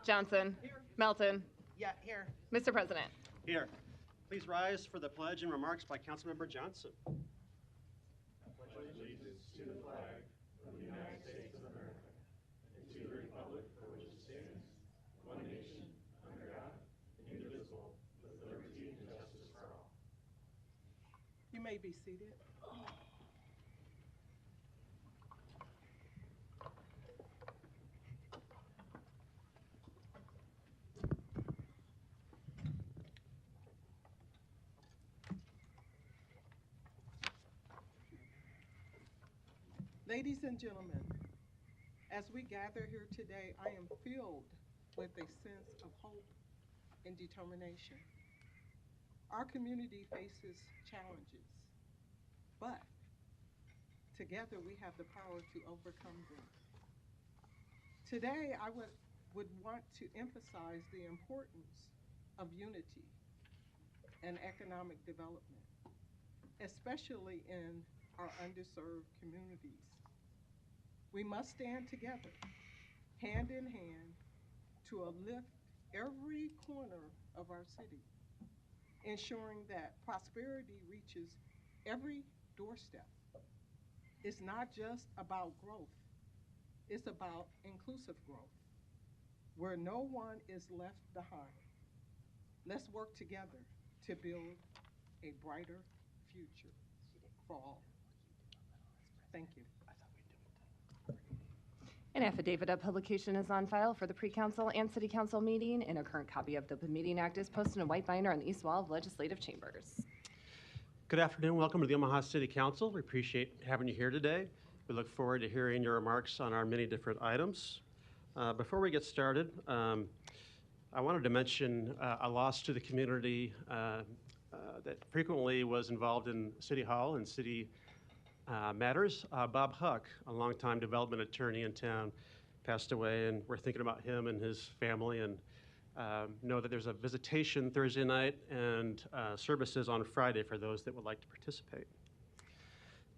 Johnson. Here. Melton. Yeah, here. Mr. President. Here. Please rise for the pledge and remarks by Councilmember Johnson. I pledge allegiance to the flag of the United States of America and to the republic for which it stands, one nation, under God, indivisible, with liberty and justice for all. You may be seated. Ladies and gentlemen, as we gather here today, I am filled with a sense of hope and determination. Our community faces challenges, but together we have the power to overcome them. Today, I would want to emphasize the importance of unity and economic development, especially in our underserved communities. We must stand together, hand in hand, to uplift every corner of our city, ensuring that prosperity reaches every doorstep. It's not just about growth, it's about inclusive growth, where no one is left behind. Let's work together to build a brighter future for all. Thank you. An affidavit of publication is on file for the pre-council and city council meeting, and a current copy of the Open Meeting Act is posted in a white binder on the east wall of legislative chambers. Good afternoon. Welcome to the Omaha City Council. We appreciate having you here today. We look forward to hearing your remarks on our many different items. Before we get started, I wanted to mention a loss to the community that frequently was involved in City Hall and city matters. Bob Huck, a longtime development attorney in town, passed away, and we're thinking about him and his family, and know that there's a visitation Thursday night and services on Friday for those that would like to participate.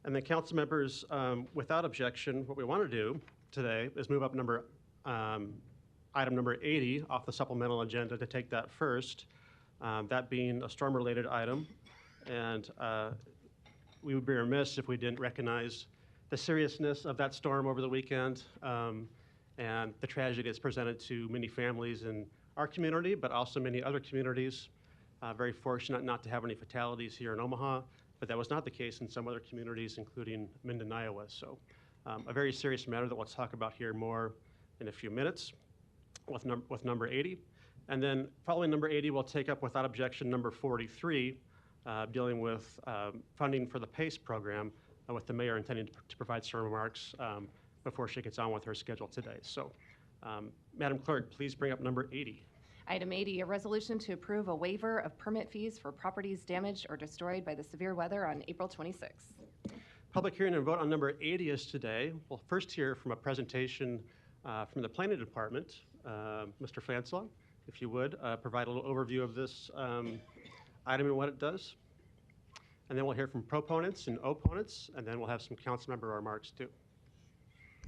And then council members, without objection, what we want to do today is move up item number 80 off the supplemental agenda to take that first, that being a storm-related item. And we would be remiss if we didn't recognize the seriousness of that storm over the weekend and the tragedy it's presented to many families in our community, but also many other communities. Very fortunate not to have any fatalities here in Omaha, but that was not the case in some other communities, including Minden, Iowa. So a very serious matter that we'll talk about here more in a few minutes with number 80. And then following number 80, we'll take up without objection number 43, dealing with funding for the PACE program, with the mayor intending to provide some remarks before she gets on with her schedule today. So, Madam Clerk, please bring up number 80. Item 80, a resolution to approve a waiver of permit fees for properties damaged or destroyed by the severe weather on April 26th. Public hearing and vote on number 80 is today. We'll first hear from a presentation from the Planning Department. Mr. Flanslaw, if you would, provide a little overview of this item and what it does. And then we'll hear from proponents and opponents, and then we'll have some council member remarks too.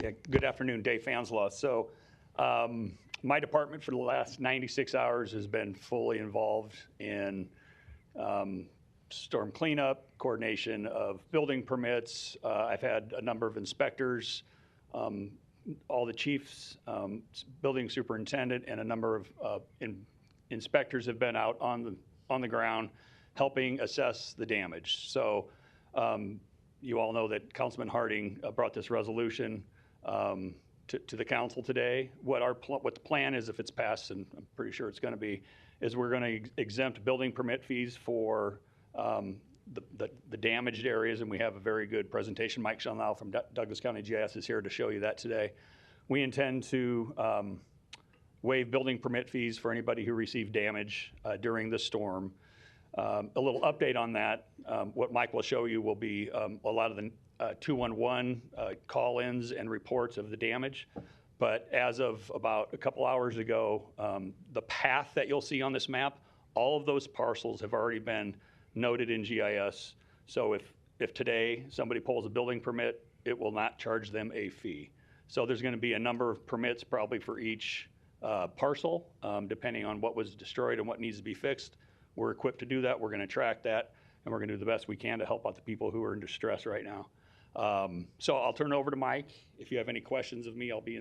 Yeah, good afternoon, Dave Flanslaw. So my department for the last 96 hours has been fully involved in storm cleanup, coordination of building permits. I've had a number of inspectors, all the chiefs, building superintendent, and a number of inspectors have been out on the ground helping assess the damage. So you all know that Councilman Harding brought this resolution to the council today. What the plan is, if it's passed, and I'm pretty sure it's going to be, is we're going to exempt building permit fees for the damaged areas, and we have a very good presentation. Mike Schanlau from Douglas County GIS is here to show you that today. We intend to waive building permit fees for anybody who received damage during the storm. A little update on that, what Mike will show you will be a lot of the 211 call-ins and reports of the damage. But as of about a couple hours ago, the path that you'll see on this map, all of those parcels have already been noted in GIS. So if today somebody pulls a building permit, it will not charge them a fee. So there's going to be a number of permits probably for each parcel, depending on what was destroyed and what needs to be fixed. We're equipped to do that. We're going to track that, and we're going to do the best we can to help out the people who are in distress right now. So I'll turn it over to Mike. If you have any questions of me, I'll be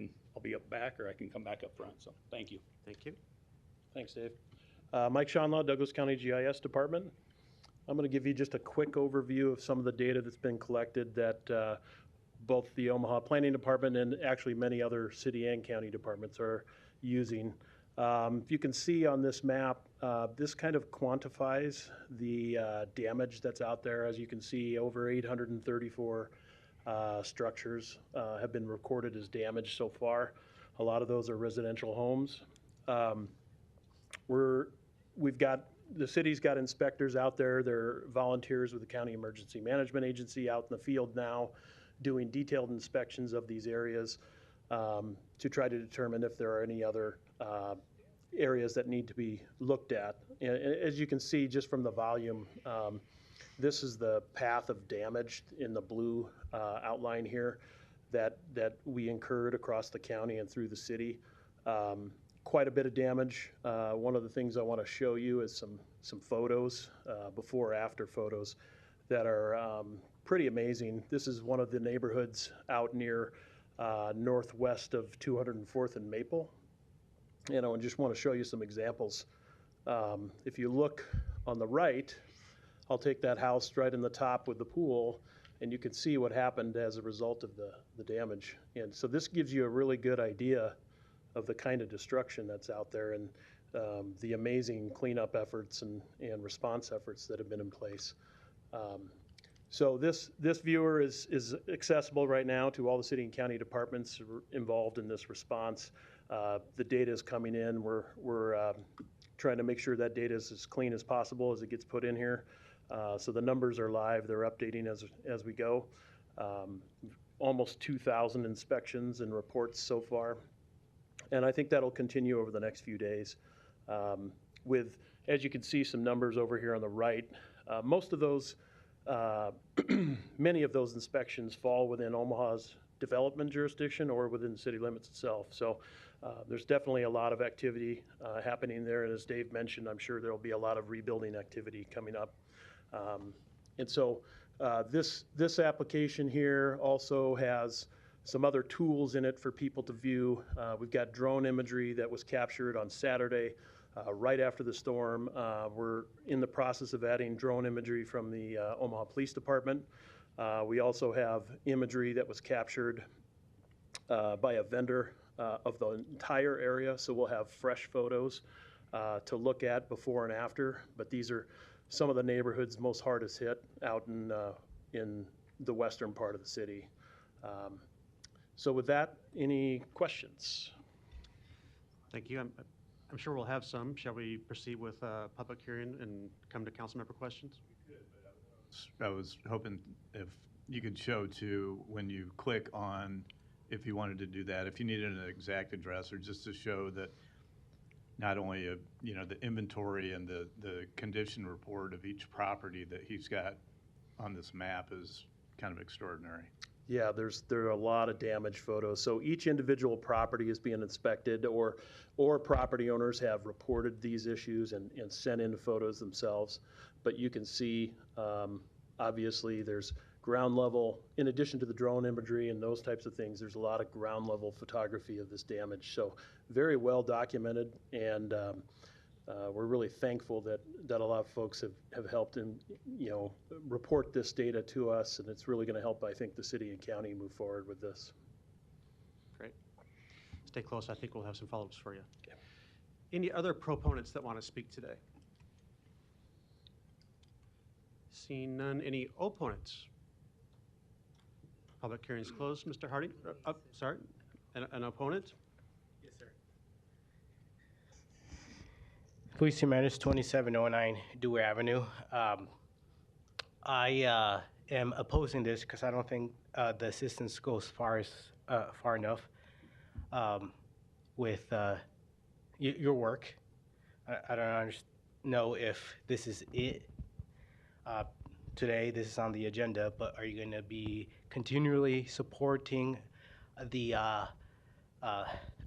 up back, or I can come back up front. So thank you. Thank you. Thanks, Dave. Mike Schonlaw, Douglas County GIS Department. I'm going to give you just a quick overview of some of the data that's been collected that both the Omaha Planning Department and actually many other city and county departments are using. You can see on this map, this kind of quantifies the damage that's out there. As you can see, over 834 structures have been recorded as damaged so far. A lot of those are residential homes. The city's got inspectors out there. They're volunteers with the County Emergency Management Agency out in the field now doing detailed inspections of these areas to try to determine if there are any other areas that need to be looked at. And as you can see just from the volume, this is the path of damage in the blue outline here that we incurred across the county and through the city. Quite a bit of damage. One of the things I want to show you is some photos, before after photos that are pretty amazing. This is one of the neighborhoods out near northwest of 204th and Maple. And I just want to show you some examples. If you look on the right, I'll take that house right in the top with the pool, and you can see what happened as a result of the damage. And so this gives you a really good idea of the kind of destruction that's out there and the amazing cleanup efforts and response efforts that have been in place. So this viewer is accessible right now to all the city and county departments involved in this response. The data is coming in. We're trying to make sure that data is as clean as possible as it gets put in here. So the numbers are live. They're updating as we go. Almost 2,000 inspections and reports so far. And I think that'll continue over the next few days. With, as you can see, some numbers over here on the right. Most of those, many of those inspections fall within Omaha's development jurisdiction or within the city limits itself. So there's definitely a lot of activity happening there. And as Dave mentioned, I'm sure there'll be a lot of rebuilding activity coming up. And so this application here also has some other tools in it for people to view. We've got drone imagery that was captured on Saturday right after the storm. We're in the process of adding drone imagery from the Omaha Police Department. We also have imagery that was captured by a vendor of the entire area, so we'll have fresh photos to look at before and after. But these are some of the neighborhoods most hardest hit out in the western part of the city. So with that, any questions? Thank you. I'm sure we'll have some. Shall we proceed with a public hearing and come to council member questions? I was hoping if you could show too, when you click on, if you wanted to do that, if you needed an exact address or just to show that not only, the inventory and the condition report of each property that he's got on this map is kind of extraordinary. Yeah, there are a lot of damage photos. So each individual property is being inspected, or property owners have reported these issues and sent in photos themselves. But you can see, obviously, there's ground level, in addition to the drone imagery and those types of things, there's a lot of ground level photography of this damage. So very well documented, and we're really thankful that a lot of folks have helped and report this data to us, and it's really going to help, I think, the city and county move forward with this. Great. Stay close. I think we'll have some follow-ups for you. Okay. Any other proponents that want to speak today? Seeing none. Any opponents? Public hearing is closed. Mr. Harding? Sorry. An opponent? Yes, sir. Police Matters 2709 Dewey Avenue. I am opposing this because I don't think the assistance goes far enough with your work. I don't know if this is it. Today, this is on the agenda, but are you going to be continually supporting the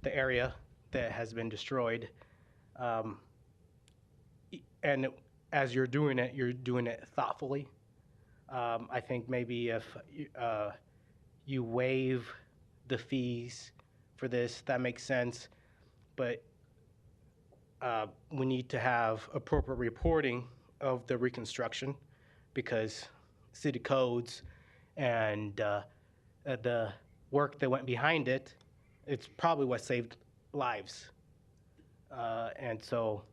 area that has been destroyed. And as you're doing it thoughtfully. I think maybe if you waive the fees for this, that makes sense. But we need to have appropriate reporting of the reconstruction because city codes and the work that went behind it, it's probably what saved lives. And so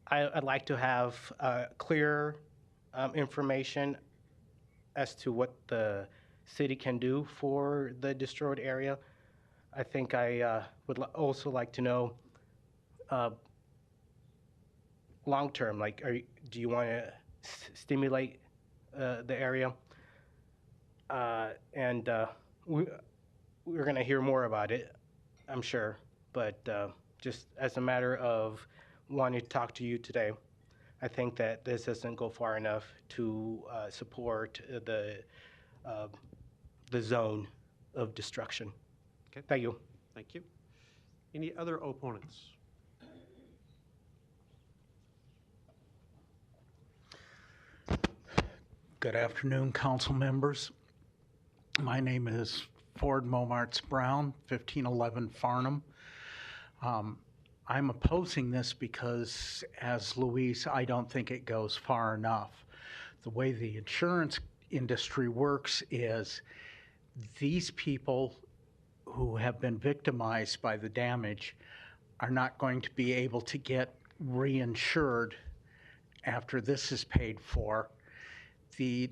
I'd like to have clear information as to what the city can do for the destroyed area. I think I would also like to know long-term, like, do you want to stimulate the area? And we're going to hear more about it, I'm sure. But just as a matter of wanting to talk to you today, I think that this doesn't go far enough to support the zone of destruction. Okay. Thank you. Thank you. Any other opponents? Good afternoon, council members. My name is Ford Momartz Brown, 1511 Farnham. I'm opposing this because, as Louise, I don't think it goes far enough. The way the insurance industry works is these people who have been victimized by the damage are not going to be able to get reinsured after this is paid for. The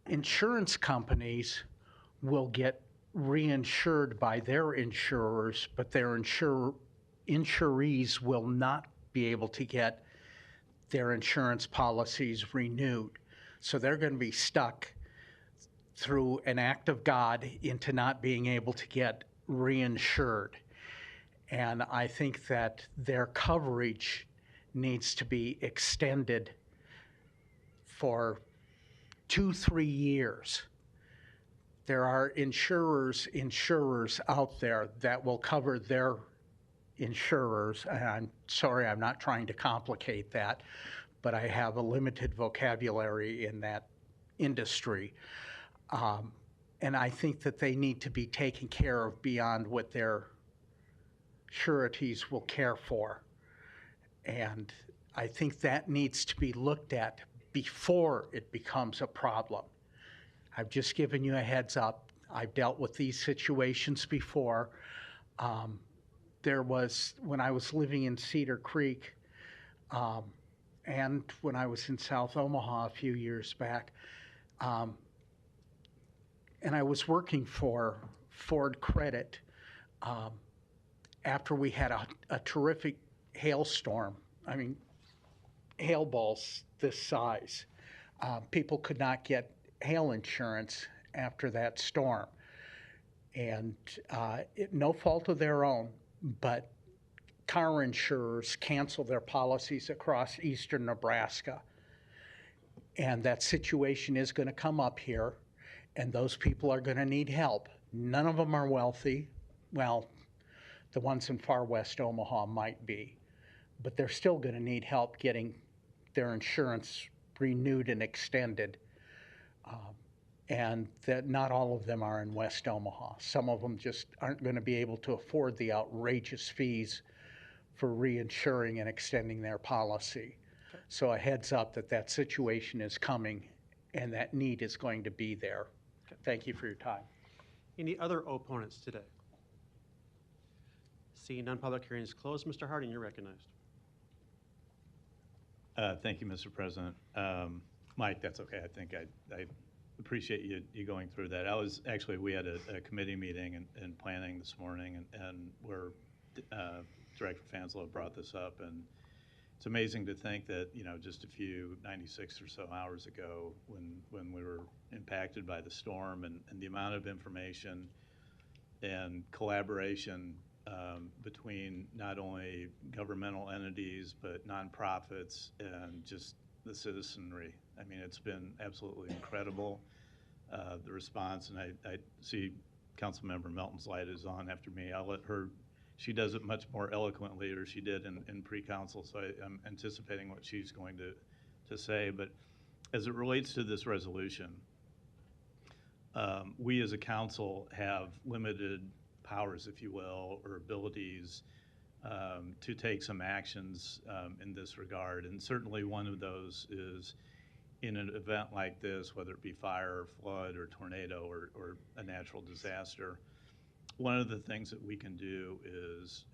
insurance companies will get reinsured by their insurers, but their insurees will not be able to get their insurance policies renewed. So they're going to be stuck through an act of God into not being able to get reinsured. And I think that their coverage needs to be extended for 2-3 years. There are insurers out there that will cover their insurers, and I'm sorry, I'm not trying to complicate that, but I have a limited vocabulary in that industry. And I think that they need to be taken care of beyond what their sureties will care for. And I think that needs to be looked at before it becomes a problem. I've just given you a heads up. I've dealt with these situations before. There was, when I was living in Cedar Creek, and when I was in South Omaha a few years back, and I was working for Ford Credit after we had a terrific hailstorm. I mean, hail balls this size. People could not get hail insurance after that storm. And no fault of their own, but car insurers canceled their policies across eastern Nebraska. And that situation is going to come up here, and those people are going to need help. None of them are wealthy. Well, the ones in far west Omaha might be, but they're still going to need help getting their insurance renewed and extended. And that not all of them are in West Omaha. Some of them just aren't going to be able to afford the outrageous fees for reinsuring and extending their policy. Okay. So a heads up that that situation is coming and that need is going to be there. Okay. Thank you for your time. Any other opponents today? Seeing none, public hearing is closed. Mr. Harding, you're recognized. Thank you, Mr. President. Mike, that's okay. I think I appreciate you going through that. We had a committee meeting and planning this morning, and where Director Fanslow brought this up, and it's amazing to think that, just a few 96 or so hours ago when we were impacted by the storm and the amount of information and collaboration between not only governmental entities but nonprofits and just the citizenry. I mean, it's been absolutely incredible, the response, and I see Councilmember Melton's light is on after me. I'll let her she does it much more eloquently, or she did in pre-council, so I'm anticipating what she's going to say. But as it relates to this resolution, we as a council have limited powers, if you will, or abilities to take some actions in this regard. And certainly one of those is in an event like this, whether it be fire, or flood, or tornado, or a natural disaster, one of the things that we can do is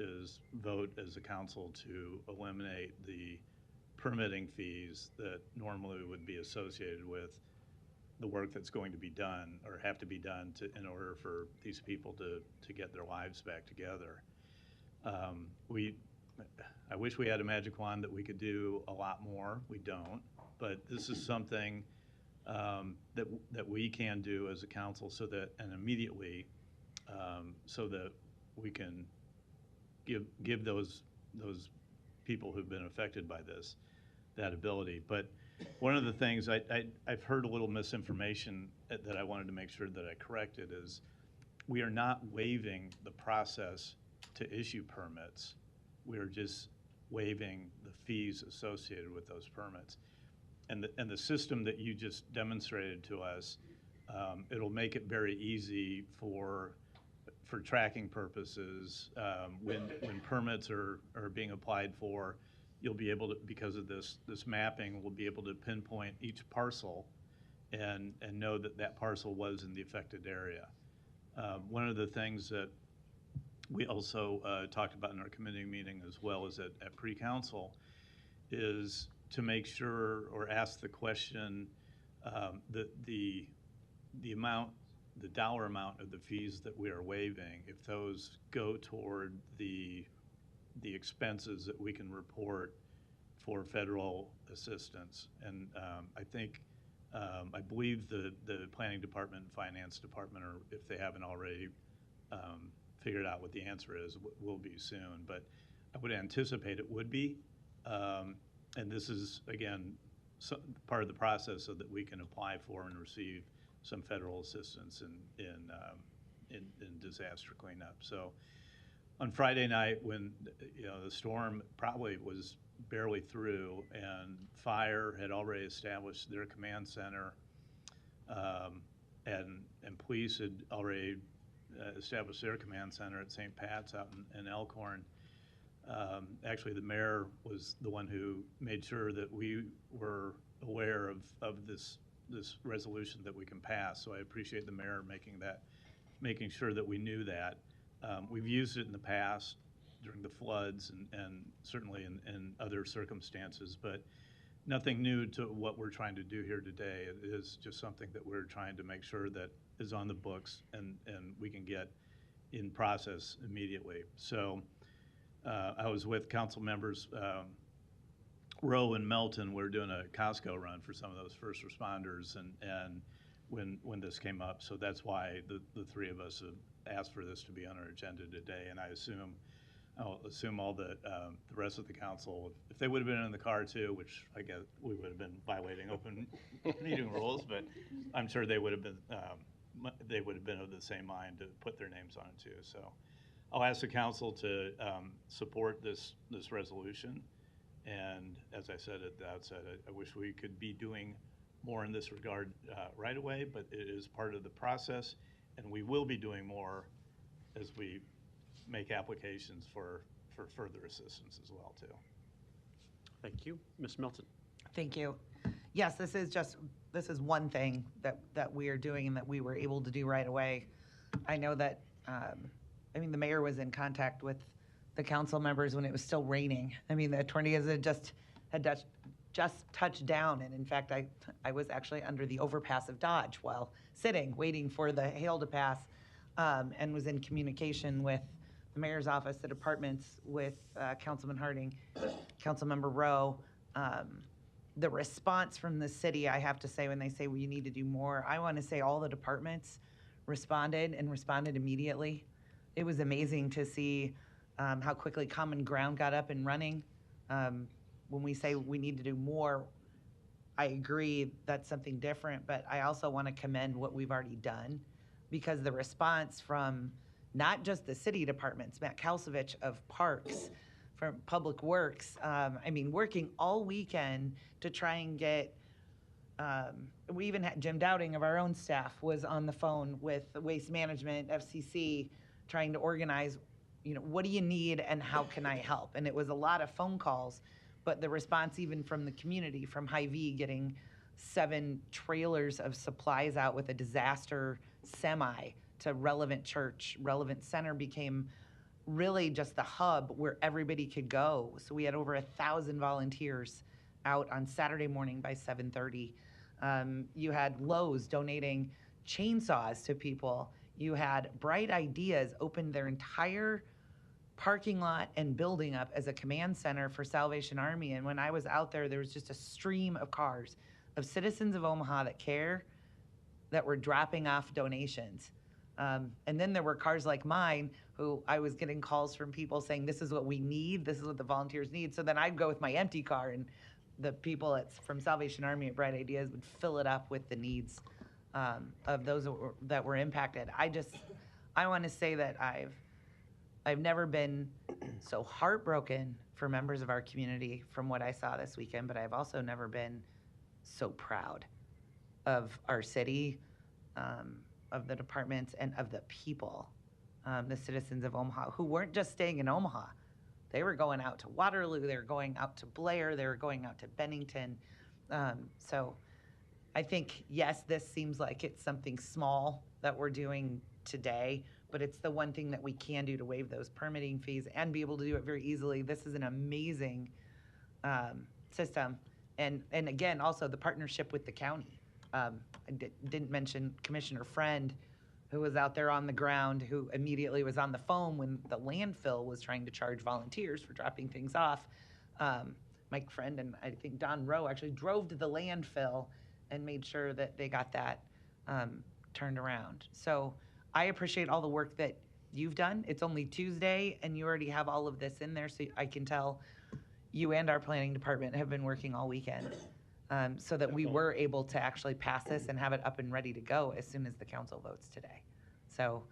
vote as a council to eliminate the permitting fees that normally would be associated with the work that's going to be done or have to be done in order for these people to get their lives back together. I wish we had a magic wand that we could do a lot more. We don't, but this is something that we can do as a council so that, and immediately, so that we can give those people who've been affected by this that ability. But one of the things I've heard a little misinformation that I wanted to make sure that I corrected is we are not waiving the process to issue permits. We are just waiving the fees associated with those permits. And the system that you just demonstrated to us, it'll make it very easy for tracking purposes. When permits are being applied for, you'll be able to, because of this mapping, we'll be able to pinpoint each parcel and know that parcel was in the affected area. One of the things that we also talked about in our committee meeting, as well as at pre-council, is to make sure or ask the question that the dollar amount of the fees that we are waiving, if those go toward the expenses that we can report for federal assistance. And I believe the planning department and finance department, or if they haven't already figured out what the answer is, will be soon. But I would anticipate it would be. And this is, again, part of the process so that we can apply for and receive some federal assistance in disaster cleanup. So on Friday night, when the storm probably was barely through and fire had already established their command center, and police had already established their command center at St. Pat's out in Elkhorn. Actually, the mayor was the one who made sure that we were aware of this resolution that we can pass. So I appreciate the mayor making sure that we knew that. We've used it in the past during the floods and certainly in other circumstances, but nothing new to what we're trying to do here today. It is just something that we're trying to make sure that is on the books and we can get in process immediately. So I was with council members Rowe and Melton. We're doing a Costco run for some of those first responders and when this came up. So that's why the three of us have asked for this to be on our agenda today. And I'll assume all the rest of the council, if they would have been in the car too, which I guess we would have been violating open meeting rules, but I'm sure they would have been of the same mind to put their names on it too. So I'll ask the council to support this resolution. And as I said at the outset, I wish we could be doing more in this regard right away, but it is part of the process, and we will be doing more as we make applications for further assistance as well too. Thank you. Ms. Melton. Thank you. Yes, this is one thing that we are doing and that we were able to do right away. I know that, the mayor was in contact with the council members when it was still raining. The tornadoes had just touched down, and in fact, I was actually under the overpass of Dodge while sitting, waiting for the hail to pass, and was in communication with the mayor's office, the departments, with Councilman Harding, Councilmember Rowe. The response from the city, I have to say, when they say we need to do more, I want to say all the departments responded immediately. It was amazing to see how quickly Common Ground got up and running. When we say we need to do more, I agree that's something different, but I also want to commend what we've already done, because the response from not just the city departments, Matt Kalsovich of Parks, from Public Works, I mean, working all weekend to try and get, we even had Jim Dowding of our own staff was on the phone with Waste Management, FCC, trying to organize, you know, what do you need and how can I help? And it was a lot of phone calls, but the response even from the community, from Hy-Vee getting 7 trailers of supplies out with a disaster semi to Relevant Church. Relevant Center became really just the hub where everybody could go. So we had over 1,000 volunteers out on Saturday morning by 7:30. You had Lowe's donating chainsaws to people. You had Bright Ideas opened their entire parking lot and building up as a command center for Salvation Army. And when I was out there, there was just a stream of cars of citizens of Omaha that care, that were dropping off donations. And then there were cars like mine, who I was getting calls from people saying, this is what we need, this is what the volunteers need. So then I'd go with my empty car, and the people from Salvation Army at Bright Ideas would fill it up with the needs of those that were impacted. I want to say that I've never been so heartbroken for members of our community from what I saw this weekend, but I've also never been so proud of our city, of the departments, and of the people, the citizens of Omaha, who weren't just staying in Omaha. They were going out to Waterloo, they were going out to Blair, they were going out to Bennington. So I think, yes, this seems like it's something small that we're doing today, but it's the one thing that we can do to waive those permitting fees and be able to do it very easily. This is an amazing system. And again, also the partnership with the county. I didn't mention Commissioner Friend, who was out there on the ground, who immediately was on the phone when the landfill was trying to charge volunteers for dropping things off. Mike Friend and I think Don Rowe actually drove to the landfill and made sure that they got that turned around. So I appreciate all the work that you've done. It's only Tuesday and you already have all of this in there, so I can tell you and our planning department have been working all weekend so that we were able to actually pass this and have it up and ready to go as soon as the council votes today. So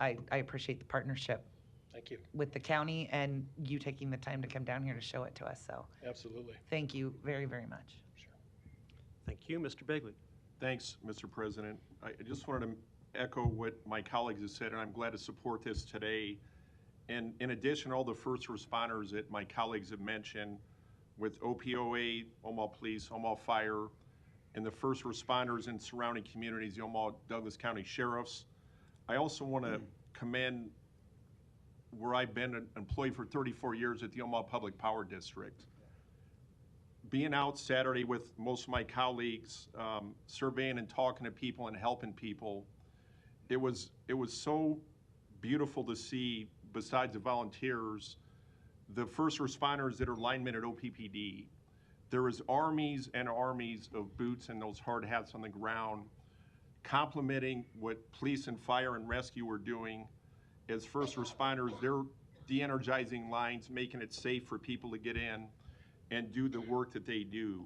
I appreciate the partnership. Thank you. With the county and you taking the time to come down here to show it to us. So Absolutely. thank you very, very much. Sure. Thank you, Mr. Bigley. Thanks, Mr. President. I just wanted to echo what my colleagues have said, and I'm glad to support this today. And in addition, all the first responders that my colleagues have mentioned with OPOA, Omaha Police, Omaha Fire, and the first responders in surrounding communities, the Omaha Douglas County Sheriffs. I also want to commend where I've been an employee for 34 years at the Omaha Public Power District. Being out Saturday with most of my colleagues, surveying and talking to people and helping people, it was so beautiful to see, besides the volunteers, the first responders that are linemen at OPPD. There was armies and armies of boots and those hard hats on the ground, complimenting what police and fire and rescue were doing as first responders. They're de-energizing lines, making it safe for people to get in and do the work that they do.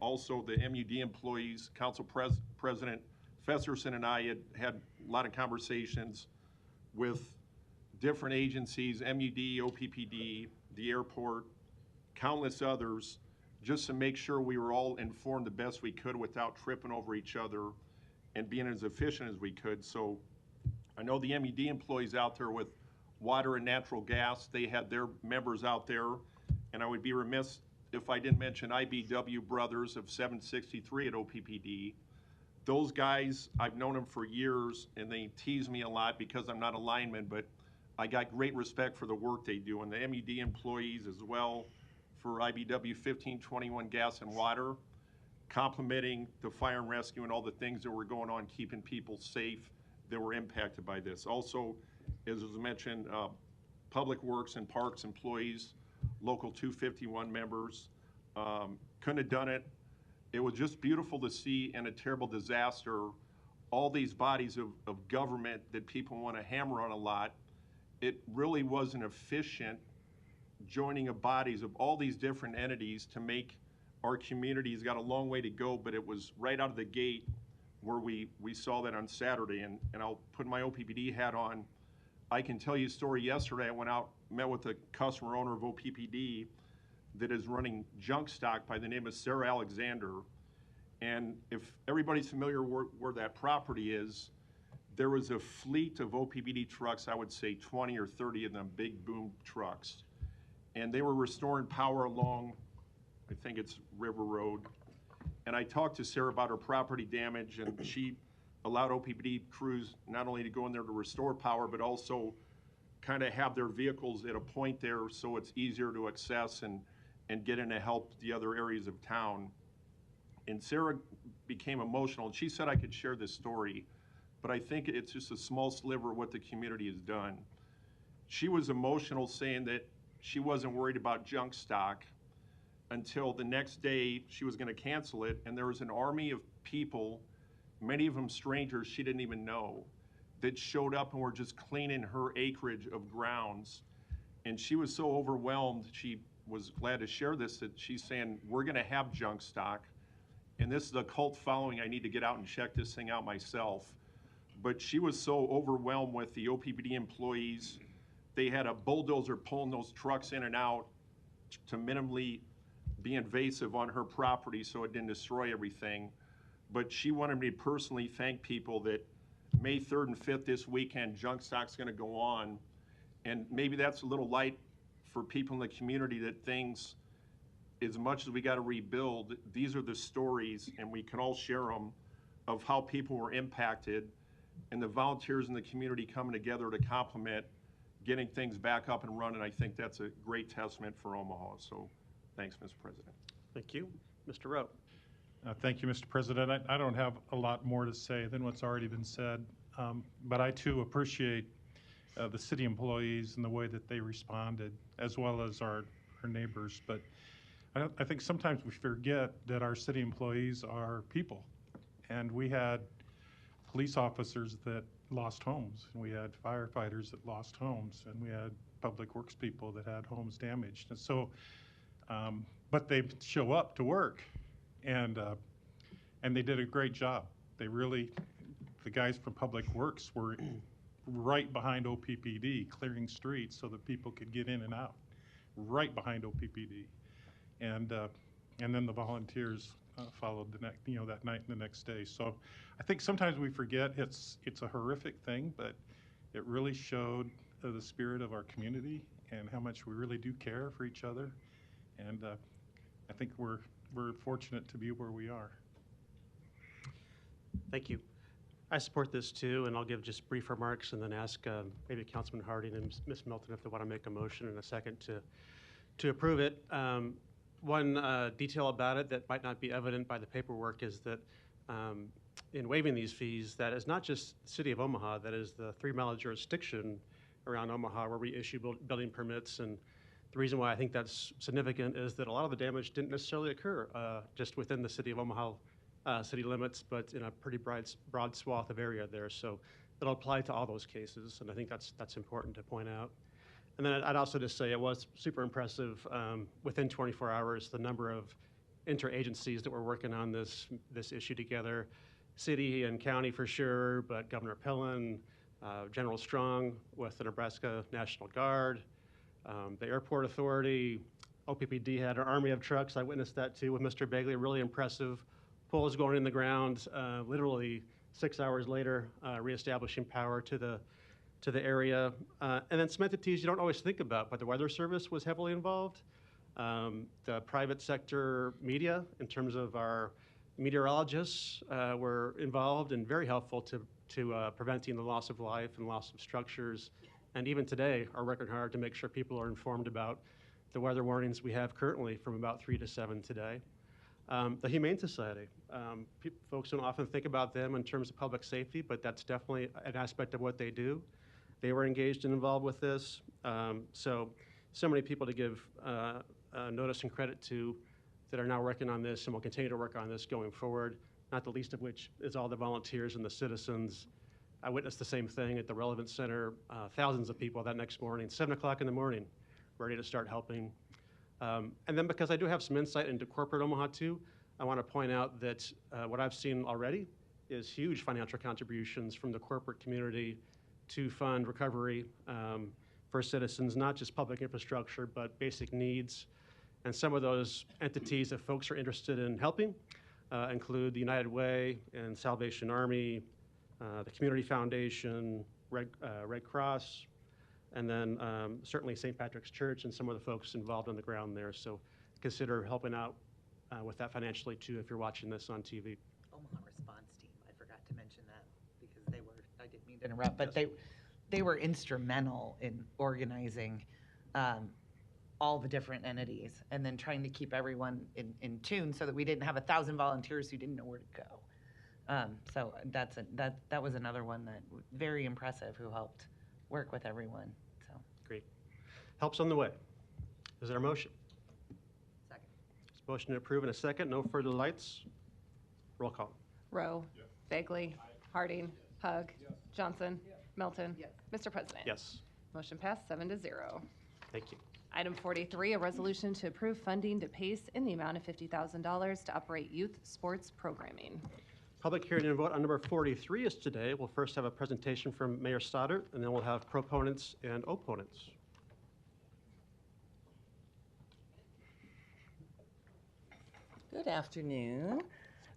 Also, the MUD employees, Council President Festerson and I had a lot of conversations with different agencies, MUD, OPPD, the airport, countless others, just to make sure we were all informed the best we could without tripping over each other and being as efficient as we could. So I know the MUD employees out there with water and natural gas, they had their members out there, and I would be remiss if I didn't mention IBW Brothers of 763 at OPPD. Those guys, I've known them for years, and they tease me a lot because I'm not a lineman, but I got great respect for the work they do, and the MUD employees as well for IBW 1521 Gas and Water, complimenting the fire and rescue and all the things that were going on, keeping people safe that were impacted by this. Also, as was mentioned, Public Works and Parks employees, Local 251 members, couldn't have done it. It was just beautiful to see in a terrible disaster, all these bodies of government that people want to hammer on a lot. It really was an efficient joining of bodies of all these different entities to make our communities. Got a long way to go, but it was right out of the gate where we saw that on Saturday. And I'll put my OPPD hat on. I can tell you a story. Yesterday, I went out, met with a customer owner of OPPD that is running junk stock by the name of Sarah Alexander. And if everybody's familiar where that property is, there was a fleet of OPPD trucks, I would say 20 or 30 of them, big boom trucks. And they were restoring power along, I think it's River Road. And I talked to Sarah about her property damage, and she allowed OPPD crews not only to go in there to restore power, but also kind of have their vehicles at a point there so it's easier to access and get in to help the other areas of town. And Sarah became emotional, and she said I could share this story, but I think it's just a small sliver of what the community has done. She was emotional, saying that she wasn't worried about junk stock until the next day she was going to cancel it, and there was an army of people, many of them strangers she didn't even know, that showed up and were just cleaning her acreage of grounds. And she was so overwhelmed, she was glad to share this, that she's saying, we're going to have junk stock, and this is a cult following. I need to get out and check this thing out myself. But she was so overwhelmed with the OPPD employees. They had a bulldozer pulling those trucks in and out to minimally be invasive on her property so it didn't destroy everything. But she wanted me to personally thank people that May 3rd and 5th this weekend, junk stock's going to go on. And maybe that's a little light for people in the community, that things, as much as we got to rebuild, these are the stories, and we can all share them, of how people were impacted, and the volunteers in the community coming together to complement getting things back up and running. I think that's a great testament for Omaha. So thanks, Mr. President. Thank you. Mr. Rowe. Thank you, Mr. President. I don't have a lot more to say than what's already been said, but I too appreciate the city employees and the way that they responded, as well as our neighbors. But I think sometimes we forget that our city employees are people, and we had police officers that lost homes, and we had firefighters that lost homes, and we had public works people that had homes damaged. And so, but they show up to work, and they did a great job. They really, the guys from public works were right behind OPPD, clearing streets so that people could get in and out, right behind OPPD. And then the volunteers followed the next, that night and the next day. So I think sometimes we forget it's a horrific thing, but it really showed the spirit of our community and how much we really do care for each other. And I think we're fortunate to be where we are. Thank you. I support this too, and I'll give just brief remarks and then ask maybe Councilman Harding and Ms. Milton if they want to make a motion in a second to approve it. One detail about it that might not be evident by the paperwork is that in waiving these fees, that is not just the City of Omaha, that is the 3-mile jurisdiction around Omaha where we issue building permits. And the reason why I think that's significant is that a lot of the damage didn't necessarily occur just within the City of Omaha city limits, but in a pretty broad swath of area there. So it'll apply to all those cases, and I think that's important to point out. And then I'd also just say it was super impressive within 24 hours, the number of interagencies that were working on this issue together. City and county for sure, but Governor Pillen, General Strong with the Nebraska National Guard, the Airport Authority, OPPD had an army of trucks. I witnessed that too with Mr. Bagley, really impressive. Poles going in the ground, literally 6 hours later, reestablishing power to the area. And then some entities you don't always think about, but the Weather Service was heavily involved. The private sector media, in terms of our meteorologists, were involved and very helpful to preventing the loss of life and loss of structures. And even today are working hard to make sure people are informed about the weather warnings we have currently from about 3 to 7 today. The Humane Society, folks don't often think about them in terms of public safety, but that's definitely an aspect of what they do. They were engaged and involved with this. So many people to give notice and credit to that are now working on this and will continue to work on this going forward, not the least of which is all the volunteers and the citizens. I witnessed the same thing at the Relevance Center, thousands of people that next morning, 7 o'clock in the morning, ready to start helping. And then because I do have some insight into corporate Omaha too, I want to point out that what I've seen already is huge financial contributions from the corporate community to fund recovery for citizens, not just public infrastructure, but basic needs. And some of those entities that folks are interested in helping include the United Way and Salvation Army, the Community Foundation, Red Cross, and then certainly St. Patrick's Church and some of the folks involved on the ground there. So consider helping out with that financially too if you're watching this on TV. Omaha Response Team, I forgot to mention that because they were, I didn't mean to interrupt, but they were instrumental in organizing all the different entities and then trying to keep everyone in tune so that we didn't have 1,000 volunteers who didn't know where to go. So that was another one that very impressive who helped work with everyone. So Great. Help's on the way. Is there a motion? second. Motion to approve in a second. No further lights. Roll call. Rowe. Bagley. Harding. Hug. Johnson. Melton. Mr. President. Yes. Motion passed 7-0. Thank you. Item 43, a resolution to approve funding to PACE in the amount of $50,000 to operate youth sports programming. Public hearing and vote on number 43 is today. We'll first have a presentation from Mayor Stoddard, and then we'll have proponents and opponents. Good afternoon.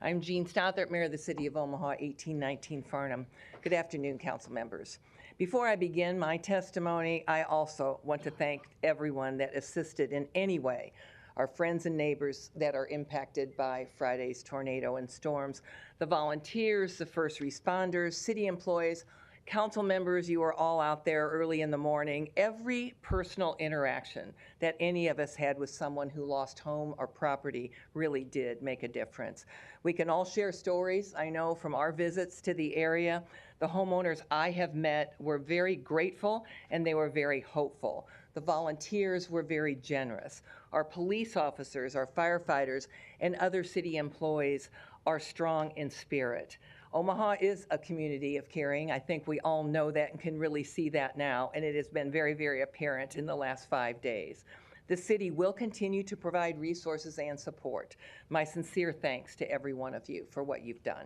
I'm Jean Stothert, Mayor of the City of Omaha, 1819 Farnham. Good afternoon, council members. Before I begin my testimony, I also want to thank everyone that assisted in any way, our friends and neighbors that are impacted by Friday's tornado and storms, the volunteers, the first responders, city employees, council members, you are all out there early in the morning. Every personal interaction that any of us had with someone who lost home or property really did make a difference. We can all share stories, I know, from our visits to the area. The homeowners I have met were very grateful and they were very hopeful. The volunteers were very generous. Our police officers, our firefighters, and other city employees are strong in spirit. Omaha is a community of caring. I think we all know that and can really see that now, and it has been very, very apparent in the last 5 days. The city will continue to provide resources and support. My sincere thanks to every one of you for what you've done.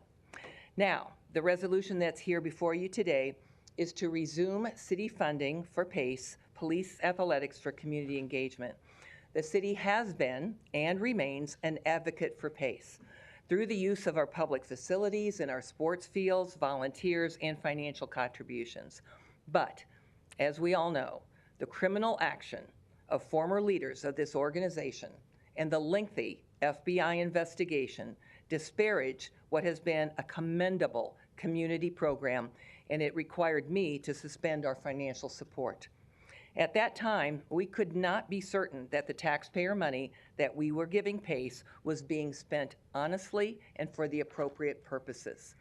Now, the resolution that's here before you today is to resume city funding for PACE, Police Athletics for Community Engagement. The city has been and remains an advocate for PACE through the use of our public facilities and our sports fields, volunteers, and financial contributions. But, as we all know, the criminal action of former leaders of this organization and the lengthy FBI investigation disparage what has been a commendable community program, and it required me to suspend our financial support. At that time, we could not be certain that the taxpayer money that we were giving PACE was being spent honestly and for the appropriate purposes.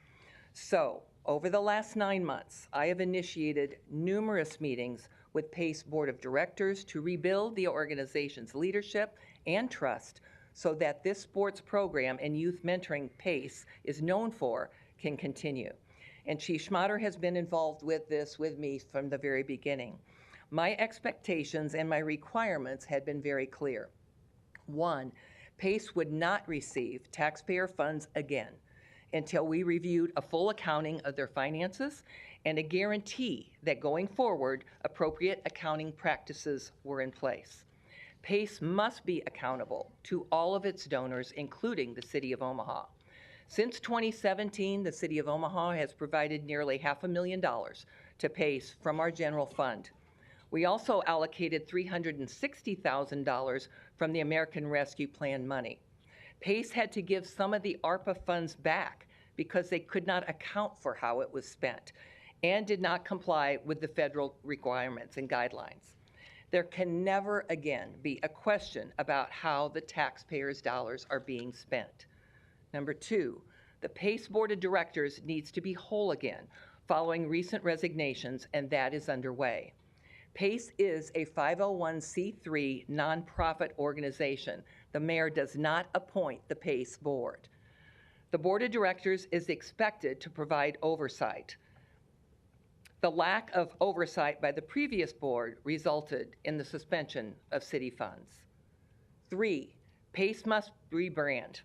So, over the last 9 months, I have initiated numerous meetings with PACE Board of Directors to rebuild the organization's leadership and trust so that this sports program and youth mentoring PACE is known for can continue. And Chief Schmatter has been involved with this with me from the very beginning. My expectations and my requirements had been very clear. 1, PACE would not receive taxpayer funds again until we reviewed a full accounting of their finances and a guarantee that going forward, appropriate accounting practices were in place. PACE must be accountable to all of its donors, including the City of Omaha. Since 2017, the City of Omaha has provided nearly $500,000 to PACE from our general fund. We also allocated $360,000 from the American Rescue Plan money. PACE had to give some of the ARPA funds back because they could not account for how it was spent and did not comply with the federal requirements and guidelines. There can never again be a question about how the taxpayers' dollars are being spent. Number 2, the PACE Board of Directors needs to be whole again following recent resignations, and that is underway. PACE is a 501c3 nonprofit organization. The mayor does not appoint the PACE board. The board of directors is expected to provide oversight. The lack of oversight by the previous board resulted in the suspension of city funds. 3, PACE must rebrand.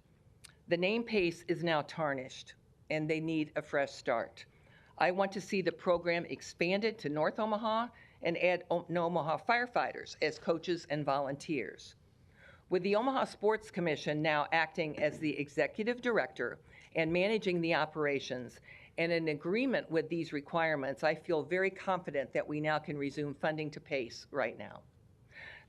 The name PACE is now tarnished, and they need a fresh start. I want to see the program expanded to North Omaha and add Omaha firefighters as coaches and volunteers. With the Omaha Sports Commission now acting as the executive director and managing the operations, and in agreement with these requirements, I feel very confident that we now can resume funding to PACE right now.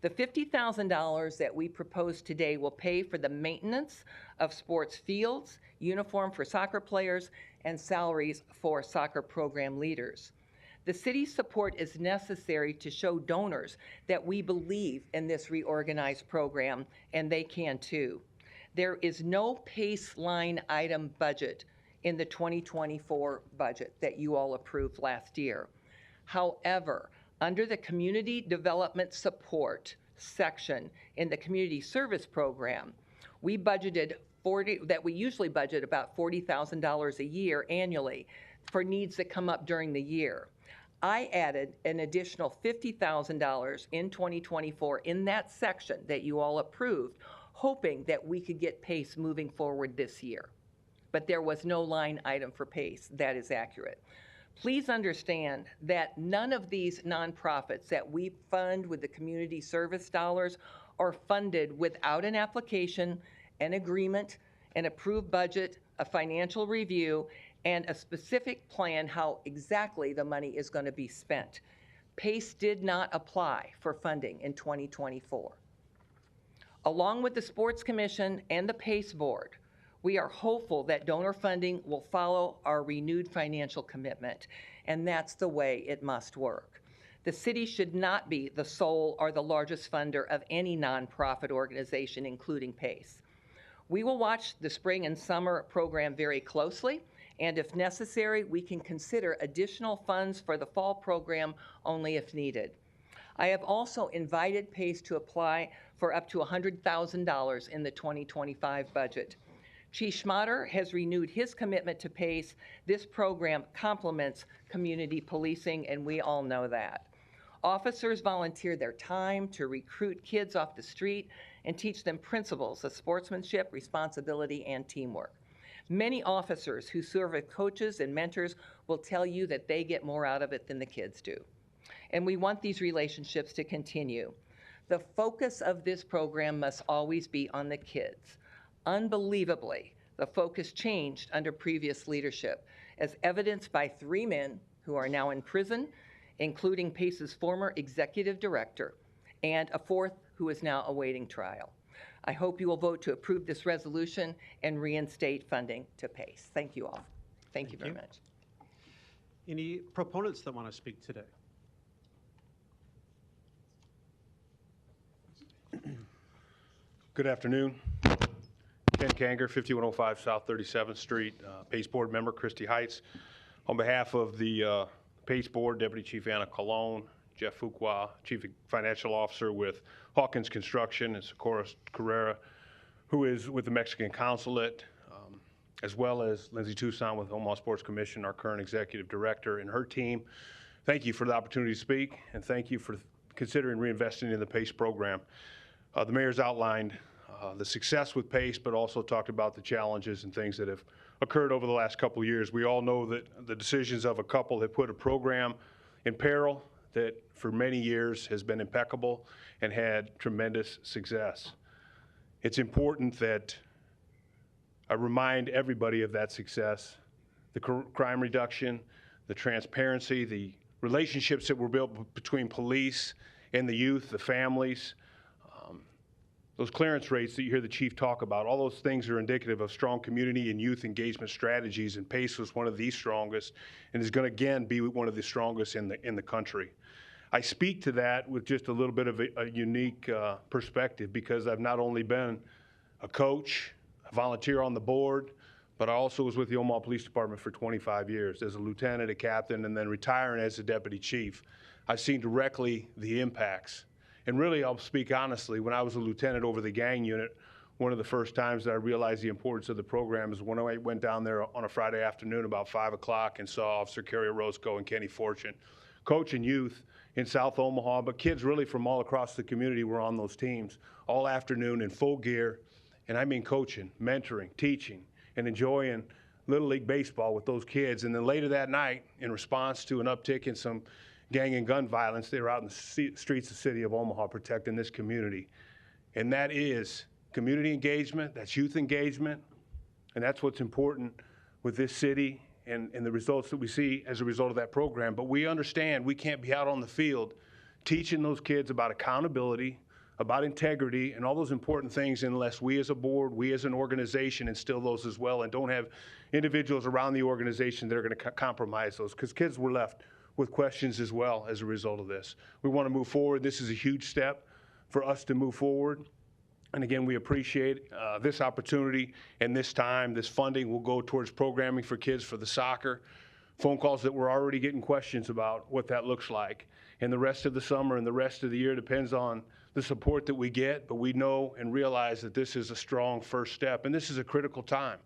The $50,000 that we propose today will pay for the maintenance of sports fields, uniform for soccer players, and salaries for soccer program leaders. The city's support is necessary to show donors that we believe in this reorganized program, and they can too. There is no PACE line item budget in the 2024 budget that you all approved last year. However, under the Community Development Support section in the Community Service Program, we usually budget about $40,000 a year annually for needs that come up during the year. I added an additional $50,000 in 2024 in that section that you all approved, hoping that we could get PACE moving forward this year. But there was no line item for PACE. That is accurate. Please understand that none of these nonprofits that we fund with the community service dollars are funded without an application, an agreement, an approved budget, a financial review, and a specific plan how exactly the money is going to be spent. PACE did not apply for funding in 2024. Along with the Sports Commission and the PACE Board, we are hopeful that donor funding will follow our renewed financial commitment, and that's the way it must work. The city should not be the sole or the largest funder of any nonprofit organization, including PACE. We will watch the spring and summer program very closely, and if necessary, we can consider additional funds for the fall program only if needed. I have also invited PACE to apply for up to $100,000 in the 2025 budget. Chief Schmatter has renewed his commitment to PACE. This program complements community policing, and we all know that. Officers volunteer their time to recruit kids off the street and teach them principles of sportsmanship, responsibility, and teamwork. Many officers who serve as coaches and mentors will tell you that they get more out of it than the kids do. And we want these relationships to continue. The focus of this program must always be on the kids. Unbelievably, the focus changed under previous leadership, as evidenced by 3 men who are now in prison, including PACE's former executive director, and a 4th who is now awaiting trial. I hope you will vote to approve this resolution and reinstate funding to PACE. Thank you all. Thank you very much. Any proponents that want to speak today? Good afternoon. Ken Kanger, 5105 South 37th Street, PACE Board member, Christie Heights. On behalf of the PACE Board, Deputy Chief Anna Colon, Jeff Fuqua, Chief Financial Officer with Hawkins Construction, and Socorro Carrera, who is with the Mexican Consulate, as well as Lindsay Toussaint with Omaha Sports Commission, our current Executive Director, and her team. Thank you for the opportunity to speak, and thank you for considering reinvesting in the PACE program. The Mayor's outlined the success with PACE, but also talked about the challenges and things that have occurred over the last couple of years. We all know that the decisions of a couple have put a program in peril that for many years has been impeccable and had tremendous success. It's important that I remind everybody of that success, the crime reduction, the transparency, the relationships that were built between police and the youth, the families, those clearance rates that you hear the chief talk about, all those things are indicative of strong community and youth engagement strategies, and PACE was one of the strongest and is going to again be one of the strongest in the country. I speak to that with just a little bit of a unique perspective, because I've not only been a coach, a volunteer on the board, but I also was with the Omaha Police Department for 25 years as a lieutenant, a captain, and then retiring as a deputy chief. I've seen directly the impacts. And really, I'll speak honestly, when I was a lieutenant over the gang unit, one of the first times that I realized the importance of the program is when I went down there on a Friday afternoon about 5 o'clock and saw Officer Kerry Orozco and Kenny Fortune coaching youth in South Omaha, but kids really from all across the community were on those teams all afternoon in full gear. And I mean coaching, mentoring, teaching, and enjoying Little League Baseball with those kids. And then later that night, in response to an uptick in some gang and gun violence, they were out in the streets of the city of Omaha protecting this community. And that is community engagement, that's youth engagement, and that's what's important with this city and the results that we see as a result of that program. But we understand we can't be out on the field teaching those kids about accountability, about integrity, and all those important things unless we as a board, we as an organization instill those as well and don't have individuals around the organization that are going to compromise those, because kids were left with questions as well as a result of this. We want to move forward. This is a huge step for us to move forward. And again, we appreciate this opportunity and this time. This funding will go towards programming for kids for the soccer. Phone calls that we're already getting questions about what that looks like. And the rest of the summer and the rest of the year depends on the support that we get, but we know and realize that this is a strong first step, and this is a critical time.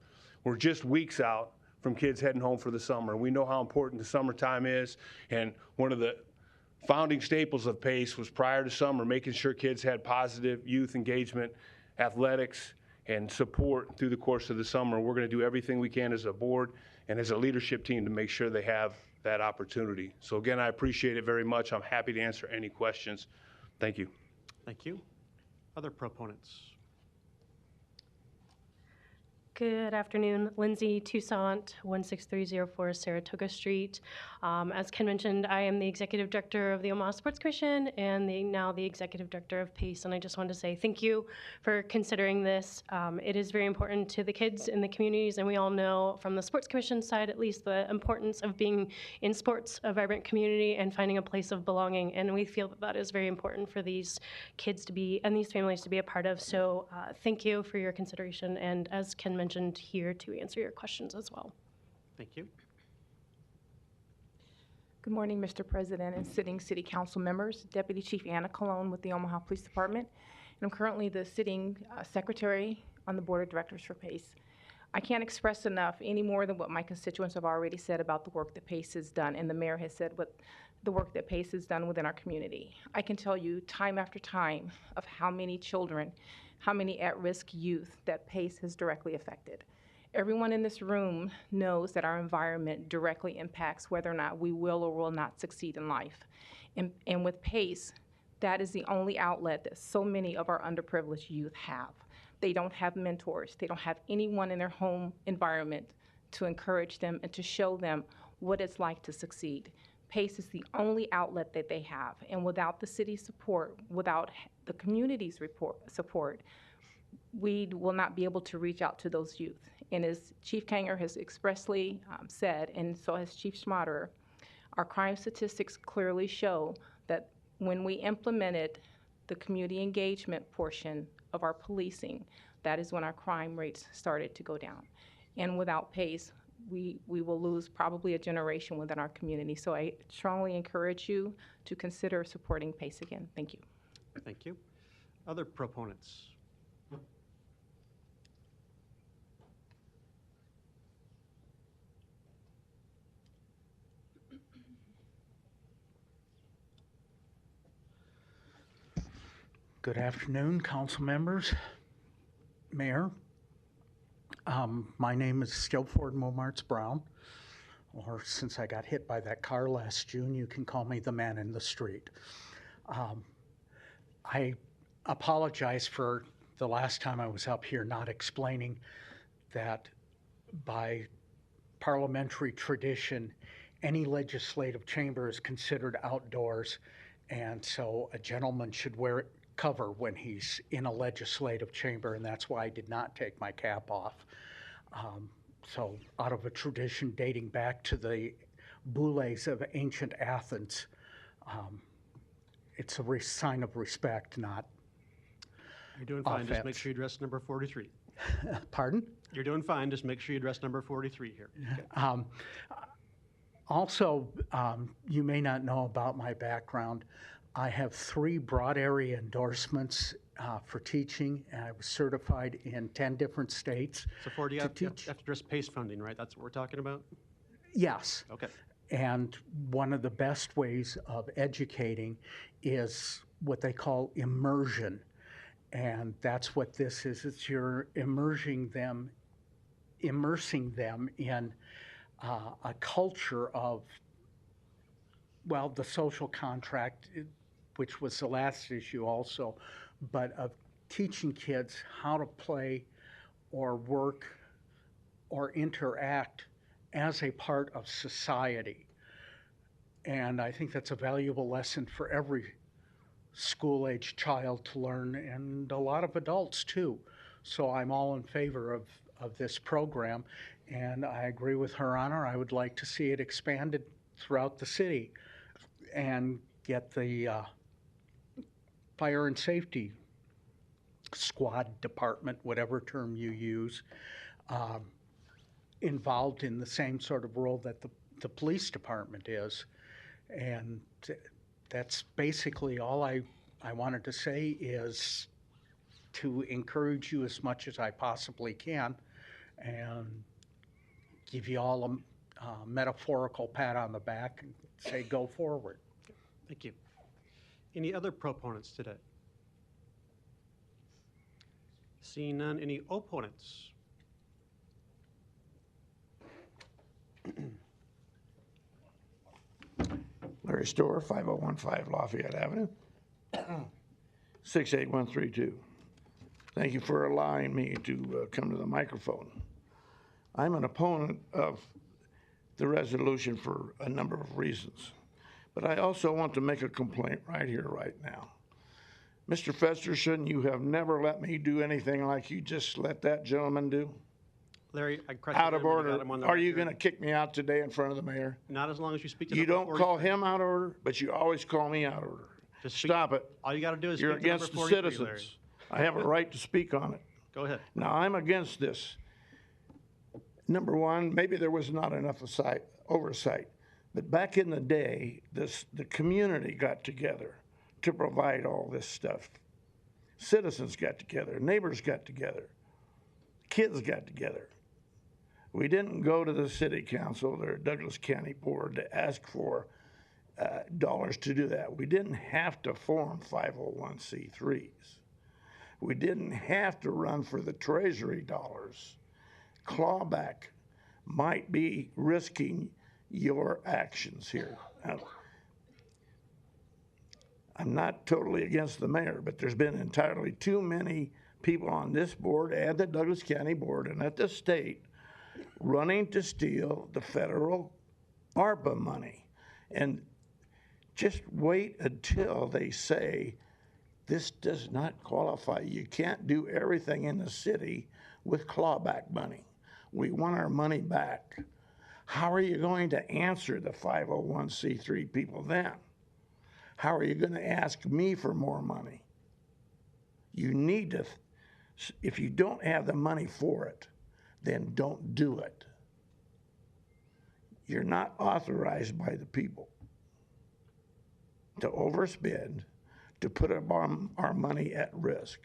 We're just weeks out from kids heading home for the summer. We know how important the summertime is, and one of the founding staples of PACE was prior to summer, making sure kids had positive youth engagement, athletics, and support through the course of the summer. We're going to do everything we can as a board and as a leadership team to make sure they have that opportunity. So again, I appreciate it very much. I'm happy to answer any questions. Thank you. Thank you. Other proponents? Good afternoon, Lindsay Toussaint, 16304 Saratoga Street. As Ken mentioned, I am the Executive Director of the Omaha Sports Commission and now the Executive Director of PACE, and I just wanted to say thank you for considering this. It is very important to the kids in the communities, and we all know from the Sports Commission side at least the importance of being in sports, a vibrant community, and finding a place of belonging, and we feel that that is very important for these kids to be, and these families to be a part of, so thank you for your consideration, and as Ken mentioned, here to answer your questions as well. Thank you. Good morning, Mr. President and sitting City Council members. Deputy Chief Anna Colon with the Omaha Police Department, and I'm currently the sitting Secretary on the Board of Directors for PACE. I can't express enough any more than what my constituents have already said about the work that PACE has done, and the mayor has said what the work that PACE has done within our community. I can tell you time after time of how many children, how many at-risk youth that PACE has directly affected. Everyone in this room knows that our environment directly impacts whether or not we will or will not succeed in life. And with PACE, that is the only outlet that so many of our underprivileged youth have. They don't have mentors. They don't have anyone in their home environment to encourage them and to show them what it's like to succeed. PACE is the only outlet that they have, and without the city's support, without the community's support, we will not be able to reach out to those youth. And as Chief Kanger has expressly said, and so has Chief Schmaderer, our crime statistics clearly show that when we implemented the community engagement portion of our policing, that is when our crime rates started to go down. And without PACE, we will lose probably a generation within our community. So I strongly encourage you to consider supporting PACE again. Thank you. Thank you. Other proponents? Good afternoon, council members, mayor. My name is Skilford Momarts Brown, or since I got hit by that car last June, you can call me the man in the street. I apologize for the last time I was up here not explaining that by parliamentary tradition, any legislative chamber is considered outdoors, and so a gentleman should wear cover when he's in a legislative chamber, and that's why I did not take my cap off. So out of a tradition dating back to the bules of ancient Athens, it's a sign of respect, not You're doing fine. offense. Just make sure you address number 43. Pardon? You're doing fine. Just make sure you address number 43 here. Okay. Also, you may not know about my background. I have 3 broad area endorsements for teaching, and I was certified in 10 different states. So 40, you to have to teach. address PACE funding, right? That's what we're talking about? Yes. Okay. And one of the best ways of educating is what they call immersion. And that's what this is. It's you're immersing them immersing them in a culture of, well, the social contract, which was the last issue also, but of teaching kids how to play or work or interact as a part of society. And I think that's a valuable lesson for every school-age child to learn, and a lot of adults too. So I'm all in favor of this program, and I agree with Her Honor. I would like to see it expanded throughout the city and get the fire and safety squad department, whatever term you use, involved in the same sort of role that the police department is. And that's basically all I wanted to say, is to encourage you as much as I possibly can and give you all a metaphorical pat on the back and say, go forward. Thank you. Any other proponents today? Seeing none, any opponents? Larry Storr, 5015 Lafayette Avenue, 68132. Thank you for allowing me to come to the microphone. I'm an opponent of the resolution for a number of reasons, but I also want to make a complaint right here, right now. Mr. Festerson, you have never let me do anything like you just let that gentleman do. Larry, I Out of order. Are you going to kick me out today in front of the mayor? Not as long as you speak to You number don't 43. call him out of order, but you always call me out of order. Just speak- Stop it. All you got to do is You're speak to number against the 43, Larry. citizens. I have a right to speak on it. Go ahead. Now, I'm against this. Number one, maybe there was not enough oversight. But back in the day, the community got together to provide all this stuff. Citizens got together, neighbors got together, kids got together. We didn't go to the city council or Douglas County Board to ask for dollars to do that. We didn't have to form 501c3s. We didn't have to run for the treasury dollars. Clawback might be risking your actions here. Now, I'm not totally against the mayor, but there's been entirely too many people on this board and the Douglas County Board and at the state running to steal the federal ARPA money. And just wait until they say this does not qualify. You can't do everything in the city with clawback money. We want our money back. How are you going to answer the 501c3 people then? How are you going to ask me for more money? You need to, if you don't have the money for it, then don't do it. You're not authorized by the people to overspend, to put our money at risk.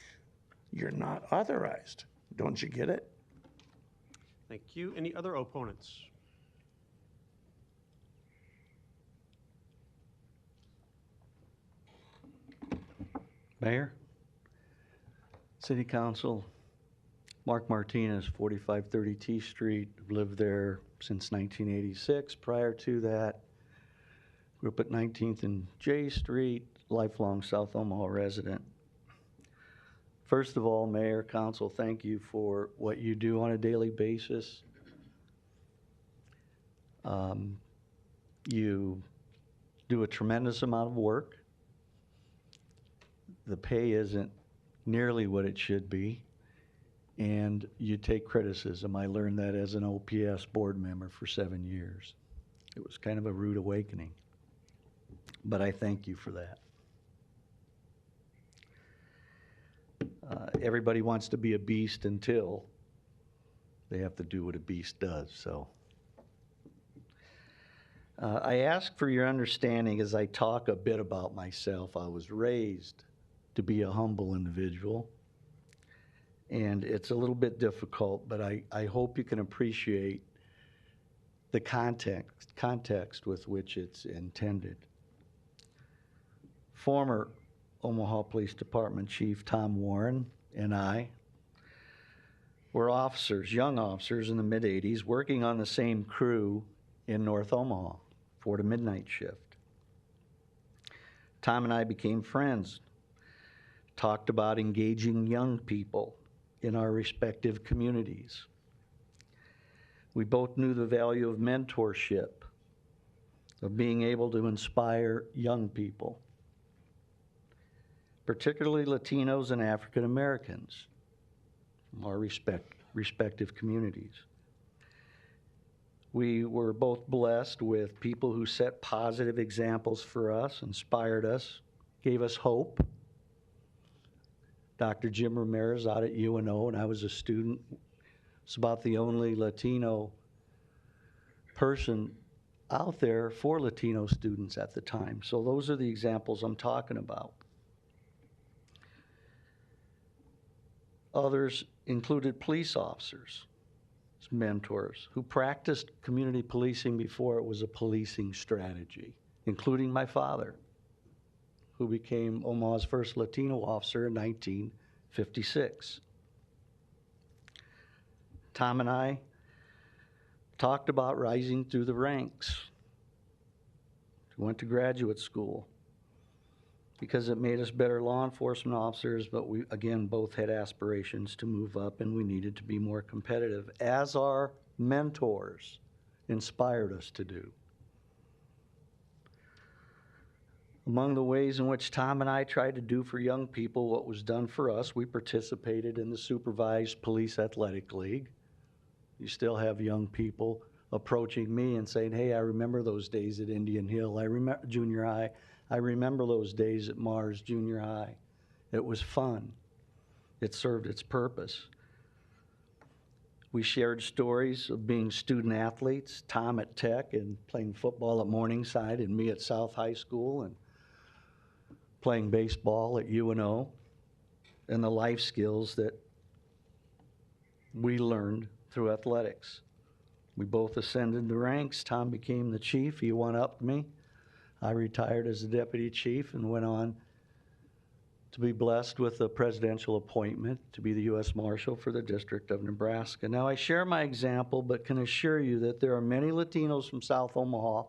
You're not authorized. Don't you get it? Thank you. Any other opponents? Mayor, City Council, Mark Martinez, 4530 T Street. Lived there since 1986. Prior to that, grew up at 19th and J Street, lifelong South Omaha resident. First of all, Mayor, Council, thank you for what you do on a daily basis. You do a tremendous amount of work. The pay isn't nearly what it should be, and you take criticism. I learned that as an OPS board member for 7 years. It was kind of a rude awakening, but I thank you for that. Everybody wants to be a beast until they have to do what a beast does, so. I ask for your understanding as I talk a bit about myself. I was raised to be a humble individual, and it's a little bit difficult, but I hope you can appreciate the context with which it's intended. Former Omaha Police Department Chief Tom Warren and I were officers, young officers in the mid-'80s, working on the same crew in North Omaha for the midnight shift. Tom and I became friends, talked about engaging young people in our respective communities. We both knew the value of mentorship, of being able to inspire young people, particularly Latinos and African Americans from our respective communities. We were both blessed with people who set positive examples for us, inspired us, gave us hope. Dr. Jim Ramirez out at UNO, and I was a student. It's about the only Latino person out there for Latino students at the time. So those are the examples I'm talking about. Others included police officers, mentors, who practiced community policing before it was a policing strategy, including my father, who became Omaha's first Latino officer in 1956. Tom and I talked about rising through the ranks. We went to graduate school because it made us better law enforcement officers, but we, again, both had aspirations to move up and we needed to be more competitive, as our mentors inspired us to do. Among the ways in which Tom and I tried to do for young people what was done for us, we participated in the Supervised Police Athletic League. You still have young people approaching me and saying, hey, I remember those days at Indian Hill, I remember junior high, I remember those days at Mars Junior High. It was fun. It served its purpose. We shared stories of being student athletes, Tom at Tech and playing football at Morningside, and me at South High School and playing baseball at UNO, and the life skills that we learned through athletics. We both ascended the ranks. Tom became the chief. He one-upped me. I retired as the deputy chief and went on to be blessed with a presidential appointment to be the U.S. Marshal for the District of Nebraska. Now, I share my example, but can assure you that there are many Latinos from South Omaha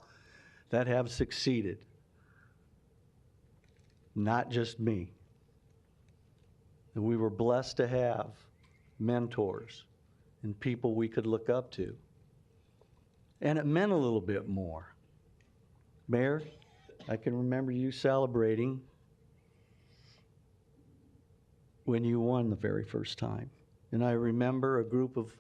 that have succeeded. Not just me. And we were blessed to have mentors and people we could look up to. And it meant a little bit more. Mayor, I can remember you celebrating when you won the very first time. And I remember a group of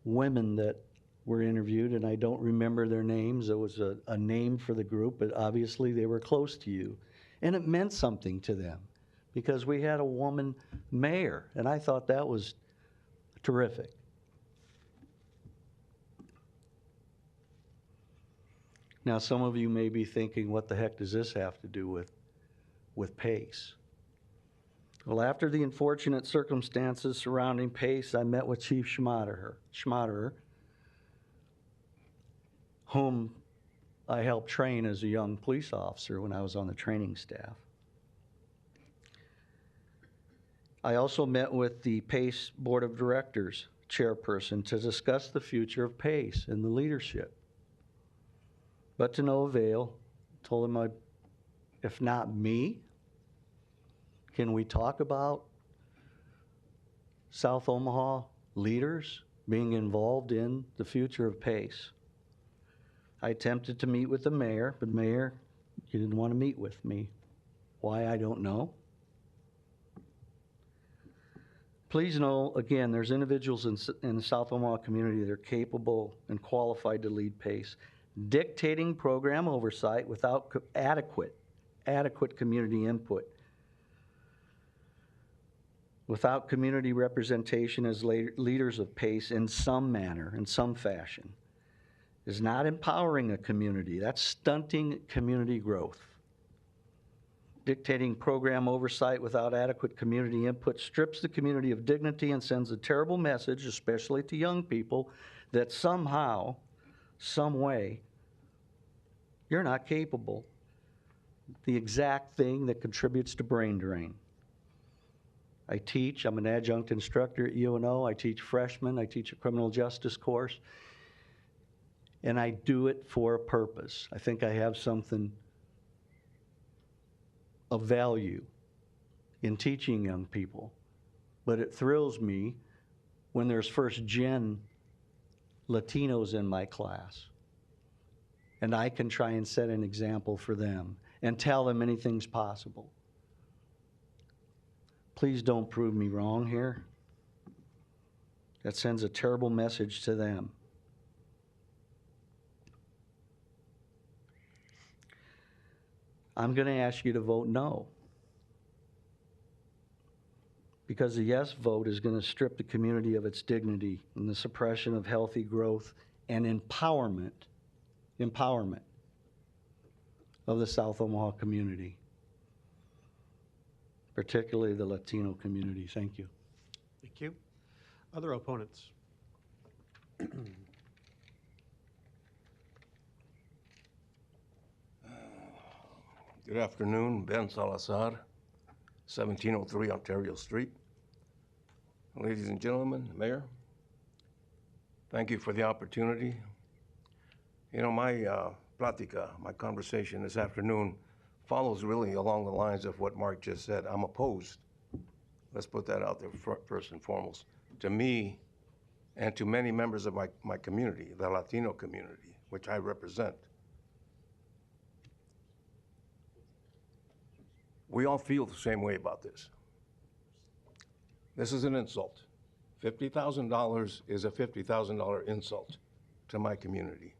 women that were interviewed, and I don't remember their names. There was a name for the group, but obviously they were close to you. And it meant something to them because we had a woman mayor, and I thought that was terrific. Now, some of you may be thinking, what the heck does this have to do with PACE? Well, after the unfortunate circumstances surrounding PACE, I met with Chief Schmaderer, whom I helped train as a young police officer when I was on the training staff. I also met with the PACE Board of Directors chairperson to discuss the future of PACE and the leadership. But to no avail. Told him, if not me, can we talk about South Omaha leaders being involved in the future of PACE? I attempted to meet with the mayor, but Mayor, you didn't want to meet with me. Why, I don't know. Please know, again, there's individuals in the South Omaha community that are capable and qualified to lead PACE. Dictating program oversight without adequate community input, without community representation as leaders of PACE in some manner, in some fashion, is not empowering a community. That's stunting community growth. Dictating program oversight without adequate community input strips the community of dignity and sends a terrible message, especially to young people, that somehow, some way, you're not capable. The exact thing that contributes to brain drain. I teach. I'm an adjunct instructor at UNO. I teach freshmen. I teach a criminal justice course. And I do it for a purpose. I think I have something of value in teaching young people. But it thrills me when there's first-gen Latinos in my class. And I can try and set an example for them and tell them anything's possible. Please don't prove me wrong here. That sends a terrible message to them. I'm going to ask you to vote no. Because the yes vote is going to strip the community of its dignity and the suppression of healthy growth and empowerment of the South Omaha community, particularly the Latino community. Thank you. Thank you. Other opponents? Good afternoon, Ben Salazar, 1703 Ontario Street. Ladies and gentlemen, Mayor, thank you for the opportunity. You know, my plática, my conversation this afternoon follows really along the lines of what Mark just said. I'm opposed. Let's put that out there first and foremost. To me and to many members of my community, the Latino community, which I represent, we all feel the same way about this. This is an insult. $50,000 is a $50,000 insult to my community.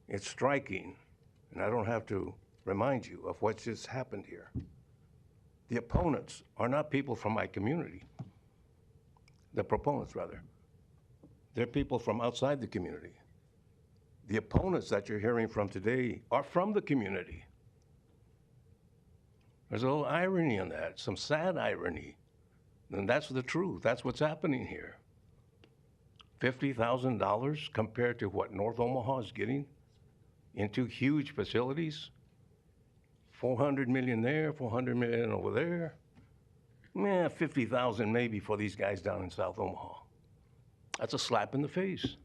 It's striking, and I don't have to remind you of what just happened here. The opponents are not people from my community. The proponents, rather. They're people from outside the community. The opponents that you're hearing from today are from the community. There's a little irony in that, some sad irony. And that's the truth. That's what's happening here. $50,000 compared to what North Omaha is getting into huge facilities. 400 million there, 400 million over there. 50,000 maybe for these guys down in South Omaha. That's a slap in the face.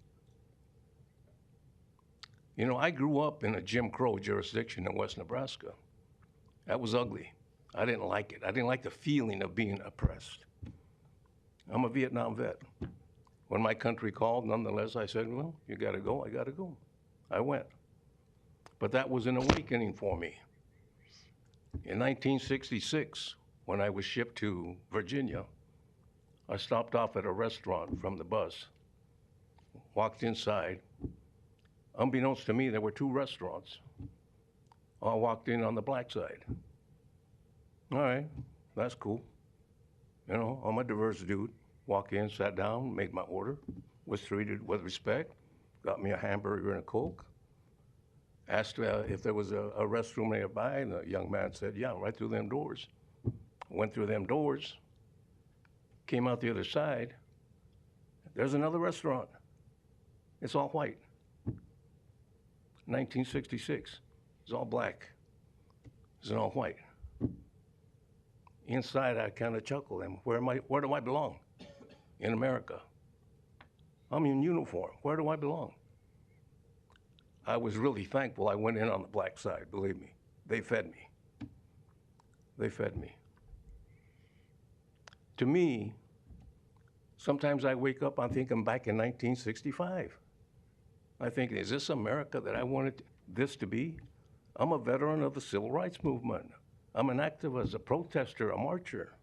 You know, I grew up in a Jim Crow jurisdiction in West Nebraska. That was ugly. I didn't like it. I didn't like the feeling of being oppressed. I'm a Vietnam vet. When my country called, nonetheless, I said, well, you gotta go, I gotta go. I went. But that was an awakening for me. In 1966, when I was shipped to Virginia, I stopped off at a restaurant from the bus, walked inside. Unbeknownst to me, there were 2 restaurants. I walked in on the black side. All right, that's cool. You know, I'm a diverse dude. Walked in, sat down, made my order, was treated with respect, got me a hamburger and a Coke. Asked if there was a restroom nearby, and the young man said, yeah, right through them doors. Went through them doors, came out the other side. There's another restaurant. It's all white. 1966. It's all black. It's all white. Inside, I kind of chuckle. Where do I belong? In America. I'm in uniform. Where do I belong? I was really thankful I went in on the black side, believe me. They fed me. They fed me. To me, sometimes I wake up, I'm thinking back in 1965. I think, is this America that I wanted this to be? I'm a veteran of the Civil Rights Movement. I'm an activist, a protester, a marcher.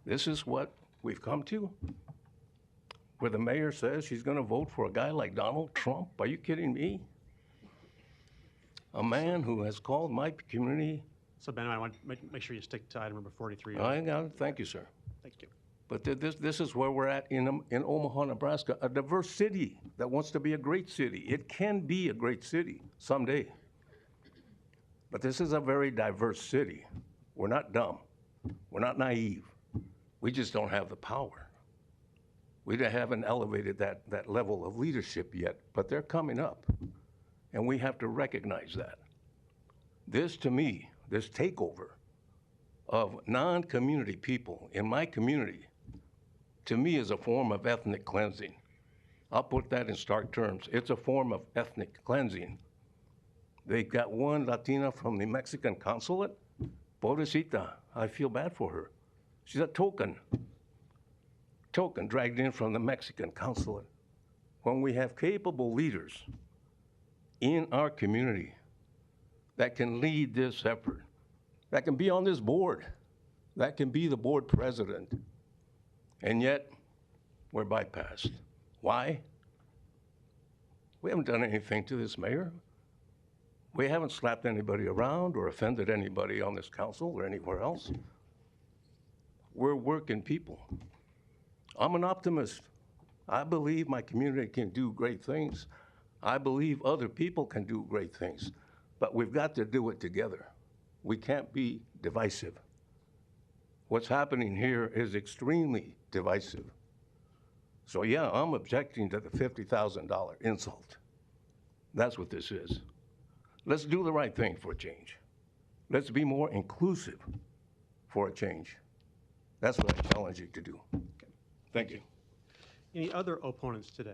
This is what we've come to? Where the mayor says she's gonna vote for a guy like Donald Trump? Are you kidding me? A man who has called my community. So Ben, I want to make sure you stick to item number 43. I got it, thank you, sir. Thank you. But this is where we're at in Omaha, Nebraska, a diverse city that wants to be a great city. It can be a great city someday. But this is a very diverse city. We're not dumb. We're not naive. We just don't have the power. We haven't elevated that level of leadership yet, but they're coming up. And we have to recognize that. This, to me, this takeover of non-community people in my community, to me, is a form of ethnic cleansing. I'll put that in stark terms. It's a form of ethnic cleansing. They got one Latina from the Mexican consulate. Pobrecita, I feel bad for her. She's a token dragged in from the Mexican consulate. When we have capable leaders in our community that can lead this effort, that can be on this board, that can be the board president, and yet we're bypassed. Why? We haven't done anything to this mayor. We haven't slapped anybody around or offended anybody on this council or anywhere else. We're working people. I'm an optimist. I believe my community can do great things. I believe other people can do great things, but we've got to do it together. We can't be divisive. What's happening here is extremely divisive. So yeah, I'm objecting to the $50,000 insult. That's what this is. Let's do the right thing for a change. Let's be more inclusive for a change. That's what I challenge you to do. Thank you. Any other opponents today?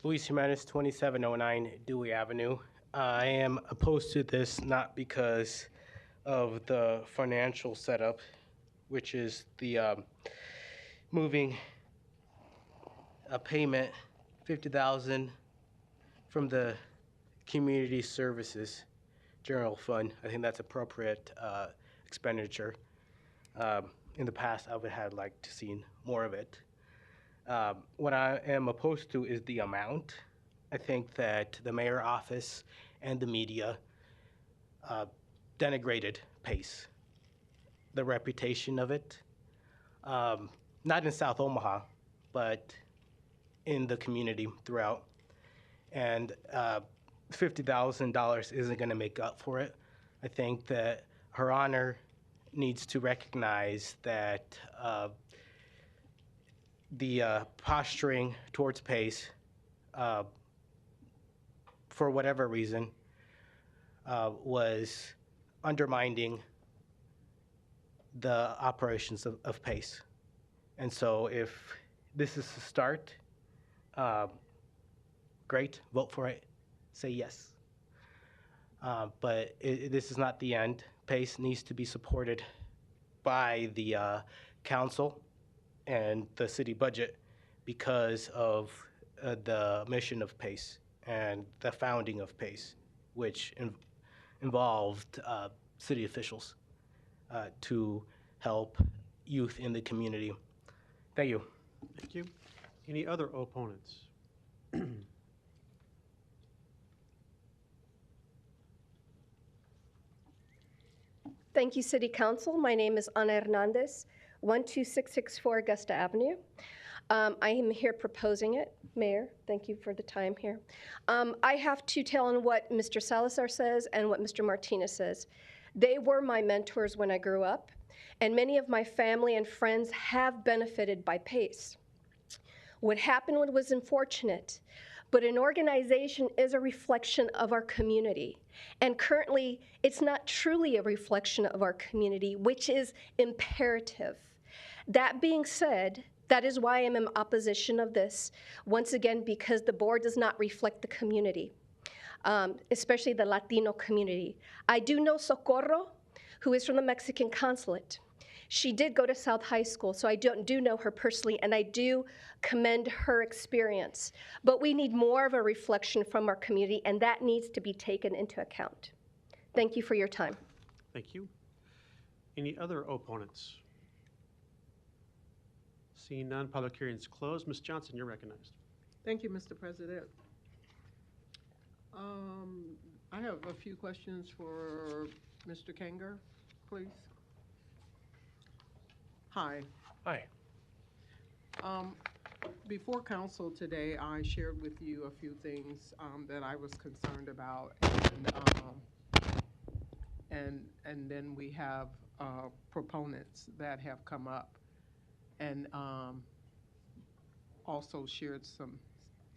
Luis Jimenez, 2709 Dewey Avenue. I am opposed to this not because of the financial setup, which is the moving a payment, $50,000 from the Community Services General Fund. I think that's appropriate expenditure. In the past, I would have liked to see more of it. What I am opposed to is the amount. I think that the mayor office and the media denigrated PACE, the reputation of it, not in South Omaha, but in the community throughout. And $50,000 isn't going to make up for it. I think that Her Honor needs to recognize that the posturing towards PACE, for whatever reason, was undermining the operations of PACE. And so if this is the start, great, vote for it, say yes. But this is not the end. PACE needs to be supported by the council and the city budget because of the mission of PACE and the founding of PACE, which involved city officials to help youth in the community. Thank you. Thank you. Any other opponents? Thank you, City Council. My name is Ana Hernandez, 12664 Augusta Avenue. I am here proposing it. Mayor, thank you for the time here. I have to tell on what Mr. Salazar says and what Mr. Martinez says. They were my mentors when I grew up, and many of my family and friends have benefited by PACE. What happened was unfortunate, but an organization is a reflection of our community. And currently, it's not truly a reflection of our community, which is imperative. That being said, that is why I'm in opposition of this, once again, because the board does not reflect the community, especially the Latino community. I do know Socorro, who is from the Mexican consulate. She did go to South High School, so I do know her personally, and I do commend her experience. But we need more of a reflection from our community, and that needs to be taken into account. Thank you for your time. Thank you. Any other opponents? Seeing none, public hearing is closed. Ms. Johnson, you're recognized. Thank you, Mr. President. I have a few questions for Mr. Kanger, please. Hi. Hi. Before council today, I shared with you a few things that I was concerned about, and then we have proponents that have come up and also shared some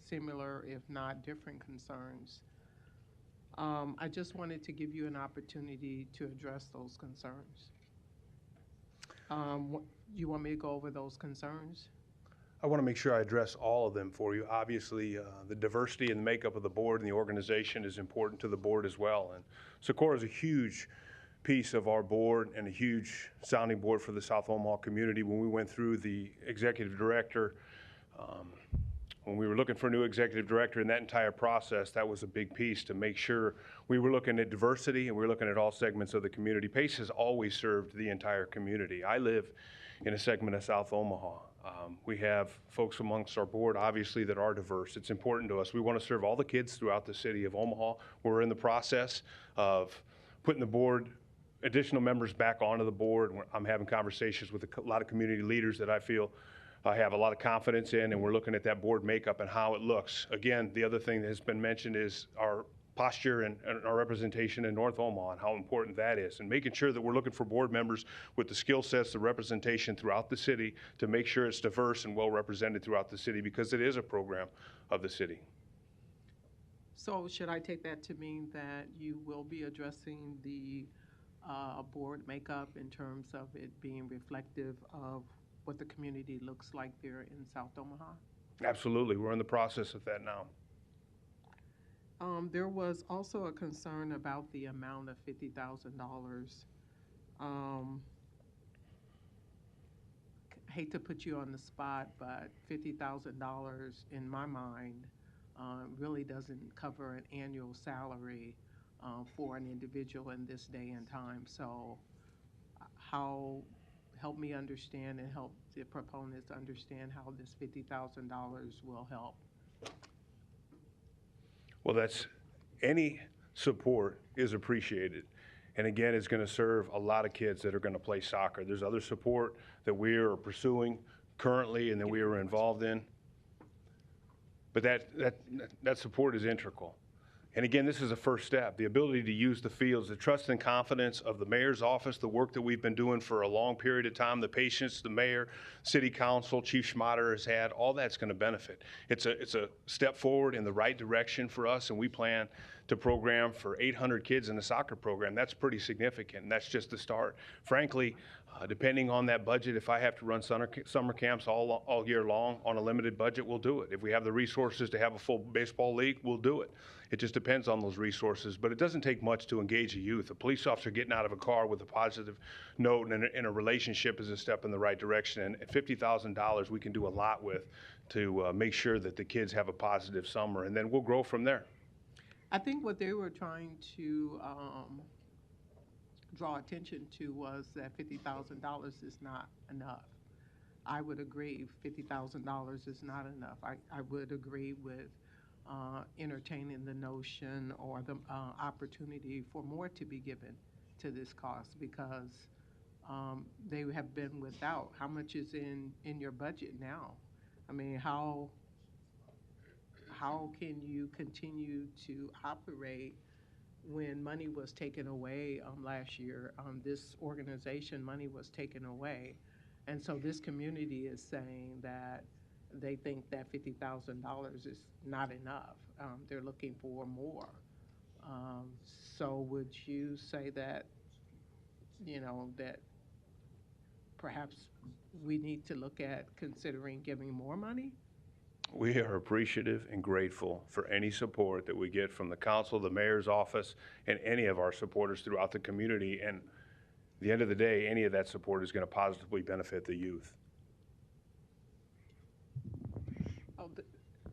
similar, if not different concerns. I just wanted to give you an opportunity to address those concerns. You want me to go over those concerns? I want to make sure I address all of them for you. Obviously, the diversity and the makeup of the board and the organization is important to the board as well. And Socorro is a huge piece of our board and a huge sounding board for the South Omaha community. When we went through the executive director, when we were looking for a new executive director in that entire process, that was a big piece to make sure we were looking at diversity and we were looking at all segments of the community. PACE has always served the entire community. I live in a segment of South Omaha. We have folks amongst our board, obviously, that are diverse. It's important to us. We want to serve all the kids throughout the city of Omaha. We're in the process of putting the board, additional members back onto the board. I'm having conversations with a lot of community leaders that I feel I have a lot of confidence in, and we're looking at that board makeup and how it looks. Again, the other thing that has been mentioned is our posture and our representation in North Omaha and how important that is, and making sure that we're looking for board members with the skill sets, the representation throughout the city to make sure it's diverse and well represented throughout the city, because it is a program of the city. So should I take that to mean that you will be addressing the board makeup in terms of it being reflective of what the community looks like there in South Omaha? Absolutely. We're in the process of that now. There was also a concern about the amount of $50,000. Hate to put you on the spot, but $50,000 in my mind really doesn't cover an annual salary for an individual in this day and time. So help me understand and help the proponents understand how this $50,000 will help. Well, any support is appreciated. And again, it's going to serve a lot of kids that are going to play soccer. There's other support that we are pursuing currently and that we are involved in. But that support is integral. And again, this is a first step. The ability to use the fields, the trust and confidence of the mayor's office, the work that we've been doing for a long period of time, the patience the mayor, city council, Chief Schmatter has had, all that's going to benefit. It's a step forward in the right direction for us, and we plan to program for 800 kids in the soccer program. That's pretty significant, and that's just the start. Frankly, depending on that budget, if I have to run summer camps all year long on a limited budget, we'll do it. If we have the resources to have a full baseball league, we'll do it. It just depends on those resources, but it doesn't take much to engage a youth. A police officer getting out of a car with a positive note and a relationship is a step in the right direction. And at $50,000, we can do a lot with to make sure that the kids have a positive summer, and then we'll grow from there. I think what they were trying to draw attention to was that $50,000 is not enough. I would agree $50,000 is not enough. I would agree with entertaining the notion or the opportunity for more to be given to this cause, because they have been without. How much is in your budget now? I mean, how can you continue to operate when money was taken away last year? This organization, money was taken away. And so this community is saying that they think that $50,000 is not enough. They're looking for more. So would you say that, that perhaps we need to look at considering giving more money? We are appreciative and grateful for any support that we get from the council, the mayor's office, and any of our supporters throughout the community. And at the end of the day, any of that support is going to positively benefit the youth.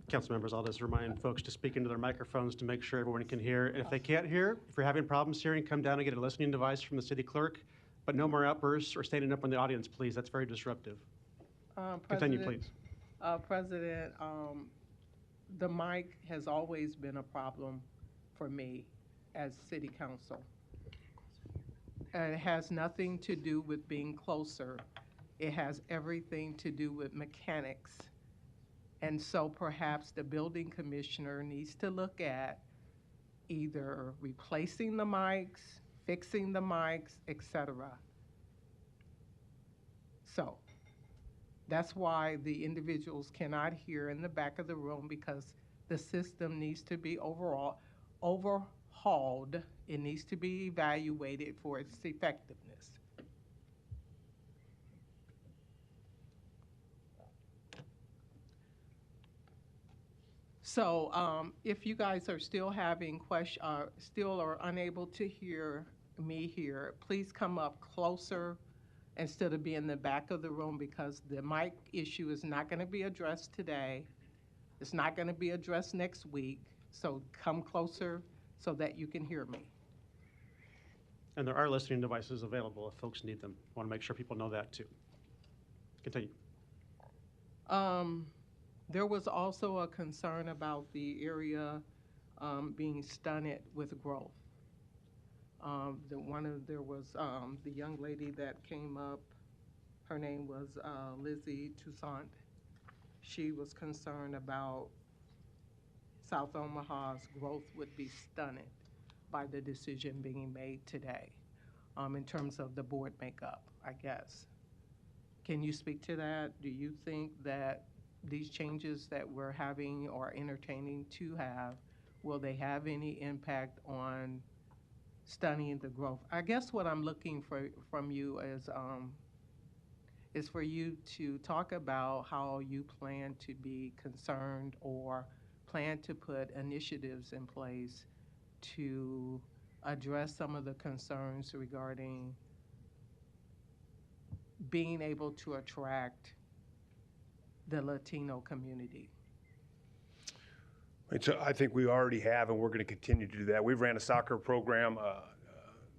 Council members, I'll just remind folks to speak into their microphones to make sure everyone can hear. And if they can't hear, if you're having problems hearing, come down and get a listening device from the city clerk. But no more outbursts or standing up in the audience, please. That's very disruptive. Continue, please. President, the mic has always been a problem for me as city council. And it has nothing to do with being closer. It has everything to do with mechanics. And so perhaps the building commissioner needs to look at either replacing the mics, fixing the mics, etc. So that's why the individuals cannot hear in the back of the room, because The system needs to be overhauled. It needs to be evaluated for its effectiveness. So if you guys are still having questions, still are unable to hear me here, please come up closer instead of being in the back of the room, because the mic issue is not going to be addressed today. It's not going to be addressed next week. So come closer so that you can hear me. And there are listening devices available if folks need them. Want to make sure people know that too. Continue. There was also a concern about the area being stunted with growth. There was the young lady that came up, her name was Lizzie Toussaint. She was concerned about South Omaha's growth would be stunted by the decision being made today in terms of the board makeup, I guess. Can you speak to that? Do you think that these changes that we're having or entertaining to have, will they have any impact on stunning the growth? I guess what I'm looking for from you is for you to talk about how you plan to be concerned or plan to put initiatives in place to address some of the concerns regarding being able to attract the Latino community. I think we already have, and we're going to continue to do that. We've ran a soccer program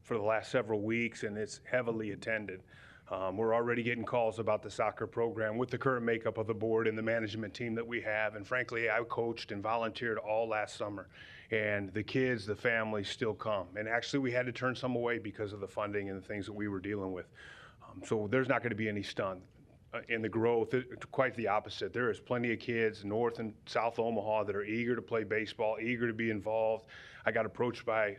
for the last several weeks, and it's heavily attended. We're already getting calls about the soccer program with the current makeup of the board and the management team that we have. And frankly, I coached and volunteered all last summer. And the kids, the families still come. And actually, we had to turn some away because of the funding and the things that we were dealing with. So there's not going to be any stunt in the growth. Quite the opposite. There is plenty of kids North and South Omaha that are eager to play baseball, eager to be involved. I got approached by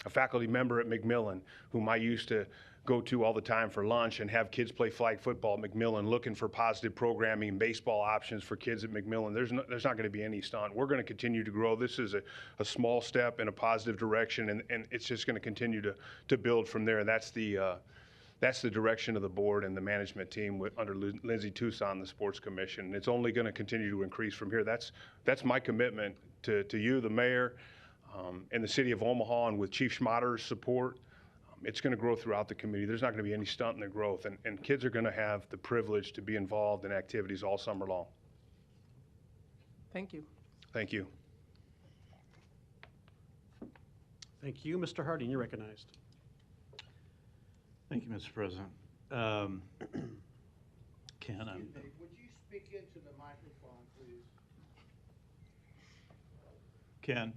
a faculty member at McMillan, whom I used to go to all the time for lunch and have kids play flag football at McMillan, looking for positive programming and baseball options for kids at McMillan. There's not going to be any stunt. We're going to continue to grow. This is a small step in a positive direction, and it's just going to continue to build from there. That's the direction of the board and the management team under Lindsay Toussaint, the sports commission. And it's only going to continue to increase from here. That's my commitment to you, the mayor, and the city of Omaha, and with Chief Schmatter's support. It's going to grow throughout the community. There's not going to be any stunt in the growth, and kids are going to have the privilege to be involved in activities all summer long. Thank you. Thank you. Thank you. Mr. Harding, you're recognized. Thank you, Mr. President. Ken, would you speak into the microphone, please? Ken,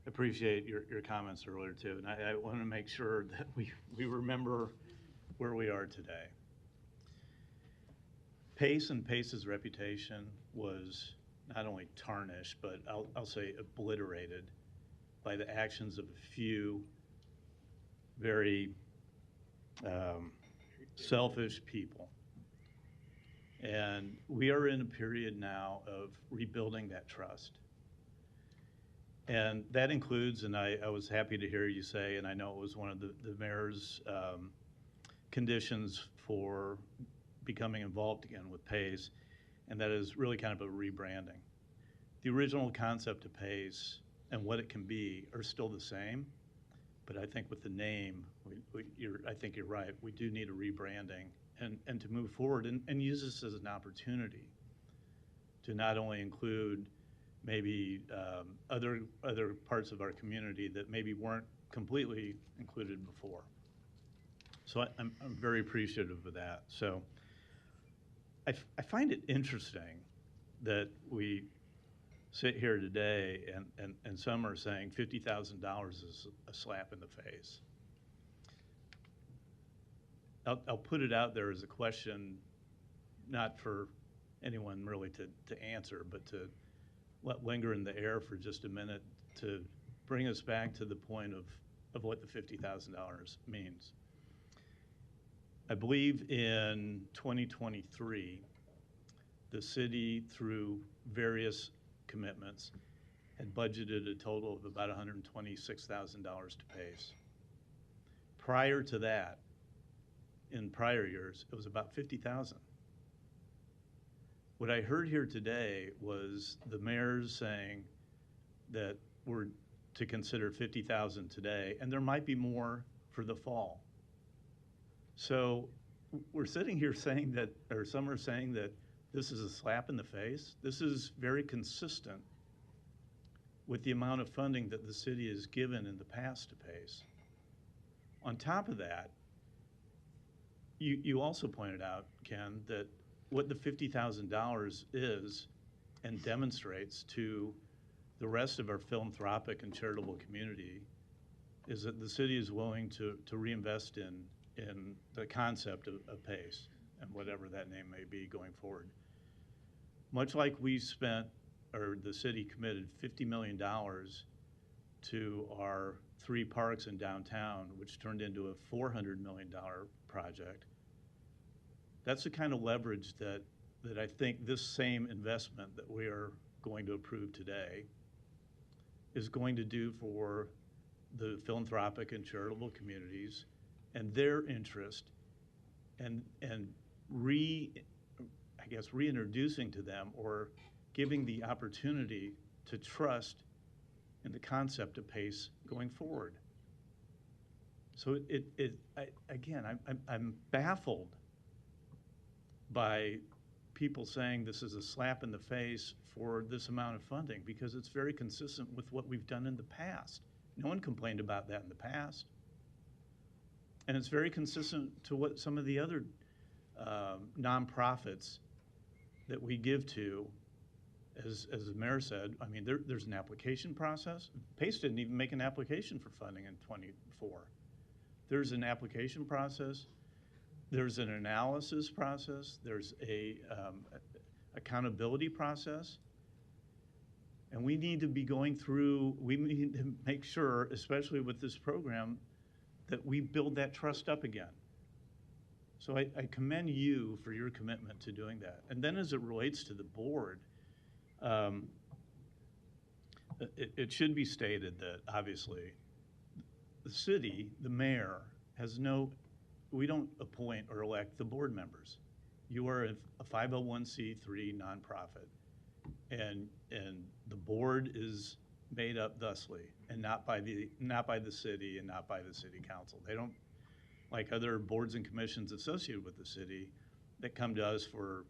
appreciate your comments earlier too, and I want to make sure that we remember where we are today. Pace and Pace's reputation was not only tarnished, but I'll say obliterated by the actions of a few very selfish people. And we are in a period now of rebuilding that trust. And that includes, and I was happy to hear you say, and I know it was one of the mayor's conditions for becoming involved again with PACE, and that is really kind of a rebranding. The original concept of PACE and what it can be are still the same, but I think with the name, I think you're right. We do need a rebranding and to move forward and use this as an opportunity to not only include maybe other parts of our community that maybe weren't completely included before. So I'm very appreciative of that. So I find it interesting that we sit here today and some are saying $50,000 is a slap in the face. I'll put it out there as a question, not for anyone really to answer, but to let linger in the air for just a minute to bring us back to the point of what the $50,000 means. I believe in 2023, the city, through various commitments, had budgeted a total of about $126,000 to PACE. Prior to that, in prior years, it was about 50,000. What I heard here today was the mayor's saying that we're to consider 50,000 today, and there might be more for the fall. So we're sitting here saying that, or some are saying that this is a slap in the face. This is very consistent with the amount of funding that the city has given in the past to PACE. On top of that, you also pointed out, Ken, that what the $50,000 is and demonstrates to the rest of our philanthropic and charitable community is that the city is willing to reinvest in the concept of PACE and whatever that name may be going forward. Much like we spent, or the city committed $50 million to our 3 parks in downtown, which turned into a $400 million project. That's the kind of leverage that I think this same investment that we are going to approve today is going to do for the philanthropic and charitable communities and their interest, and reintroducing to them, or giving the opportunity to trust in the concept of PACE going forward. So I'm baffled by people saying this is a slap in the face for this amount of funding, because it's very consistent with what we've done in the past. No one complained about that in the past. And it's very consistent to what some of the other nonprofits that we give to, as the mayor said. I mean, there's an application process. PACE didn't even make an application for funding in '24. There's an application process. There's an analysis process. There's a accountability process. And we need to be going through, we need to make sure, especially with this program, that we build that trust up again. So I commend you for your commitment to doing that. And then as it relates to the board, it should be stated that obviously the city, the mayor, has we don't appoint or elect the board members. You are a 501c3 nonprofit, and the board is made up thusly, and not by the city and not by the city council. They don't, like other boards and commissions associated with the city, that come to us for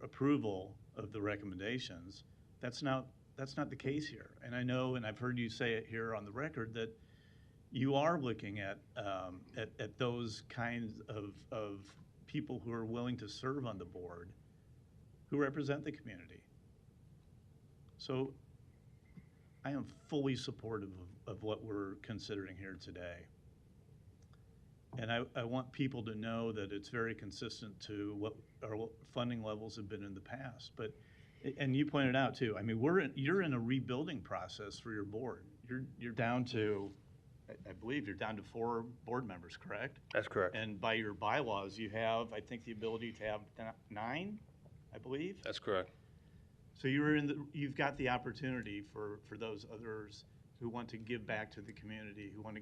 approval of the recommendations. That's not the case here. And I know, and I've heard you say it here on the record, that you are looking at those kinds of people who are willing to serve on the board, who represent the community. So I am fully supportive of what we're considering here today. And I want people to know that it's very consistent to what our funding levels have been in the past. But, and you pointed out too, I mean, you're in a rebuilding process for your board. You're down to, I believe you're down to 4 board members, correct? That's correct. And by your bylaws, you have, I think, the ability to have 9, I believe? That's correct. So you've got the opportunity for those others who want to give back to the community, who want to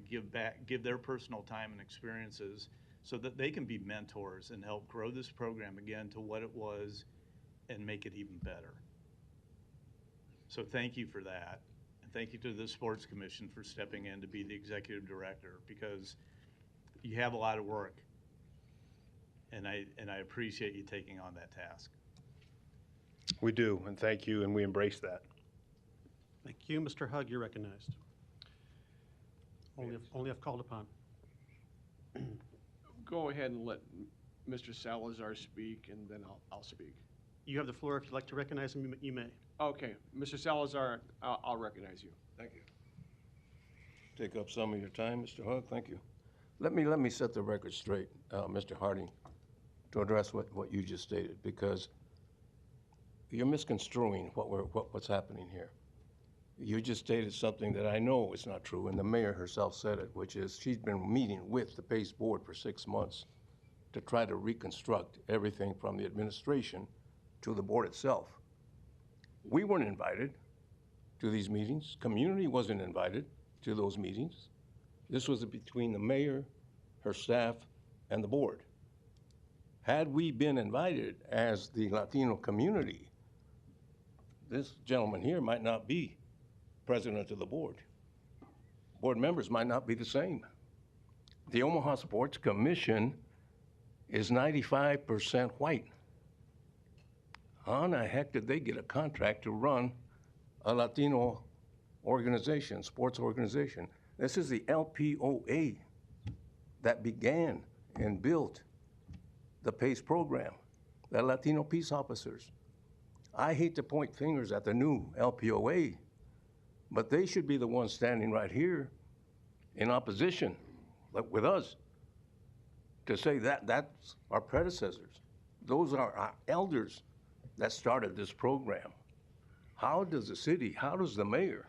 give their personal time and experiences, so that they can be mentors and help grow this program again to what it was and make it even better. So thank you for that. And thank you to the Sports Commission for stepping in to be the executive director, because you have a lot of work. And I appreciate you taking on that task. We do, and thank you, and we embrace that. Thank you. Mr. Hugg, you're recognized. Only if called upon. Go ahead and let Mr. Salazar speak, and then I'll speak. You have the floor. If you'd like to recognize him, you may. Okay, Mr. Salazar, I'll recognize you. Thank you. Take up some of your time, Mr. Hugg. Thank you. Let me set the record straight, Mr. Harding, to address what you just stated, because you're misconstruing what's happening here. You just stated something that I know is not true, and the mayor herself said it, which is she's been meeting with the PACE board for 6 months to try to reconstruct everything from the administration to the board itself. We weren't invited to these meetings. Community wasn't invited to those meetings. This was between the mayor, her staff, and the board. Had we been invited as the Latino community, this gentleman here might not be president of the board. Board members might not be the same. The Omaha Sports Commission is 95% white. How in the heck did they get a contract to run a Latino organization, sports organization? This is the LPOA that began and built the PACE program, the Latino Peace Officers. I hate to point fingers at the new LPOA, but they should be the ones standing right here in opposition, like with us, to say that that's our predecessors. Those are our elders that started this program. How does the city, how does the mayor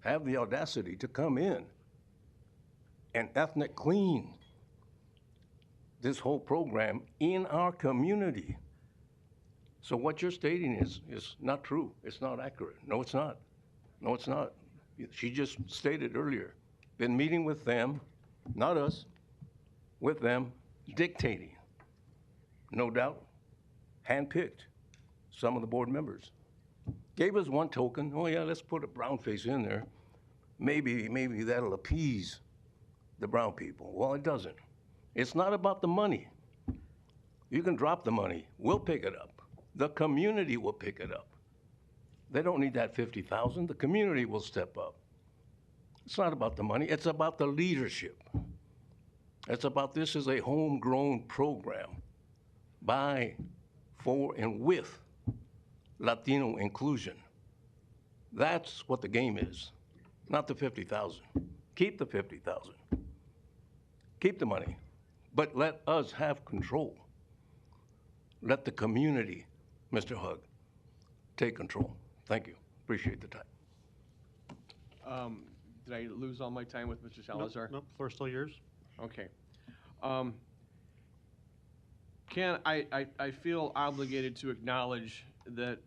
have the audacity to come in and ethnic clean this whole program in our community? So what you're stating is not true. It's not accurate. No, it's not. No, it's not. She just stated earlier, been meeting with them, not us, with them, dictating. No doubt, handpicked some of the board members. Gave us one token. Oh yeah, let's put a brown face in there. Maybe that'll appease the brown people. Well, it doesn't. It's not about the money. You can drop the money. We'll pick it up. The community will pick it up. They don't need that 50,000. The community will step up. It's not about the money. It's about the leadership. It's about this is a homegrown program by, for, and with Latino inclusion. That's what the game is, not the 50,000. Keep the 50,000. Keep the money, but let us have control. Let the community, Mr. Hug, take control. Thank you. Appreciate the time. Did I lose all my time with Mr. Salazar? Nope, floor's still yours. Okay. Ken, I feel obligated to acknowledge that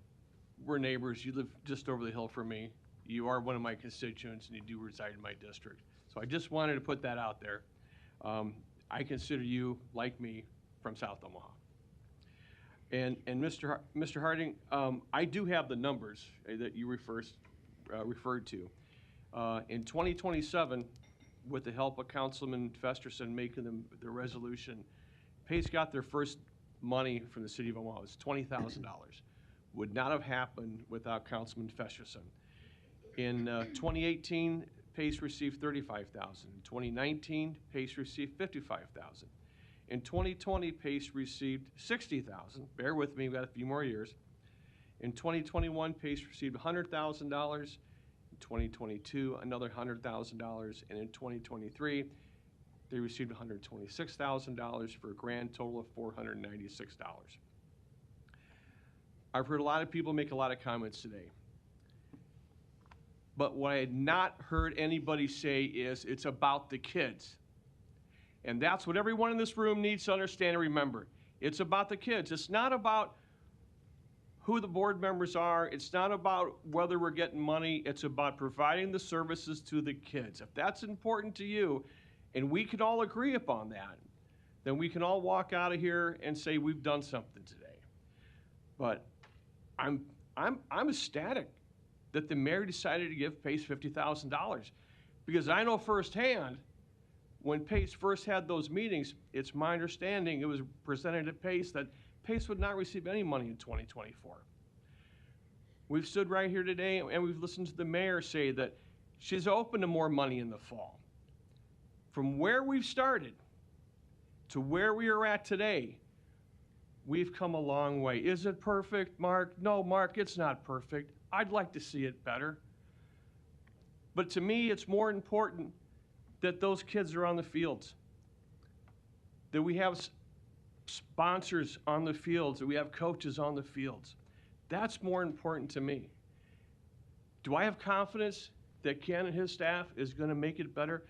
we're neighbors. You live just over the hill from me. You are one of my constituents, and you do reside in my district. So I just wanted to put that out there. I consider you, like me, from South Omaha. And Mr. Harding, I do have the numbers that you referred to. In 2027, with the help of Councilman Festerson making the resolution, PACE got their first money from the city of Omaha. It was $20,000. Would not have happened without Councilman Festerson. In 2018, PACE received $35,000. In 2019, PACE received $55,000. In 2020, PACE received $60,000. Bear with me, we've got a few more years. In 2021, PACE received $100,000. In 2022, another $100,000. And in 2023, they received $126,000 for a grand total of $496. I've heard a lot of people make a lot of comments today. But what I had not heard anybody say is it's about the kids. And that's what everyone in this room needs to understand and remember. It's about the kids. It's not about who the board members are. It's not about whether we're getting money. It's about providing the services to the kids. If that's important to you, and we can all agree upon that, then we can all walk out of here and say we've done something today. But I'm ecstatic that the mayor decided to give PACE $50,000, because I know firsthand when PACE first had those meetings, it's my understanding it was presented at PACE that PACE would not receive any money in 2024. We've stood right here today and we've listened to the mayor say that she's open to more money in the fall. From where we've started to where we are at today, we've come a long way. Is it perfect, Mark? No, Mark, it's not perfect. I'd like to see it better. But to me, it's more important that those kids are on the fields, that we have sponsors on the fields, that we have coaches on the fields. That's more important to me. Do I have confidence that Ken and his staff is going to make it better?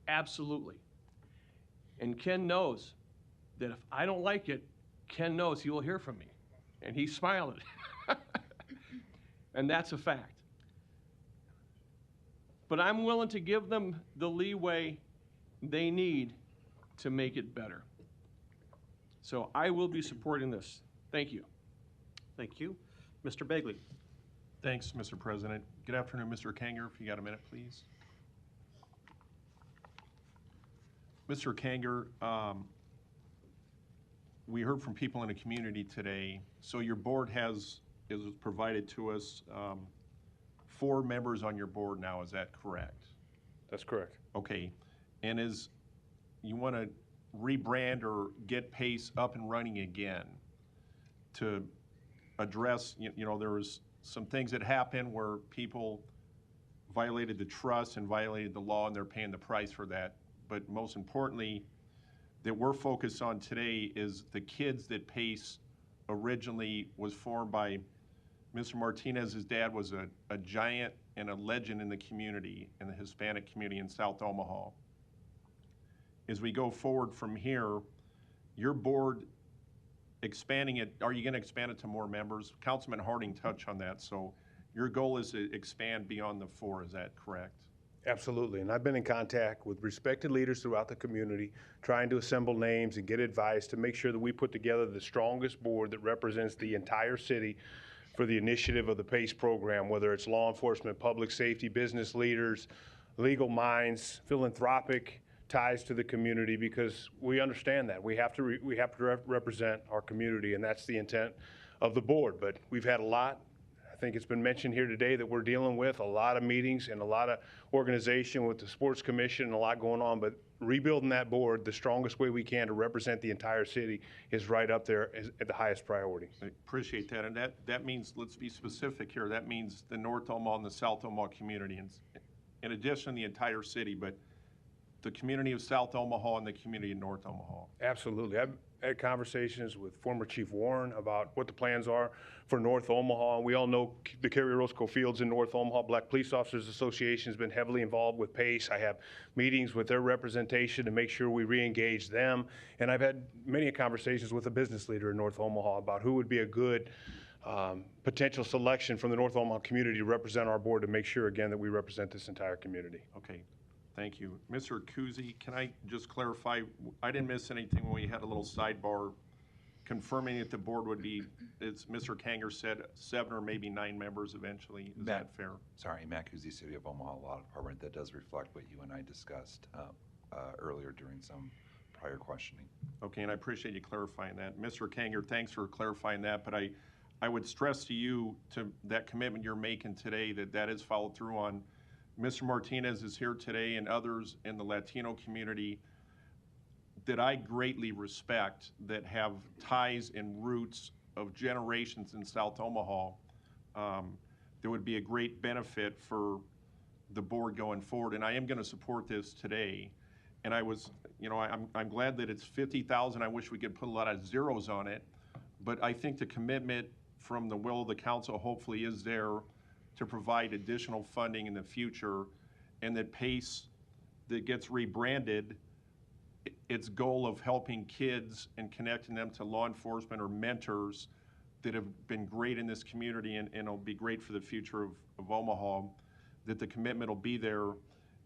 Absolutely. And Ken knows that if I don't like it, Ken knows he will hear from me. And he's smiling. And that's a fact. But I'm willing to give them the leeway they need to make it better. So I will be supporting this. Thank you. Thank you. Mr. Begley. Thanks, Mr. President. Good afternoon, Mr. Kanger, if you got a minute, please. Mr. Kanger, we heard from people in the community today. So your board is provided to us 4 members on your board now, is that correct? That's correct. Okay. And you want to rebrand or get PACE up and running again to address, there was some things that happened where people violated the trust and violated the law, and they're paying the price for that. But most importantly, that we're focused on today is the kids that PACE originally was formed by. Mr. Martinez's dad was a giant and a legend in the community, in the Hispanic community in South Omaha. As we go forward from here, your board expanding it, are you going to expand it to more members? Councilman Harding touched on that, so your goal is to expand beyond the 4, is that correct? Absolutely, and I've been in contact with respected leaders throughout the community, trying to assemble names and get advice to make sure that we put together the strongest board that represents the entire city for the initiative of the PACE program, whether it's law enforcement, public safety, business leaders, legal minds, philanthropic ties to the community, because we understand that we have to represent our community, and that's the intent of the board. But we've had a lot. I think it's been mentioned here today that we're dealing with a lot of meetings and a lot of organization with the Sports Commission and a lot going on, but rebuilding that board the strongest way we can to represent the entire city is right up there at the highest priority. I appreciate that, and that means, let's be specific here, that means the North Omaha and the South Omaha community, and in addition, the entire city, but the community of South Omaha and the community of North Omaha. Absolutely. I've had conversations with former Chief Warren about what the plans are for North Omaha. We all know the Kerry Roscoe Fields in North Omaha. Black Police Officers Association has been heavily involved with PACE. I have meetings with their representation to make sure we re-engage them. And I've had many conversations with a business leader in North Omaha about who would be a good potential selection from the North Omaha community to represent our board, to make sure, again, that we represent this entire community. Okay. Thank you. Mr. Kuzi, can I just clarify, I didn't miss anything when we had a little sidebar confirming that the board would be, as Mr. Kanger said, 7 or maybe 9 members eventually. Is that fair? Sorry, Matt Kuzi, City of Omaha Law Department. That does reflect what you and I discussed earlier during some prior questioning. Okay, and I appreciate you clarifying that. Mr. Kanger, thanks for clarifying that, but I would stress to you, to that commitment you're making today, that is followed through on. Mr. Martinez is here today, and others in the Latino community that I greatly respect, that have ties and roots of generations in South Omaha. There would be a great benefit for the board going forward, and I am going to support this today. And I'm glad that it's 50,000. I wish we could put a lot of zeros on it, but I think the commitment from the will of the council hopefully is there to provide additional funding in the future, and that PACE that gets rebranded, its goal of helping kids and connecting them to law enforcement or mentors that have been great in this community and it'll be great for the future of Omaha, that the commitment will be there,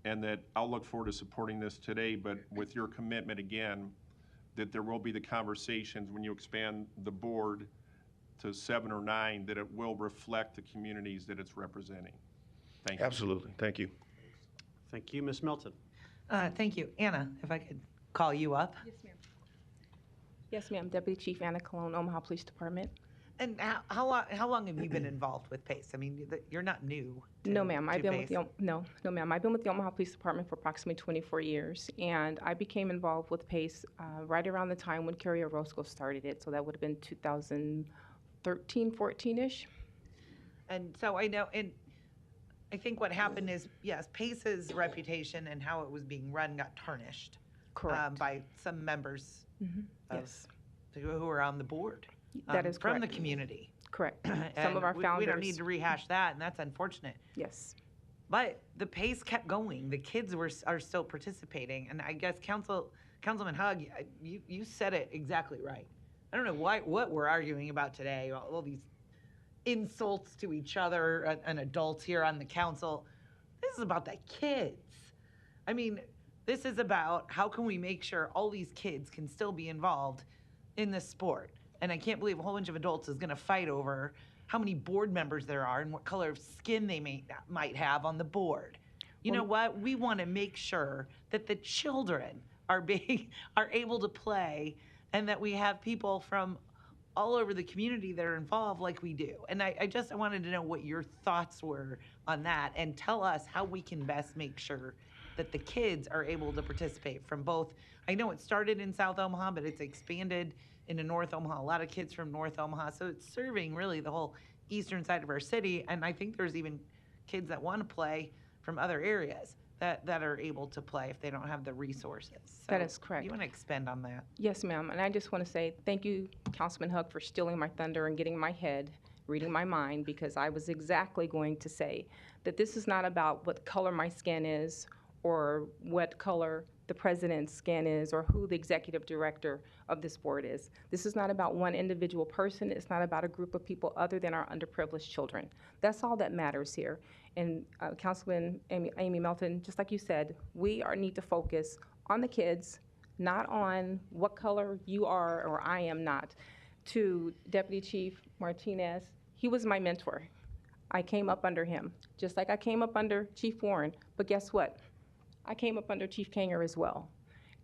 and that I'll look forward to supporting this today, but with your commitment again, that there will be the conversations when you expand the board to 7 or 9, that it will reflect the communities that it's representing. Thank you. Absolutely. Thank you. Thank you. Ms. Melton. Thank you. Anna, if I could call you up. Yes, ma'am. Yes, ma'am. Deputy Chief Anna Colon, Omaha Police Department. And how long have you been involved with PACE? I mean, you're not new. No, ma'am. I've been with PACE. no, ma'am. I've been with the Omaha Police Department for approximately 24 years, and I became involved with PACE right around the time when Kerry Roscoe started it. So that would have been 2013, 14-ish. And so I know, and I think what happened is, yes, PACE's reputation and how it was being run got tarnished. Correct. By some members Yes. who are on the board. That is from correct. the community. Correct. Some And of our founders. We don't need to rehash that, and that's unfortunate. Yes. But the PACE kept going. The kids are still participating, and I guess Councilman Hugg, you said it exactly right. I don't know what we're arguing about today, all these insults to each other and adults here on the council. This is about the kids. I mean, this is about how can we make sure all these kids can still be involved in this sport. And I can't believe a whole bunch of adults is going to fight over how many board members there are and what color of skin they might have on the board. You know what? We want to make sure that the children are able to play, and that we have people from all over the community that are involved like we do. And I wanted to know what your thoughts were on that, and tell us how we can best make sure that the kids are able to participate from both. I know it started in South Omaha, but it's expanded into North Omaha. A lot of kids from North Omaha. So it's serving really the whole eastern side of our city. And I think there's even kids that want to play from other areas that are able to play if they don't have the resources. So That is correct. You want to expand on that? Yes, ma'am. And I just want to say thank you, Councilman Hug, for stealing my thunder and getting in my head, reading my mind, because I was exactly going to say that this is not about what color my skin is or what color the president's skin is or who the executive director of this board is. This is not about one individual person. It's not about a group of people other than our underprivileged children. That's all that matters here. And Councilman Amy Melton, just like you said, we need to focus on the kids, not on what color you are or I am not. To Deputy Chief Martinez, he was my mentor. I came up under him, just like I came up under Chief Warren. But guess what? I came up under Chief Kanger as well.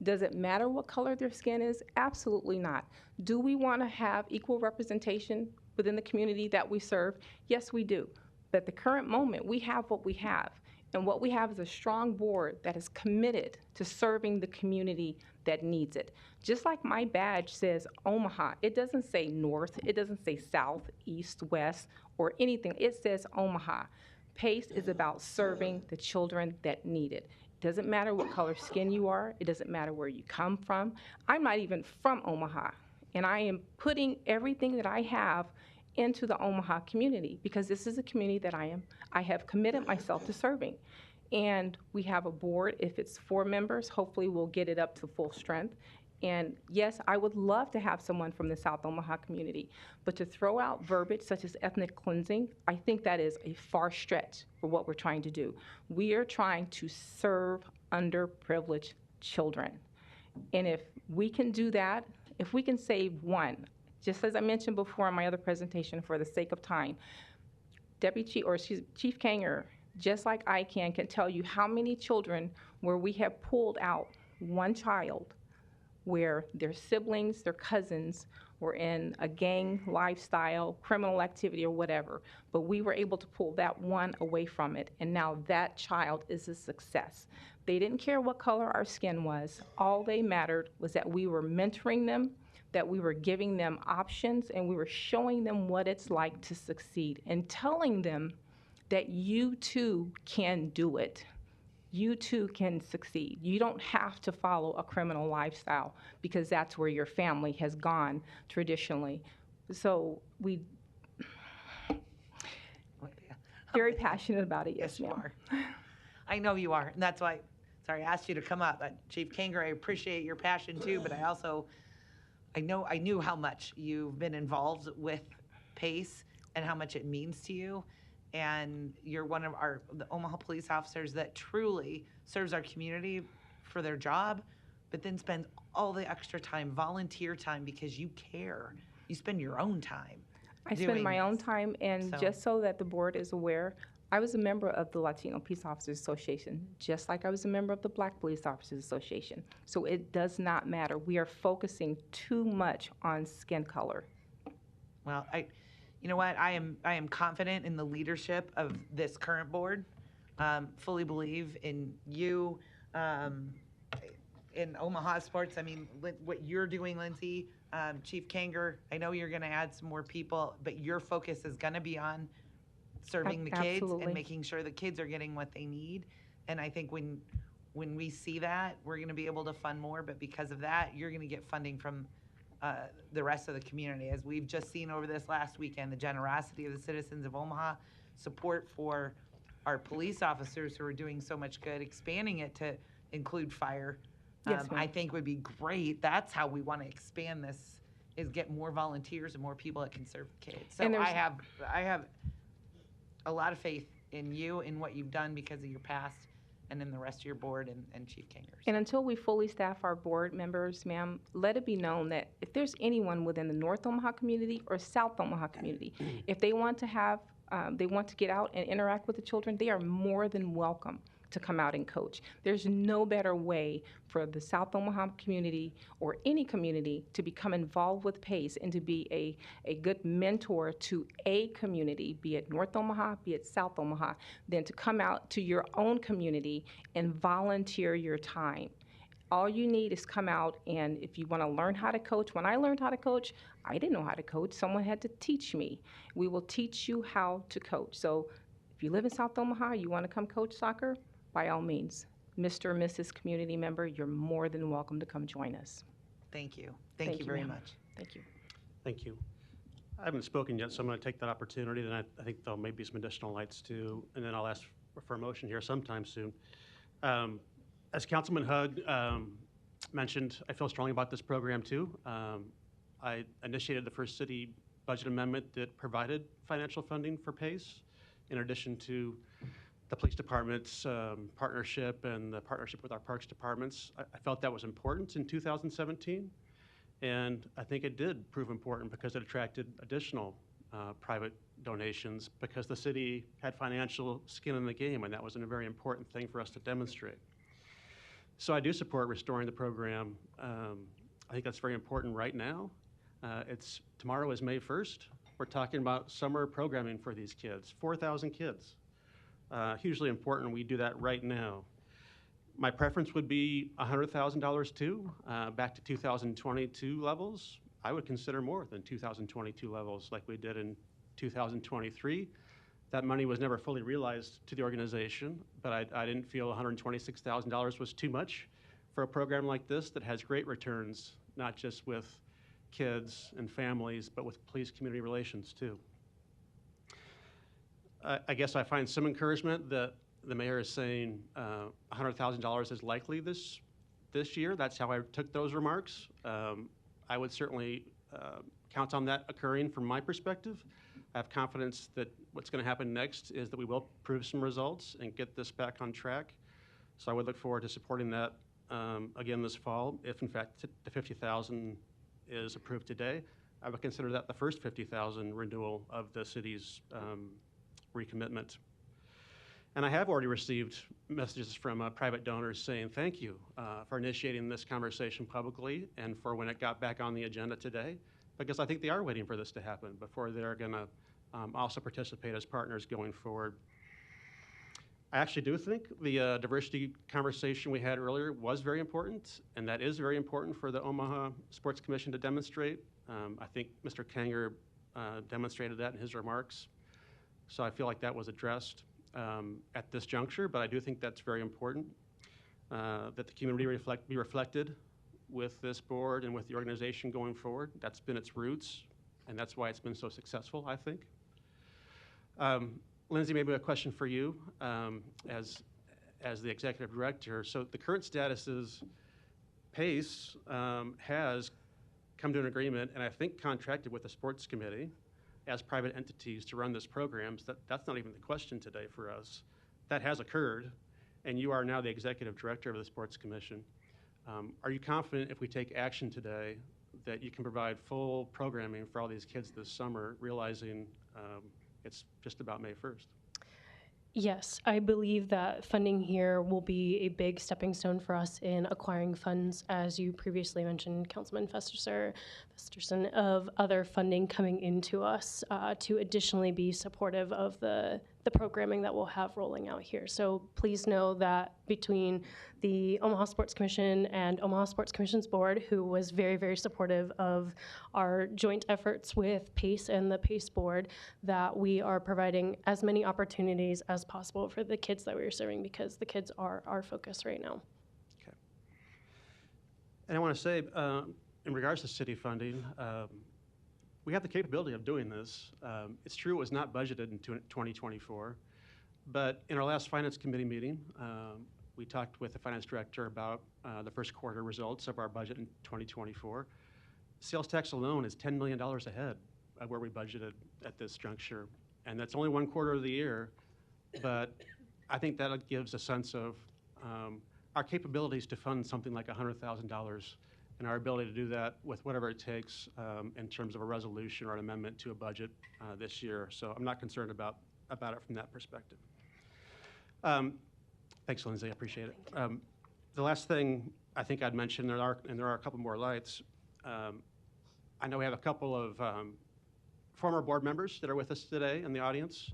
Does it matter what color their skin is? Absolutely not. Do we want to have equal representation within the community that we serve? Yes, we do. But at the current moment, we have what we have. And what we have is a strong board that is committed to serving the community that needs it. Just like my badge says Omaha, it doesn't say north, it doesn't say south, east, west, or anything. It says Omaha. PACE is about serving the children that need it. It doesn't matter what color skin you are. It doesn't matter where you come from. I'm not even from Omaha, and I am putting everything that I have into the Omaha community because this is a community that I have committed myself to serving. And we have a board. If it's 4 members, hopefully we'll get it up to full strength. And yes, I would love to have someone from the South Omaha community, but to throw out verbiage such as ethnic cleansing, I think that is a far stretch for what we're trying to do. We are trying to serve underprivileged children. And if we can do that, if we can save one, just as I mentioned before in my other presentation for the sake of time, Chief Kanger, just like I can tell you how many children where we have pulled out one child where their siblings, their cousins were in a gang lifestyle, criminal activity or whatever, but we were able to pull that one away from it, and now that child is a success. They didn't care what color our skin was. All they mattered was that we were mentoring them, that we were giving them options, and we were showing them what it's like to succeed and telling them that you too can do it. You too can succeed. You don't have to follow a criminal lifestyle because that's where your family has gone traditionally. So we very passionate about it. Yes, you are. I know you are, and that's why, sorry, I asked you to come up. Chief Kanger, I appreciate your passion too, but I knew how much you've been involved with PACE and how much it means to you. And you're one of the Omaha police officers that truly serves our community for their job, but then spends all the extra time, volunteer time, because you care. You spend your own time. I spend my own time, and just so that the board is aware, I was a member of the Latino Peace Officers Association, just like I was a member of the Black Police Officers Association. So it does not matter. We are focusing too much on skin color. Well, you know what? I am confident in the leadership of this current board. Fully believe in you, in Omaha sports. I mean, what you're doing, Lindsay, Chief Kanger. I know you're going to add some more people, but your focus is going to be on serving the kids and making sure the kids are getting what they need. And I think when we see that, we're going to be able to fund more. But because of that, you're going to get funding from the rest of the community. As we've just seen over this last weekend, the generosity of the citizens of Omaha, support for our police officers who are doing so much good, expanding it to include fire, Yes, I think would be great. That's how we want to expand this is get more volunteers and more people that can serve kids. So And there's- I have a lot of faith in you, in what you've done because of your past, and in the rest of your board and Chief Kanger. And until we fully staff our board members, ma'am, let it be known that if there's anyone within the North Omaha community or South Omaha community, if they want to have, they want to get out and interact with the children, they are more than welcome to come out and coach. There's no better way for the South Omaha community or any community to become involved with PACE and to be a good mentor to a community, be it North Omaha, be it South Omaha, than to come out to your own community and volunteer your time. All you need is come out, and if you want to learn how to coach, when I learned how to coach, I didn't know how to coach. Someone had to teach me. We will teach you how to coach. So if you live in South Omaha, you want to come coach soccer, by all means, Mr. or Mrs. Community Member, you're more than welcome to come join us. Thank you. Thank you very ma'am. much. Thank you. Thank you. I haven't spoken yet, so I'm going to take that opportunity, then I think there'll maybe some additional lights too, and then I'll ask for a motion here sometime soon. As Councilman Hug mentioned, I feel strongly about this program too. I initiated the first city budget amendment that provided financial funding for PACE, in addition to the police department's partnership and the partnership with our parks departments. I felt that was important in 2017, and I think it did prove important because it attracted additional private donations because the city had financial skin in the game, and that was a very important thing for us to demonstrate. So I do support restoring the program. I think that's very important right now. Tomorrow is May 1st. We're talking about summer programming for these kids, 4,000 kids. Hugely important we do that right now. My preference would be $100,000 too, back to 2022 levels. I would consider more than 2022 levels like we did in 2023. That money was never fully realized to the organization, but I didn't feel $126,000 was too much for a program like this that has great returns, not just with kids and families, but with police community relations too. I guess I find some encouragement that the mayor is saying $100,000 is likely this year. That's how I took those remarks. I would certainly count on that occurring from my perspective. I have confidence that what's going to happen next is that we will prove some results and get this back on track. So I would look forward to supporting that again this fall. If in fact the $50,000 is approved today, I would consider that the first $50,000 renewal of the city's recommitment. And I have already received messages from private donors saying thank you for initiating this conversation publicly and for when it got back on the agenda today, because I think they are waiting for this to happen before they're going to also participate as partners going forward. I actually do think the diversity conversation we had earlier was very important, and that is very important for the Omaha Sports Commission to demonstrate. I think Mr. Kanger demonstrated that in his remarks. So I feel like that was addressed at this juncture, but I do think that's very important, that the community be reflected with this board and with the organization going forward. That's been its roots, and that's why it's been so successful, I think. Lindsay, maybe a question for you as the executive director. So the current status is PACE has come to an agreement, and I think contracted with the sports committee as private entities to run this program. So that's not even the question today for us. That has occurred, and you are now the executive director of the Sports Commission. Are you confident if we take action today that you can provide full programming for all these kids this summer, realizing it's just about May 1st? Yes, I believe that funding here will be a big stepping stone for us in acquiring funds, as you previously mentioned, Councilman Festerson, of other funding coming into us to additionally be supportive of the programming that we'll have rolling out here. So please know that between the Omaha Sports Commission and Omaha Sports Commission's board, who was very, very supportive of our joint efforts with PACE and the PACE board, that we are providing as many opportunities as possible for the kids that we are serving, because the kids are our focus right now. Okay. And I want to say, in regards to city funding, we have the capability of doing this. It's true it was not budgeted in 2024, but in our last Finance Committee meeting, we talked with the Finance Director about the first quarter results of our budget in 2024. Sales tax alone is $10 million ahead of where we budgeted at this juncture. And that's only one quarter of the year, but I think that gives a sense of our capabilities to fund something like $100,000 and our ability to do that with whatever it takes in terms of a resolution or an amendment to a budget this year. So I'm not concerned about it from that perspective. Thanks, Lindsay, I appreciate it. The last thing I think I'd mention, there are a couple more lights. I know we have a couple of former board members that are with us today in the audience,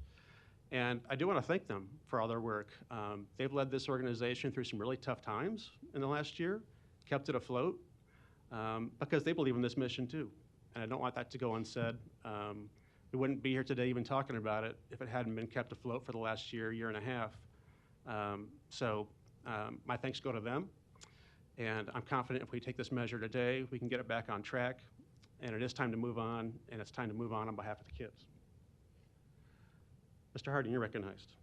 and I do want to thank them for all their work. They've led this organization through some really tough times in the last year, kept it afloat, because they believe in this mission too, and I don't want that to go unsaid. We wouldn't be here today even talking about it if it hadn't been kept afloat for the last year and a half. So my thanks go to them, and I'm confident if we take this measure today, we can get it back on track, and it is time to move on, and it's time to move on behalf of the kids. Mr. Harding, you're recognized.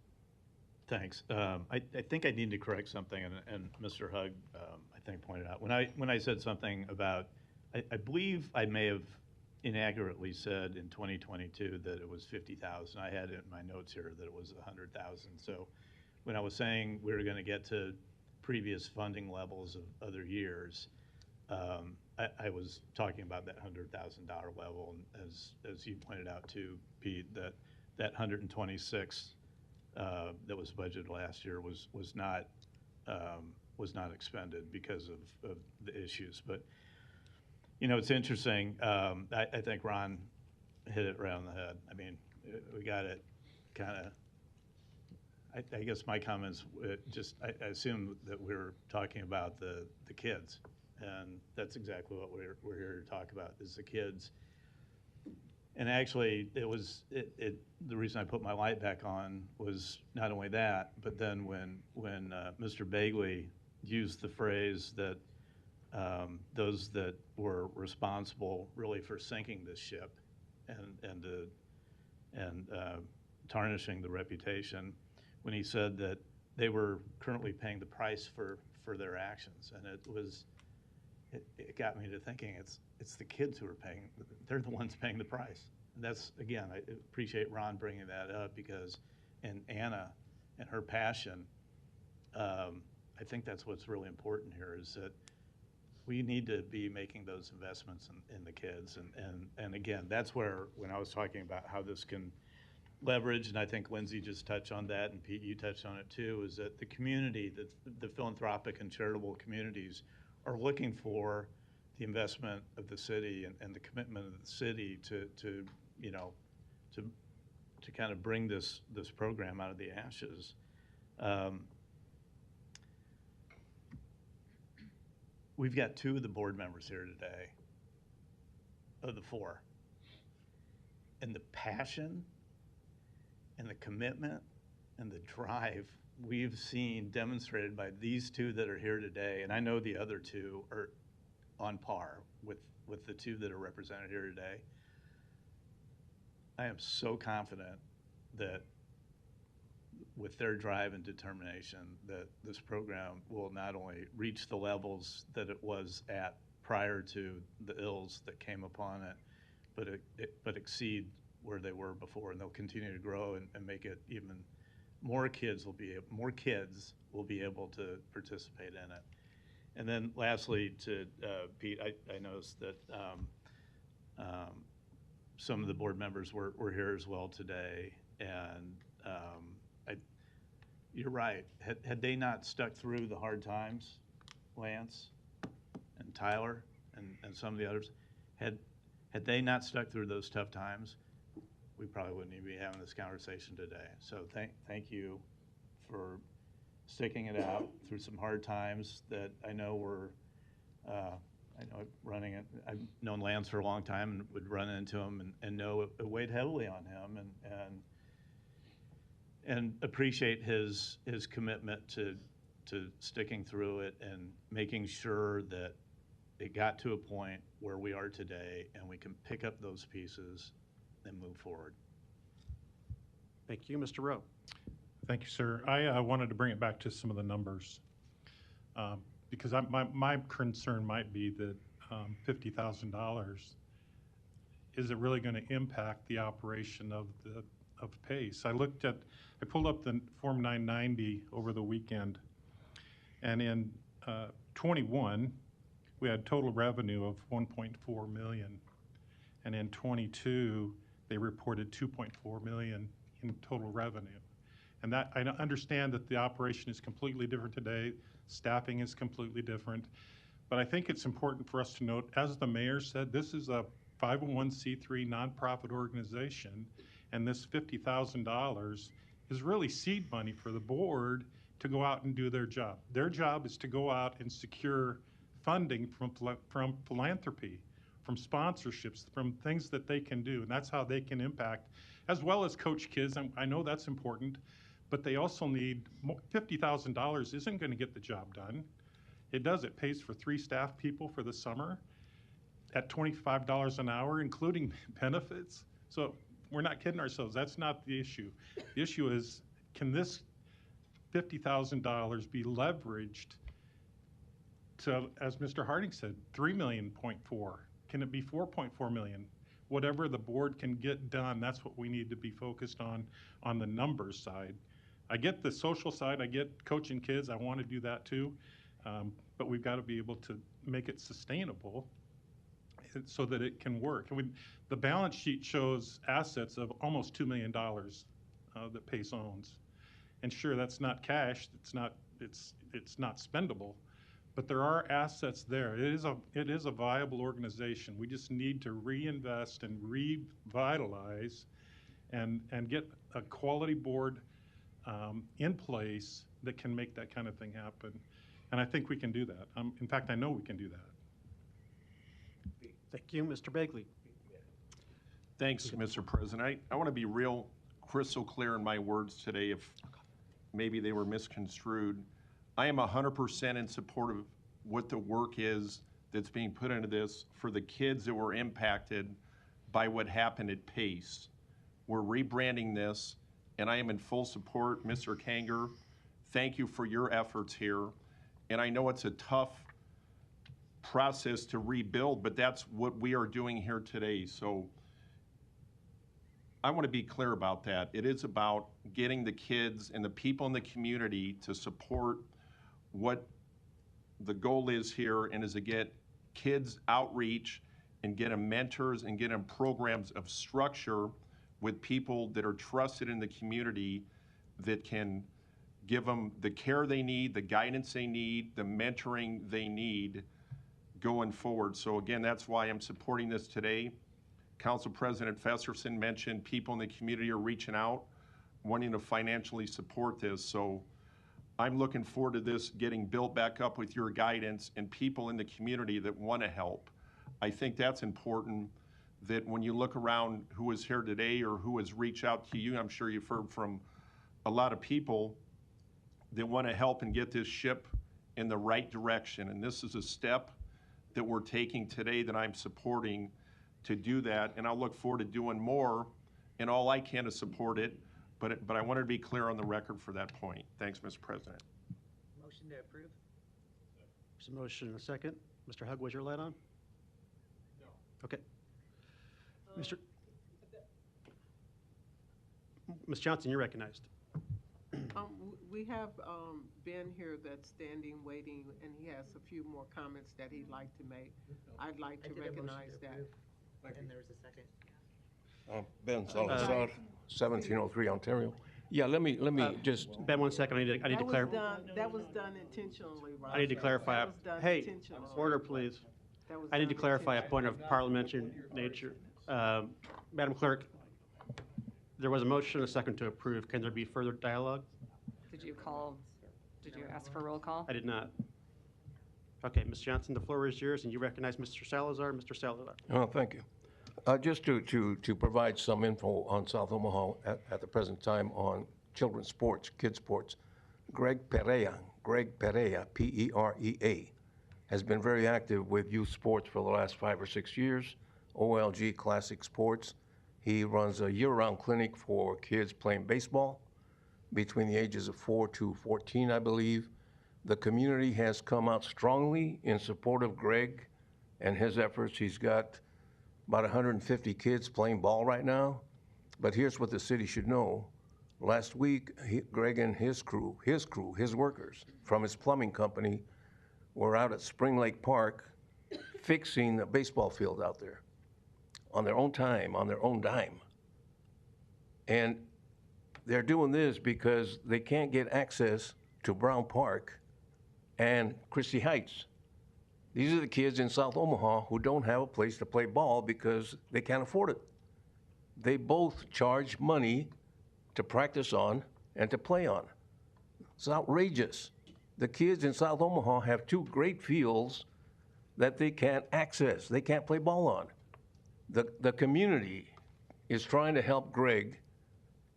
Thanks. I think I need to correct something, and Mr. Hugg, I think, pointed out. When I said something about, I believe I may have inaccurately said in 2022 that it was 50,000. I had it in my notes here that it was 100,000. So when I was saying we were going to get to previous funding levels of other years, I was talking about that $100,000 level, and as you pointed out too, Pete, that 126 that was budgeted last year was not expended because of the issues. But you know, it's interesting. I think Ron hit it right on the head. I mean, we got it kind of. I guess my comments I assume that we're talking about the kids, and that's exactly what we're here to talk about is the kids. And actually, the reason I put my light back on was not only that, but then when Mr. Bagley used the phrase that those that were responsible really for sinking this ship and tarnishing the reputation, when he said that they were currently paying the price for their actions, and it got me to thinking it's the kids who are paying. They're the ones paying the price. And that's, again, I appreciate Ron bringing that up because, and Anna and her passion, I think that's what's really important here is that we need to be making those investments in the kids. And again, that's where, when I was talking about how this can leverage, and I think Lindsay just touched on that, and Pete, you touched on it too, is that the community, the philanthropic and charitable communities are looking for the investment of the city and the commitment of the city to kind of bring this program out of the ashes. We've got 2 of the board members here today, of the 4. And the passion and the commitment and the drive we've seen demonstrated by these 2 that are here today, and I know the other 2 are on par with the 2 that are represented here today. I am so confident that with their drive and determination that this program will not only reach the levels that it was at prior to the ills that came upon it, but exceed where they were before, and they'll continue to grow and make it even more kids will be able to participate in it. And then lastly, to Pete, I noticed that some of the board members were here as well today, and you're right. Had they not stuck through the hard times, Lance and Tyler and some of the others, had they not stuck through those tough times, we probably wouldn't even be having this conversation today. So thank you for sticking it out through some hard times that I know were, running it. I've known Lance for a long time and would run into him and know it weighed heavily on him and appreciate his commitment to sticking through it and making sure that it got to a point where we are today and we can pick up those pieces and move forward. Thank you, Mr. Rowe. Thank you, sir. I wanted to bring it back to some of the numbers because my concern might be that $50,000, is it really going to impact the operation of PACE? I pulled up the Form 990 over the weekend, and in 21, we had total revenue of 1.4 million, and in 22, they reported 2.4 million in total revenue. And that, I understand that the operation is completely different today, staffing is completely different, but I think it's important for us to note, as the mayor said, this is a 501c3 nonprofit organization, and this $50,000 is really seed money for the board to go out and do their job. Their job is to go out and secure funding from philanthropy, from sponsorships, from things that they can do, and that's how they can impact, as well as coach kids. I know that's important, but they also need $50,000 isn't going to get the job done. It does. It pays for 3 staff people for the summer at $25 an hour, including benefits. So we're not kidding ourselves. That's not the issue. The issue is, can this $50,000 be leveraged to, as Mr. Harding said, 3 million, 0.4? Can it be 4.4 million? Whatever the board can get done, that's what we need to be focused on the numbers side. I get the social side, I get coaching kids, I want to do that too, but we've got to be able to make it sustainable so that it can work. And the balance sheet shows assets of almost $2 million that PACE owns. And sure, that's not cash, it's not spendable, but there are assets there. It is a viable organization. We just need to reinvest and revitalize and get a quality board in place that can make that kind of thing happen. And I think we can do that. In fact, I know we can do that. Thank you. Mr. Bagley. Thanks, Mr. President. I want to be real crystal clear in my words today if maybe they were misconstrued. I am 100% in support of what the work is that's being put into this for the kids that were impacted by what happened at PACE. We're rebranding this, and I am in full support. Mr. Kanger, thank you for your efforts here. And I know it's a tough process to rebuild, but that's what we are doing here today. So I want to be clear about that. It is about getting the kids and the people in the community to support what the goal is here, and is to get kids outreach and get them mentors and get them programs of structure with people that are trusted in the community that can give them the care they need, the guidance they need, the mentoring they need going forward. So again, that's why I'm supporting this today. Council President Festerson mentioned people in the community are reaching out, wanting to financially support this. So I'm looking forward to this getting built back up with your guidance and people in the community that want to help. I think that's important, that when you look around who is here today or who has reached out to you, I'm sure you've heard from a lot of people that want to help and get this ship in the right direction. And this is a step that we're taking today that I'm supporting to do that. And I'll look forward to doing more, and all I can to support it. But I wanted to be clear on the record for that point. Thanks, Mr. President. Motion to approve? There's a motion and a second. Mr. Hug, was your light on? No. Okay. Ms. Johnson, you're recognized. We have Ben here that's standing, waiting, and he has a few more comments that he'd like to make. I'd like to recognize that. And there's a second. Ben Salazar, 1703 Ontario. Yeah, let me just. Ben, 1 second. I need to clarify. That was done intentionally, right? I need to clarify. That was done Hey, intentionally. order, please. That was I need to done clarify a point of intentionally. parliamentary nature. Madam Clerk, there was a motion and a second to approve. Can there be further dialogue? Did you ask for roll call? I did not. Okay, Ms. Johnson, the floor is yours, and you recognize Mr. Salazar. Mr. Salazar. Oh, thank you. Just to provide some info on South Omaha at the present time on children's sports, kids sports, Greg Perea, P-E-R-E-A, has been very active with youth sports for the last 5 or 6 years, OLG Classic Sports. He runs a year-round clinic for kids playing baseball between the ages of 4 to 14, I believe. The community has come out strongly in support of Greg and his efforts. He's got about 150 kids playing ball right now. But here's what the city should know. Last week, Greg and his workers from his plumbing company were out at Spring Lake Park fixing a baseball field out there on their own time, on their own dime. And they're doing this because they can't get access to Brown Park and Christie Heights. These are the kids in South Omaha who don't have a place to play ball because they can't afford it. They both charge money to practice on and to play on. It's outrageous. The kids in South Omaha have two great fields that they can't access. They can't play ball on. The community is trying to help Greg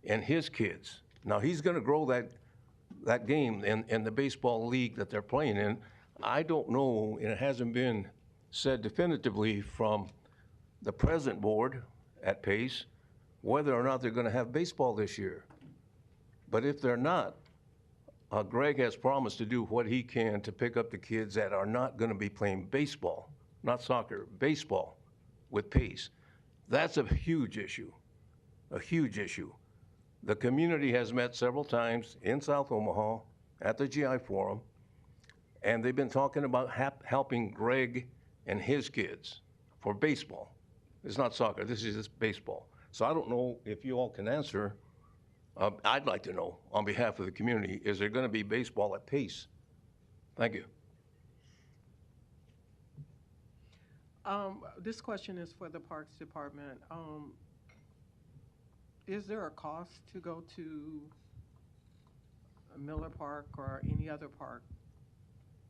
and his kids. Now, he's going to grow that game in the baseball league that they're playing in. I don't know, and it hasn't been said definitively from the present board at Pace whether or not they're going to have baseball this year. But if they're not, Greg has promised to do what he can to pick up the kids that are not going to be playing baseball, not soccer, baseball with Pace. That's a huge issue, a huge issue. The community has met several times in South Omaha at the GI Forum, and they've been talking about helping Greg and his kids for baseball. It's not soccer, this is just baseball. So I don't know if you all can answer. I'd like to know on behalf of the community, is there going to be baseball at Pace? Thank you. This question is for the Parks Department. Is there a cost to go to Miller Park or any other park,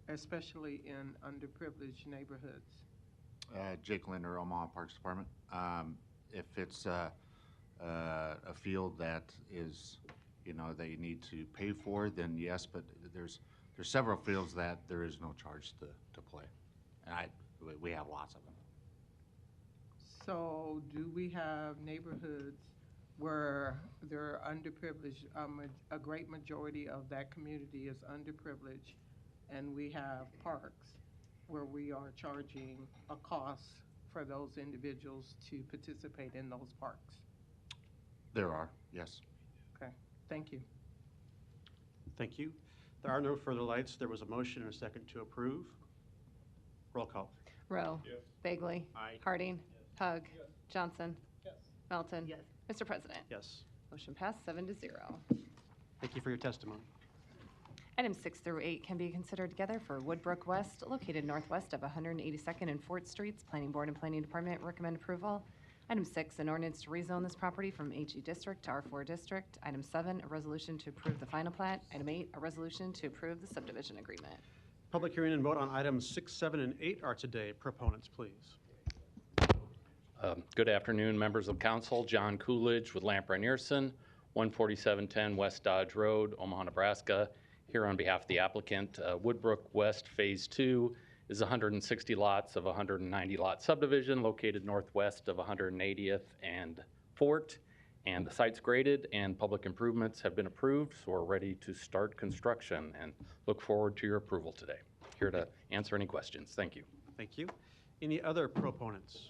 especially in underprivileged neighborhoods? Jake Linder, Omaha Parks Department. If it's a field that is, that you need to pay for, then yes, but there's several fields that there is no charge to play. And we have lots of them. So do we have neighborhoods where there are underprivileged, a great majority of that community is underprivileged, and we have parks where we are charging a cost for those individuals to participate in those parks? There are, yes. Okay, thank you. Thank you. There are no further lights. There was a motion and a second to approve. Roll call. Rowe. Yes. Bagley. Aye. Harding. Hug. Yes. Johnson. Yes. Melton. Yes. Mr. President. Yes. Motion passed 7-0. Thank you for your testimony. Items 6 through 8 can be considered together for Woodbrook West, located northwest of 182nd and 4th Streets. Planning Board and Planning Department recommend approval. Item 6, an ordinance to rezone this property from HE District to R4 District. Item 7, a resolution to approve the final plat. Item 8, a resolution to approve the subdivision agreement. Public hearing and vote on items 6, 7, and 8 are today. Proponents, please. Good afternoon, members of council. John Coolidge with Lamprey Nearson, 14710 West Dodge Road, Omaha, Nebraska. Here on behalf of the applicant, Woodbrook West Phase 2 is 160 lots of 190 lot subdivision located northwest of 180th and Fort. And the site's graded and public improvements have been approved, so we're ready to start construction and look forward to your approval today. Here to answer any questions. Thank you. Thank you. Any other proponents?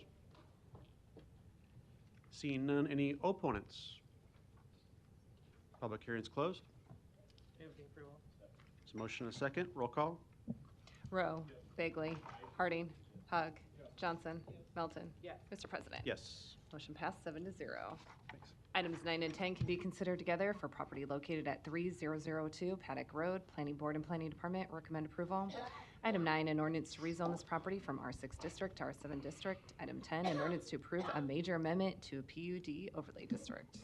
Seeing none, any opponents? Public hearing is closed. There's a motion and a second. Roll call. Rowe. Bagley. Harding. Hug. Johnson. Melton. Mr. President. Yes. Motion passed 7-0. Thanks. Items 9 and 10 can be considered together for property located at 3002 Paddock Road. Planning Board and Planning Department recommend approval. Item 9, an ordinance to rezone this property from R6 District to R7 District. Item 10, an ordinance to approve a major amendment to a PUD overlay district.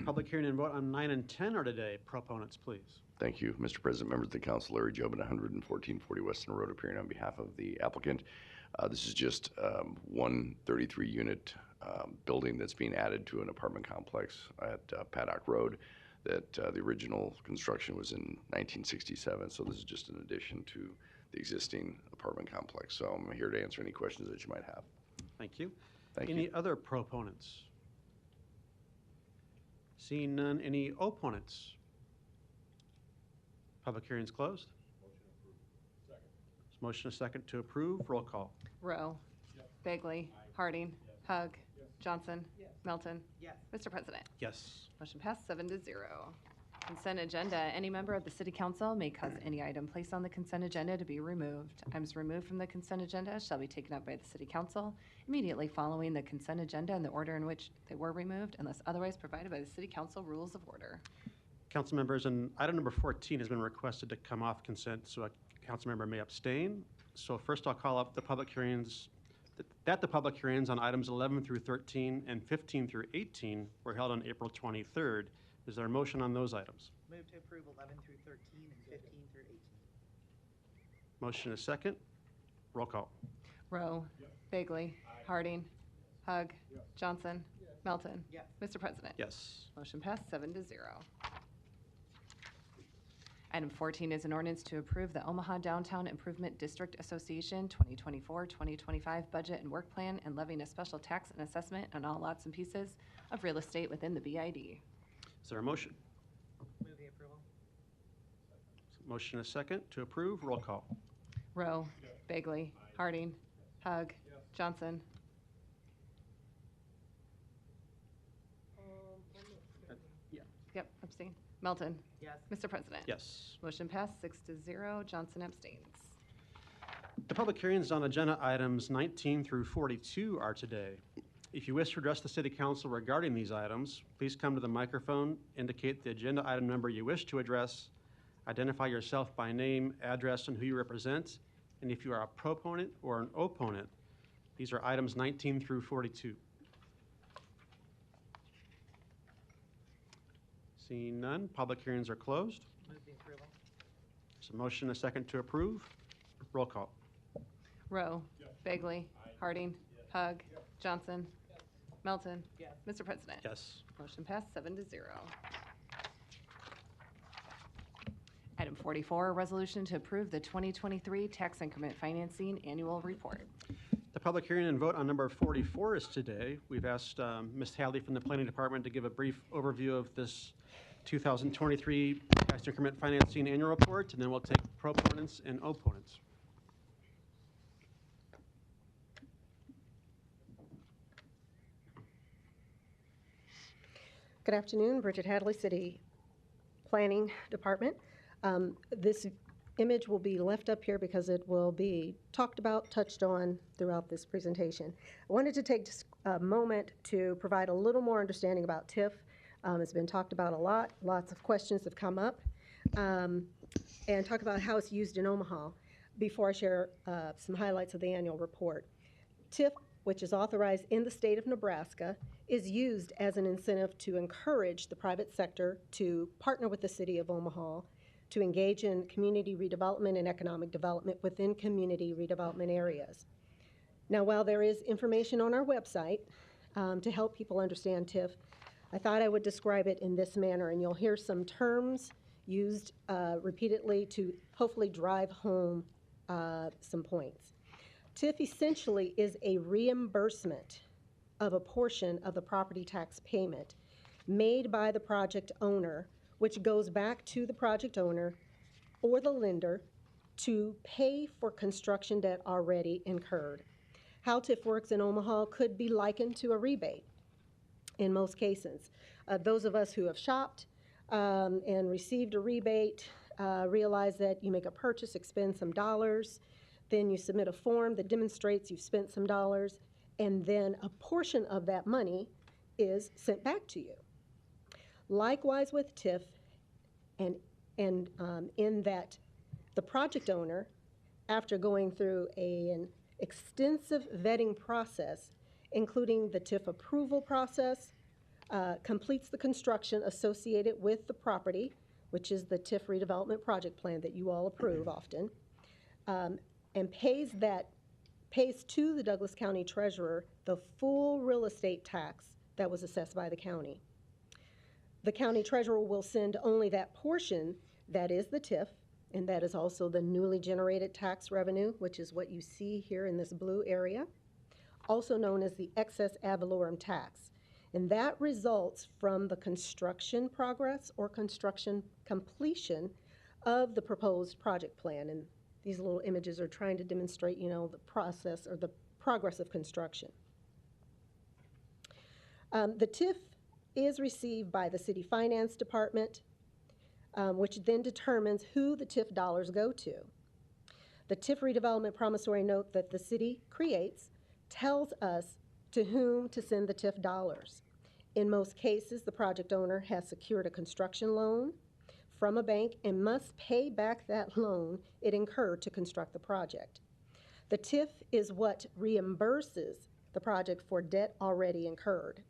Public hearing and vote on 9 and 10 are today. Proponents, please. Thank you, Mr. President, members of the council. Larry Jobin, 11440 Western Road, appearing on behalf of the applicant. This is just one 33-unit building that's being added to an apartment complex at Paddock Road that the original construction was in 1967. So this is just an addition to the existing apartment complex. So I'm here to answer any questions that you might have. Thank you. Thank any you. other proponents? Seeing none, any opponents? Public hearing is closed. Motion is second to approve. Roll call. Rowe. Bagley. Harding. Hug. Johnson. Melton. Yes. Mr. President. Yes. Motion passed 7-0. Consent agenda. Any member of the city council may cause any item placed on the consent agenda to be removed. Items removed from the consent agenda shall be taken up by the city council immediately following the consent agenda in the order in which they were removed unless otherwise provided by the city council rules of order. Council members, and item number 14 has been requested to come off consent, so a council member may abstain. So first I'll call up the public hearings, that the public hearings on items 11 through 13 and 15 through 18 were held on April 23rd. Is there a motion on those items? Move to approve 11 through 13 and 15 through 18. Motion is second. Roll call. Rowe. Bagley. Harding. Hug. Johnson. Melton. Mr. President. Yes. Motion passed 7-0. Item 14 is an ordinance to approve the Omaha Downtown Improvement District Association 2024-2025 budget and work plan and levying a special tax and assessment on all lots and pieces of real estate within the BID. Is there a motion? Move the approval. Motion is second to approve. Roll call. Rowe. Bagley. Harding. Hug. Johnson. Yep, abstain. Melton. Yes. Mr. President. Yes. Motion passed 6-0. Johnson abstains. The public hearings on agenda items 19 through 42 are today. If you wish to address the city council regarding these items, please come to the microphone, indicate the agenda item number you wish to address, identify yourself by name, address, and who you represent, and if you are a proponent or an opponent. These are items 19 through 42. Seeing none, public hearings are closed. Move the approval. There's a motion and a second to approve. Roll call. Rowe. Bagley. Harding. Hug. Johnson. Melton. Mr. President. Yes. Motion passed 7-0. Item 44, a resolution to approve the 2023 tax increment financing annual report. The public hearing and vote on number 44 is today. We've asked Ms. Hadley from the Planning Department to give a brief overview of this 2023 tax increment financing annual report, and then we'll take proponents and opponents. Good afternoon, Bridget Hadley, City Planning Department. This image will be left up here because it will be talked about, touched on throughout this presentation. I wanted to take just a moment to provide a little more understanding about TIF. It's been talked about a lot, lots of questions have come up, and talk about how it's used in Omaha before I share some highlights of the annual report. TIF, which is authorized in the state of Nebraska, is used as an incentive to encourage the private sector to partner with the city of Omaha to engage in community redevelopment and economic development within community redevelopment areas. Now, while there is information on our website to help people understand TIF, I thought I would describe it in this manner, and you'll hear some terms used repeatedly to hopefully drive home some points. TIF essentially is a reimbursement of a portion of the property tax payment made by the project owner, which goes back to the project owner or the lender to pay for construction debt already incurred. How TIF works in Omaha could be likened to a rebate in most cases. Those of us who have shopped and received a rebate realize that you make a purchase, expend some dollars, then you submit a form that demonstrates you've spent some dollars, and then a portion of that money is sent back to you. Likewise with TIF, and in that the project owner, after going through an extensive vetting process, including the TIF approval process, completes the construction associated with the property, which is the TIF redevelopment project plan that you all approve often, and pays to the Douglas County Treasurer the full real estate tax that was assessed by the county. The county treasurer will send only that portion that is the TIF, and that is also the newly generated tax revenue, which is what you see here in this blue area, also known as the excess ad valorem tax. And that results from the construction progress or construction completion of the proposed project plan. And These little images are trying to demonstrate, the process or the progress of construction. The TIF is received by the City Finance Department, which then determines who the TIF dollars go to. The TIF redevelopment promissory note that the city creates tells us to whom to send the TIF dollars. In most cases, the project owner has secured a construction loan from a bank and must pay back that loan it incurred to construct the project. The TIF is what reimburses the project for debt already incurred.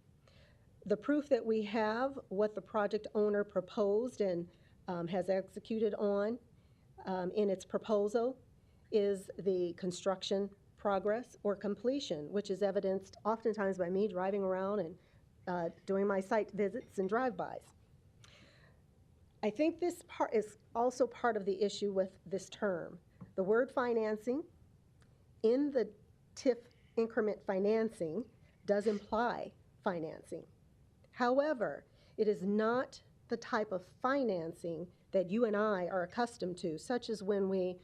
The proof that we have what the project owner proposed and has executed on in its proposal is the construction progress or completion, which is evidenced oftentimes by me driving around and doing my site visits and drive-bys. I think this part is also part of the issue with this term. The word financing in the TIF increment financing does imply financing. However, it is not the type of financing that you and I are accustomed to, such as when we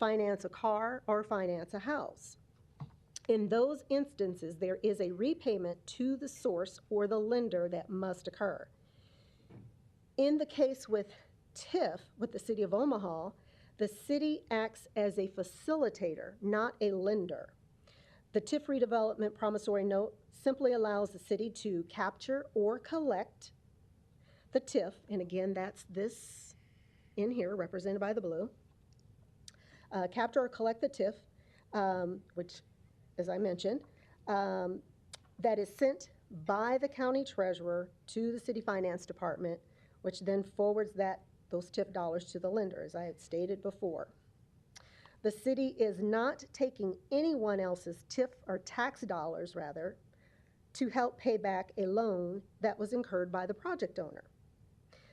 finance a car or finance a house. In those instances, there is a repayment to the source or the lender that must occur. In the case with TIF, with the City of Omaha, the city acts as a facilitator, not a lender. The TIF redevelopment promissory note simply allows the city to capture or collect the TIF, and again, that's this in here, represented by the blue. Capture or collect the TIF, which, as I mentioned, that is sent by the county treasurer to the city finance department, which then forwards those TIF dollars to the lender, as I had stated before. The city is not taking anyone else's TIF or tax dollars, rather, to help pay back a loan that was incurred by the project owner.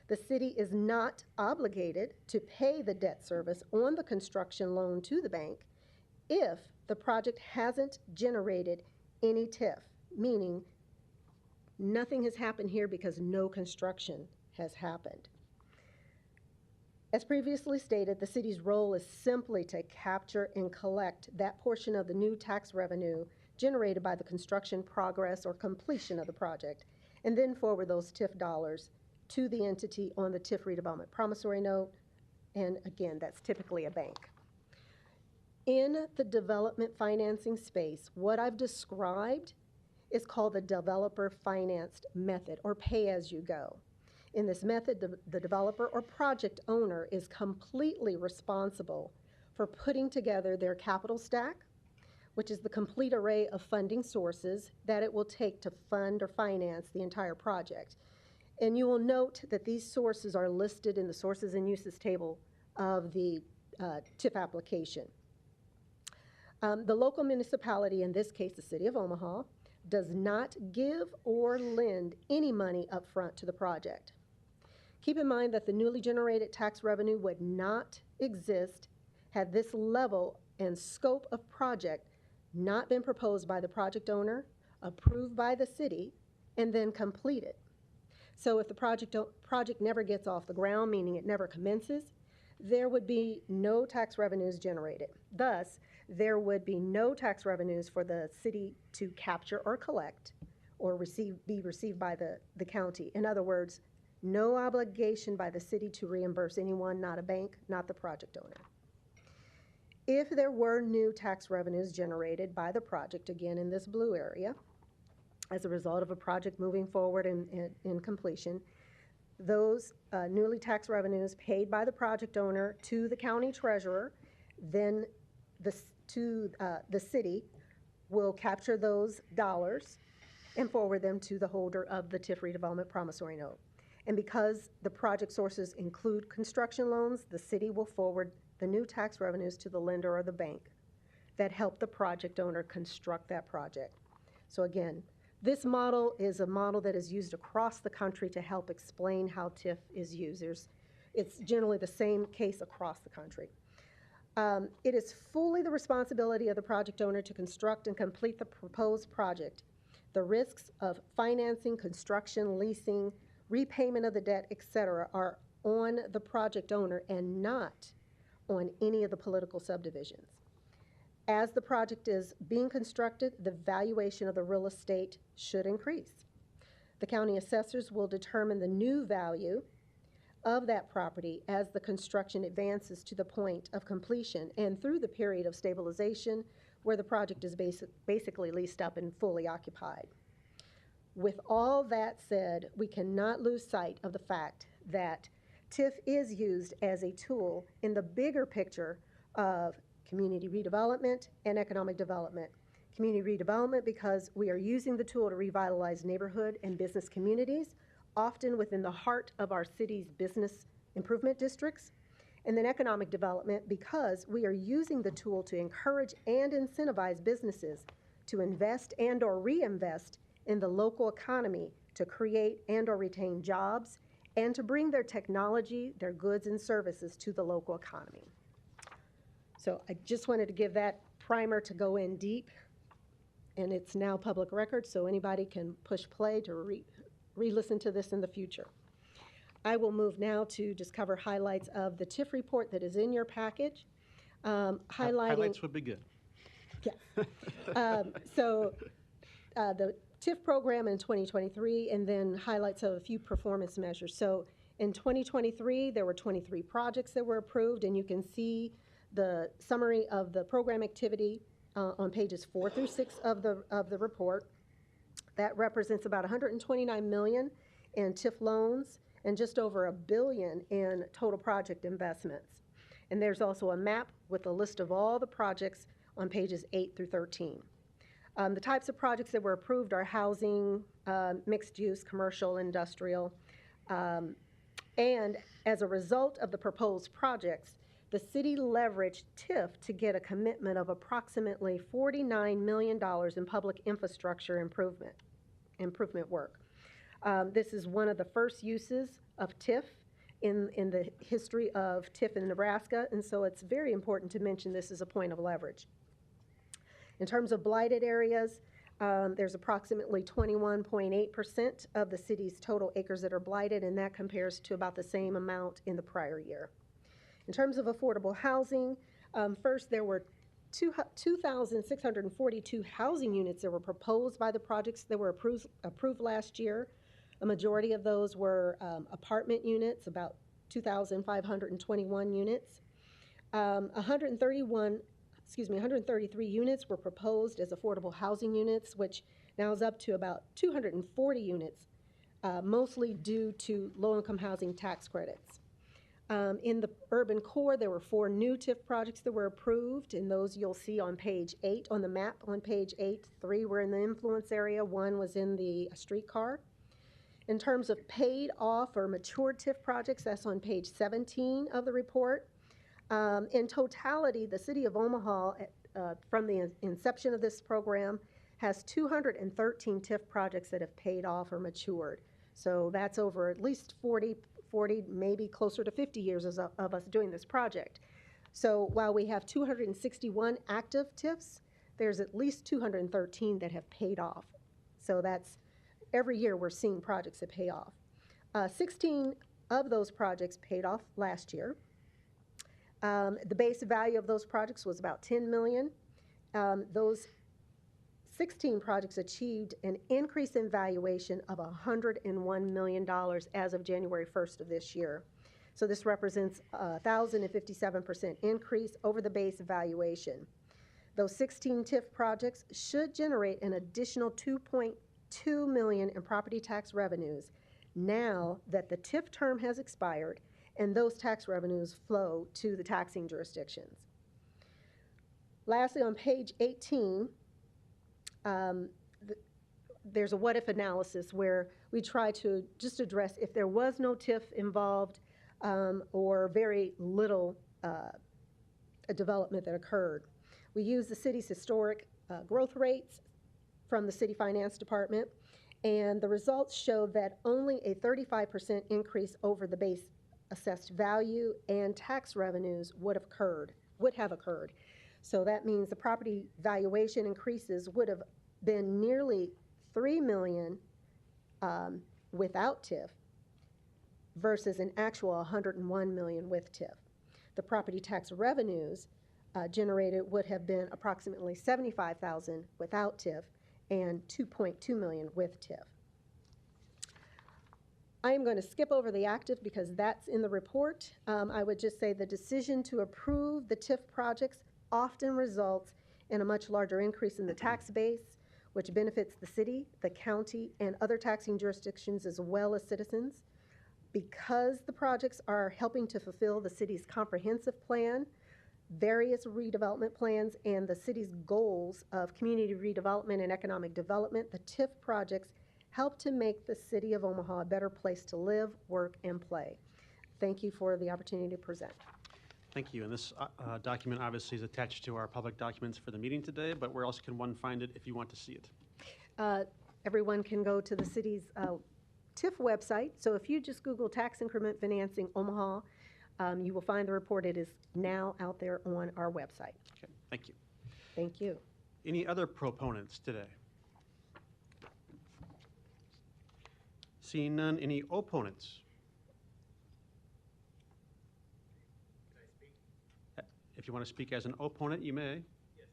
The city is not obligated to pay the debt service on the construction loan to the bank if the project hasn't generated any TIF, meaning nothing has happened here because no construction has happened. As previously stated, the city's role is simply to capture and collect that portion of the new tax revenue generated by the construction progress or completion of the project, and then forward those TIF dollars to the entity on the TIF redevelopment promissory note, and again, that's typically a bank. In the development financing space, what I've described is called the developer financed method, or pay-as-you-go. In this method, the developer or project owner is completely responsible for putting together their capital stack, which is the complete array of funding sources that it will take to fund or finance the entire project. And you will note that these sources are listed in the sources and uses table of the TIF application. The local municipality, in this case the City of Omaha, does not give or lend any money up front to the project. Keep in mind that the newly generated tax revenue would not exist had this level and scope of project not been proposed by the project owner, approved by the city, and then completed. So if the project never gets off the ground, meaning it never commences, there would be no tax revenues generated. Thus, there would be no tax revenues for the city to capture or collect or be received by the county. In other words, no obligation by the city to reimburse anyone, not a bank, not the project owner. If there were new tax revenues generated by the project, again in this blue area, as a result of a project moving forward in completion, those newly tax revenues paid by the project owner to the county treasurer, then the city will capture those dollars and forward them to the holder of the TIF redevelopment promissory note. And because the project sources include construction loans, the city will forward the new tax revenues to the lender or the bank that helped the project owner construct that project. So again, this model is a model that is used across the country to help explain how TIF is used. It's generally the same case across the country. It is fully the responsibility of the project owner to construct and complete the proposed project. The risks of financing, construction, leasing, repayment of the debt, etc., are on the project owner and not on any of the political subdivisions. As the project is being constructed, the valuation of the real estate should increase. The county assessors will determine the new value of that property as the construction advances to the point of completion and through the period of stabilization where the project is basically leased up and fully occupied. With all that said, we cannot lose sight of the fact that TIF is used as a tool in the bigger picture of community redevelopment and economic development. Community redevelopment because we are using the tool to revitalize neighborhood and business communities, often within the heart of our city's business improvement districts. And then economic development because we are using the tool to encourage and incentivize businesses to invest and or reinvest in the local economy to create and or retain jobs and to bring their technology, their goods and services to the local economy. So I just wanted to give that primer to go in deep, and it's now public record, so anybody can push play to re-listen to this in the future. I will move now to just cover highlights of the TIF report that is in your package. Highlights would be good. Yeah. The TIF program in 2023, and then highlights of a few performance measures. So in 2023, there were 23 projects that were approved, and you can see the summary of the program activity on pages 4 through 6 of the report. That represents about $129 million in TIF loans and just over $1 billion in total project investments. And there's also a map with a list of all the projects on pages 8 through 13. The types of projects that were approved are housing, mixed use, commercial, industrial. And as a result of the proposed projects, the city leveraged TIF to get a commitment of approximately $49 million in public infrastructure improvement work. This is one of the first uses of TIF in the history of TIF in Nebraska, and so it's very important to mention this as a point of leverage. In terms of blighted areas, there's approximately 21.8% of the city's total acres that are blighted, and that compares to about the same amount in the prior year. In terms of affordable housing, first there were 2,642 housing units that were proposed by the projects that were approved last year. A majority of those were apartment units, about 2,521 units. 133 units were proposed as affordable housing units, which now is up to about 240 units, mostly due to low-income housing tax credits. In the urban core, there were 4 new TIF projects that were approved, and those you'll see on page 8 on the map. On page 8, 3 were in the influence area, 1 was in the streetcar. In terms of paid off or matured TIF projects, that's on page 17 of the report. In totality, the city of Omaha, from the inception of this program, has 213 TIF projects that have paid off or matured. So that's over at least 40, maybe closer to 50 years of us doing this project. So while we have 261 active TIFs, there's at least 213 that have paid off. So that's every year we're seeing projects that pay off. 16 of those projects paid off last year. The base value of those projects was about $10 million. Those 16 projects achieved an increase in valuation of $101 million as of January 1st of this year. So this represents a 1,057% increase over the base valuation. Those 16 TIF projects should generate an additional $2.2 million in property tax revenues now that the TIF term has expired and those tax revenues flow to the taxing jurisdictions. Lastly, on page 18, there's a what-if analysis where we try to just address if there was no TIF involved or very little development that occurred. We use the city's historic growth rates from the city finance department, and the results show that only a 35% increase over the base assessed value and tax revenues would have occurred. So that means the property valuation increases would have been nearly $3 million without TIF versus an actual $101 million with TIF. the property tax revenues generated would have been approximately $75,000 without TIF and $2.2 million with TIF. I am going to skip over the active because that's in the report. I would just say the decision to approve the TIF projects often results in a much larger increase in the tax base, which benefits the city, the county, and other taxing jurisdictions as well as citizens. Because the projects are helping to fulfill the city's comprehensive plan, various redevelopment plans, and the city's goals of community redevelopment and economic development, the TIF projects help to make the city of Omaha a better place to live, work, and play. Thank you for the opportunity to present. Thank you. And this document obviously is attached to our public documents for the meeting today, but where else can one find it if you want to see it? Everyone can go to the city's TIF website. So if you just Google tax increment financing Omaha, you will find the report. It is now out there on our website. Okay, thank you. Thank you. Any other proponents today? Seeing none, any opponents? Can I speak? If you want to speak as an opponent, you may. Yes.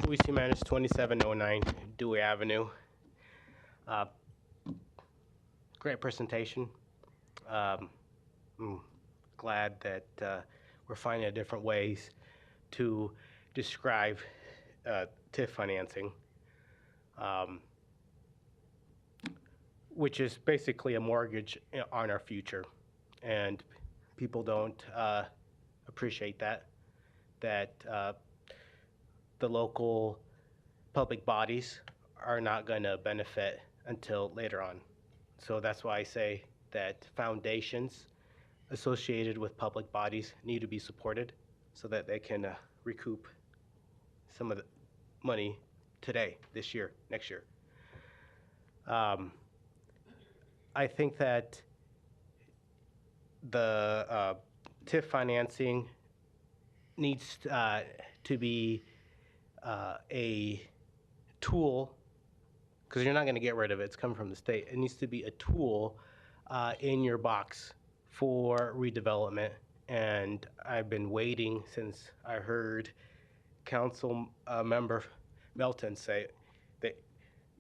Louis C. Manus, 2709 Dewey Avenue. Great presentation. I'm glad that we're finding different ways to describe TIF financing, which is basically a mortgage on our future. And people don't appreciate that the local public bodies are not going to benefit until later on. So that's why I say that foundations associated with public bodies need to be supported so that they can recoup some of the money today, this year, next year. I think that the TIF financing needs to be a tool, because you're not going to get rid of it. It's coming from the state. It needs to be a tool in your box for redevelopment. And I've been waiting since I heard Council Member Melton say that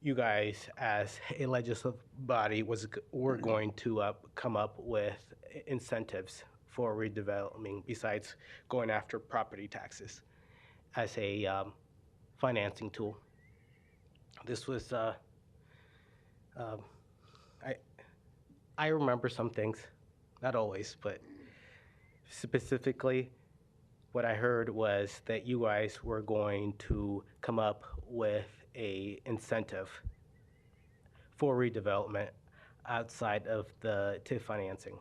you guys, as a legislative body, were going to come up with incentives for redeveloping besides going after property taxes as a financing tool. This was, I remember some things, not always, but specifically what I heard was that you guys were going to come up with a incentive for redevelopment outside of the TIF financing.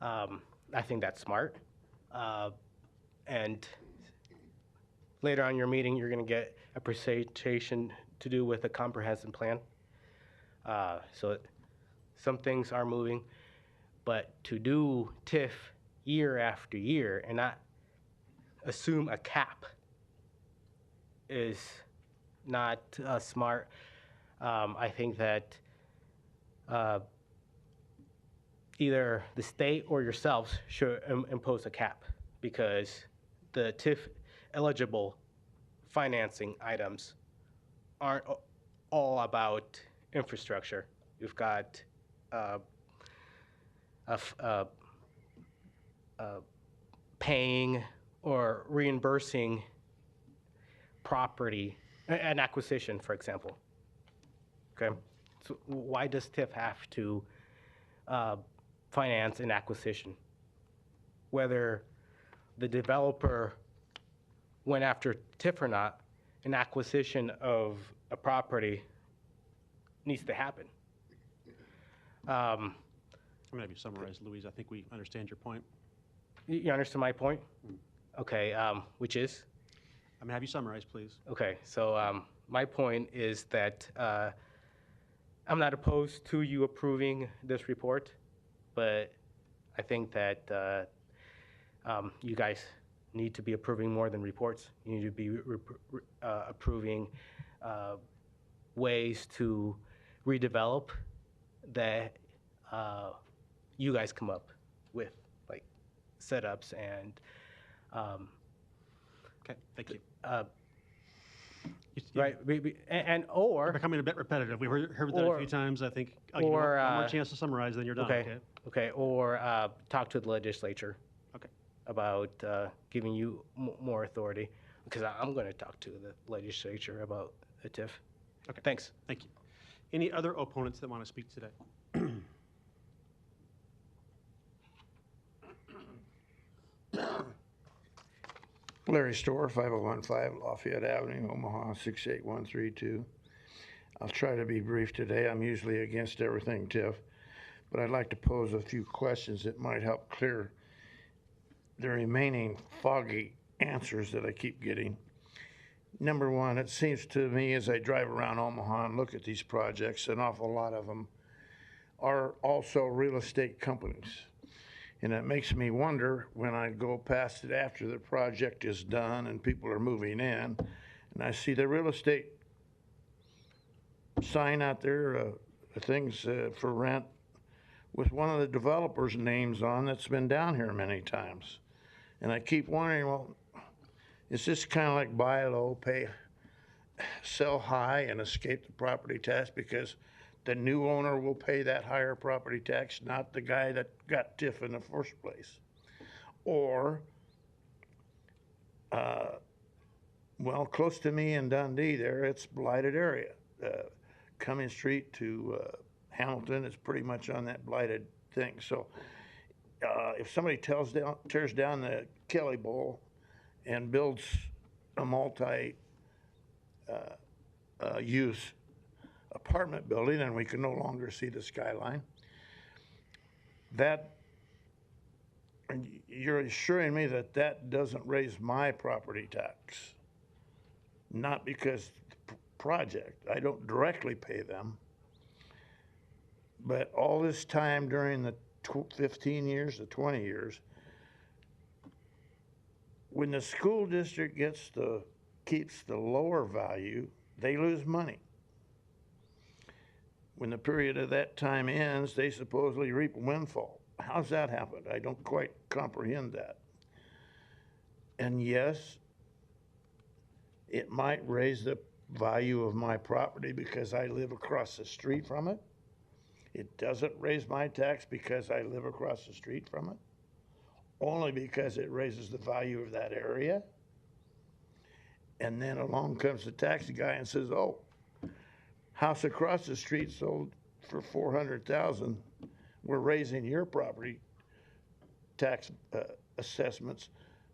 I think that's smart. And later on in your meeting, you're going to get a presentation to do with a comprehensive plan. So some things are moving, but to do TIF year after year and not assume a cap is not smart. I think that either the state or yourselves should impose a cap, because the TIF eligible financing items aren't all about infrastructure. You've got paying or reimbursing property, an acquisition, for example. Okay, so why does TIF have to finance an acquisition? Whether the developer went after TIF or not, an acquisition of a property needs to happen. I'm going to have you summarize, Louise. I think we understand your point. You understand my point? Okay, which is? I'm going to have you summarize, please. Okay, so my point is that I'm not opposed to you approving this report, but I think that you guys need to be approving more than reports. You need to be approving ways to redevelop that you guys come up with, like setups and Okay, thank you. Right, or You're becoming a bit repetitive. We heard that a few times. I think I'll give you or, one more chance to summarize, then you're done. Okay. Okay, or talk to the legislature. Okay. About giving you more authority, because I'm going to talk to the legislature about a TIF. Okay. Thanks. Thank you. Any other opponents that want to speak today? Larry Storr, 5015 Lafayette Avenue, Omaha 68132. I'll try to be brief today. I'm usually against everything TIF, but I'd like to pose a few questions that might help clear the remaining foggy answers that I keep getting. Number one, it seems to me as I drive around Omaha and look at these projects, an awful lot of them are also real estate companies. And it makes me wonder when I go past it after the project is done and people are moving in, and I see the real estate sign out there, things for rent, with one of the developers' names on that's been down here many times. And I keep wondering, well, is this kind of like buy low, sell high, and escape the property tax because the new owner will pay that higher property tax, not the guy that got TIF in the first place? Or, well, close to me in Dundee there, it's blighted area. Cumming Street to Hamilton is pretty much on that blighted thing. So if somebody tears down the Kelly Bowl and builds a multi-use apartment building, and we can no longer see the skyline, that, and you're assuring me that that doesn't raise my property tax, not because the project, I don't directly pay them, but all this time during the 15 years to 20 years, when the school district keeps the lower value, they lose money. When the period of that time ends, they supposedly reap a windfall. How's that happen? I don't quite comprehend that. And yes, it might raise the value of my property because I live across the street from it. It doesn't raise my tax because I live across the street from it, only because it raises the value of that area. And then along comes the taxi guy and says, oh, house across the street sold for $400,000. We're raising your property tax assessments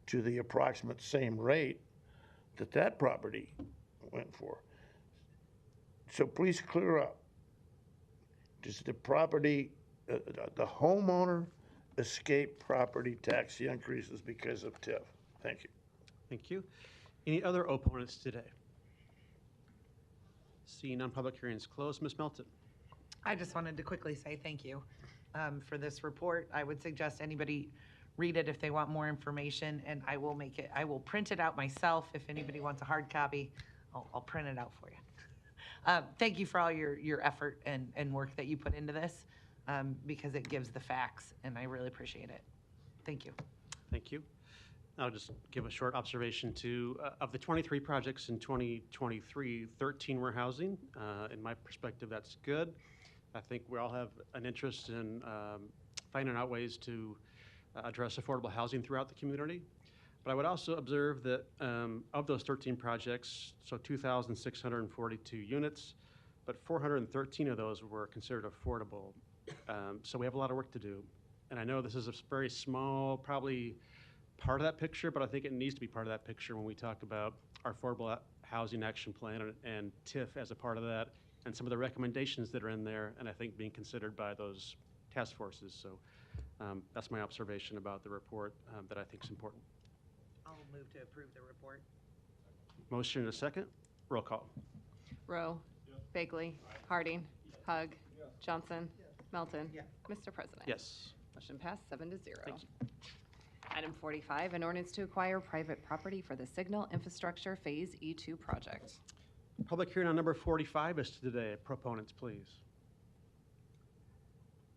to the approximate same rate that property went for. So please clear up. Does the property, the homeowner escape property tax increases because of TIF? Thank you. Thank you. Any other opponents today? Seeing none, public hearings closed. Ms. Melton. I just wanted to quickly say thank you for this report. I would suggest anybody read it if they want more information, and I will print it out myself. If anybody wants a hard copy, I'll print it out for you. Thank you for all your effort and work that you put into this, because it gives the facts, and I really appreciate it. Thank you. Thank you. I'll just give a short observation too. Of the 23 projects in 2023, 13 were housing. In my perspective, that's good. I think we all have an interest in finding out ways to address affordable housing throughout the community. But I would also observe that of those 13 projects, so 2,642 units, but 413 of those were considered affordable. So we have a lot of work to do. And I know this is a very small, probably part of that picture, but I think it needs to be part of that picture when we talk about our affordable housing action plan and TIF as a part of that, and some of the recommendations that are in there, and I think being considered by those task forces. So that's my observation about the report that I think is important. I'll move to approve the report. Motion and a second. Roll call. Rowe. Bagley. Harding. Hug. Johnson. Melton. Mr. President. Yes. Motion passed 7-0. Thank you. Item 45, an ordinance to acquire private property for the Signal Infrastructure Phase E2 project. Public hearing on number 45 is today. Proponents, please.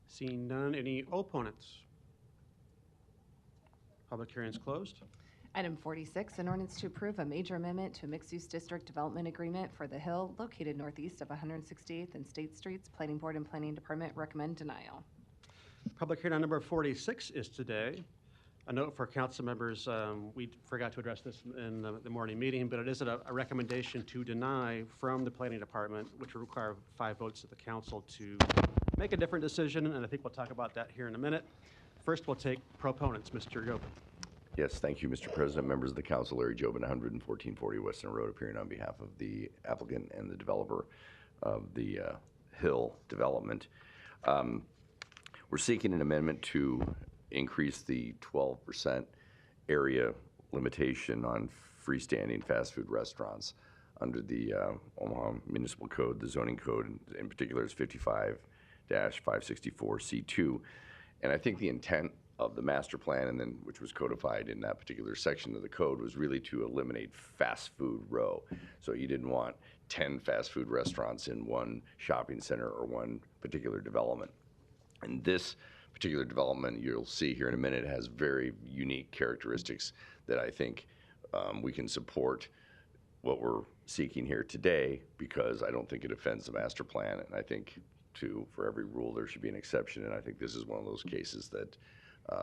Seeing none, any opponents? Public hearing is closed. Item 46, an ordinance to approve a major amendment to a mixed-use district development agreement for The Hill located northeast of 168th and State Streets. Planning Board and Planning Department recommend denial. Public hearing on number 46 is today. A note for council members, we forgot to address this in the morning meeting, but it is a recommendation to deny from the Planning Department, which will require 5 votes of the council to make a different decision, and I think we'll talk about that here in a minute. First, we'll take proponents. Mr. Gobin. Yes, thank you, Mr. President, members of the council. Larry Jobin, 11440 Western Road, appearing on behalf of the applicant and the developer of the Hill development. We're seeking an amendment to increase the 12% area limitation on freestanding fast food restaurants under the Omaha Municipal Code. The zoning code in particular is 55-564C2. And I think the intent of the master plan, and then which was codified in that particular section of the code, was really to eliminate fast food row. So you didn't want 10 fast food restaurants in one shopping center or one particular development. And this particular development, you'll see here in a minute, has very unique characteristics that I think we can support what we're seeking here today, because I don't think it offends the master plan. And I think for every rule there should be an exception, and I think this is one of those cases that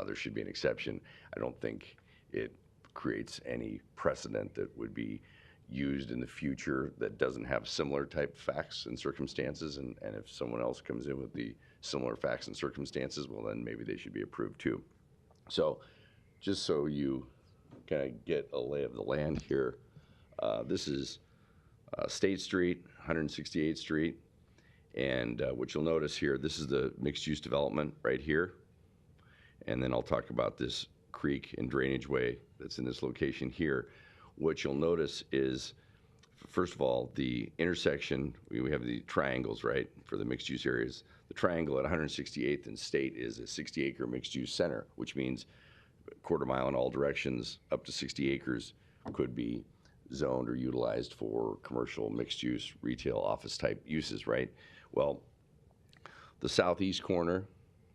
there should be an exception. I don't think it creates any precedent that would be used in the future that doesn't have similar type facts and circumstances, and if someone else comes in with the similar facts and circumstances, well, then maybe they should be approved too. So just so you kind of get a lay of the land here, this is State Street, 168th Street, and what you'll notice here, this is the mixed-use development right here, and then I'll talk about this creek and drainage way that's in this location here. What you'll notice is, first of all, the intersection, we have the triangles, right, for the mixed-use areas. The triangle at 168th and State is a 60-acre mixed-use center, which means a quarter mile in all directions, up to 60 acres could be zoned or utilized for commercial mixed-use, retail, office-type uses, right? Well, the southeast corner,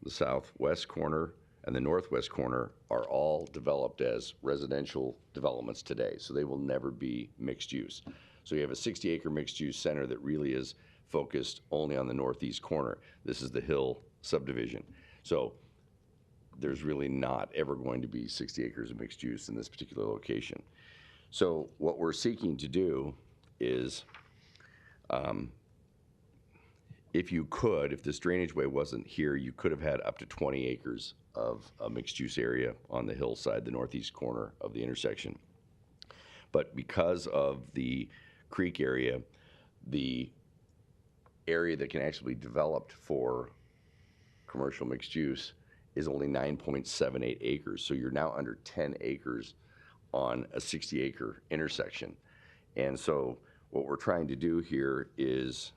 the southwest corner, and the northwest corner are all developed as residential developments today, so they will never be mixed use. So you have a 60-acre mixed use center that really is focused only on the northeast corner. This is the Hill subdivision. So there's really not ever going to be 60 acres of mixed use in this particular location. So what we're seeking to do is, if this drainage way wasn't here, you could have had up to 20 acres of a mixed-use area on the hillside, the northeast corner of the intersection. But because of the creek area, the area that can actually be developed for commercial mixed use is only 9.78 acres. So you're now under 10 acres on a 60-acre intersection. And so what we're trying to do here is,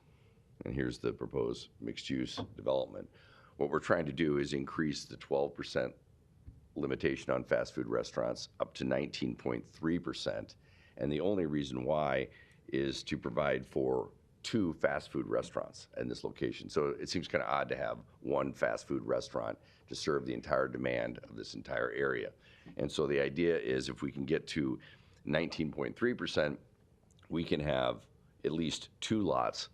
and here's the proposed mixed-use development, what we're trying to do is increase the 12% limitation on fast food restaurants up to 19.3%. And the only reason why is to provide for 2 fast food restaurants in this location. So it seems kind of odd to have 1 fast food restaurant to serve the entire demand of this entire area. And so the idea is, if we can get to 19.3%, we can have at least 2 lots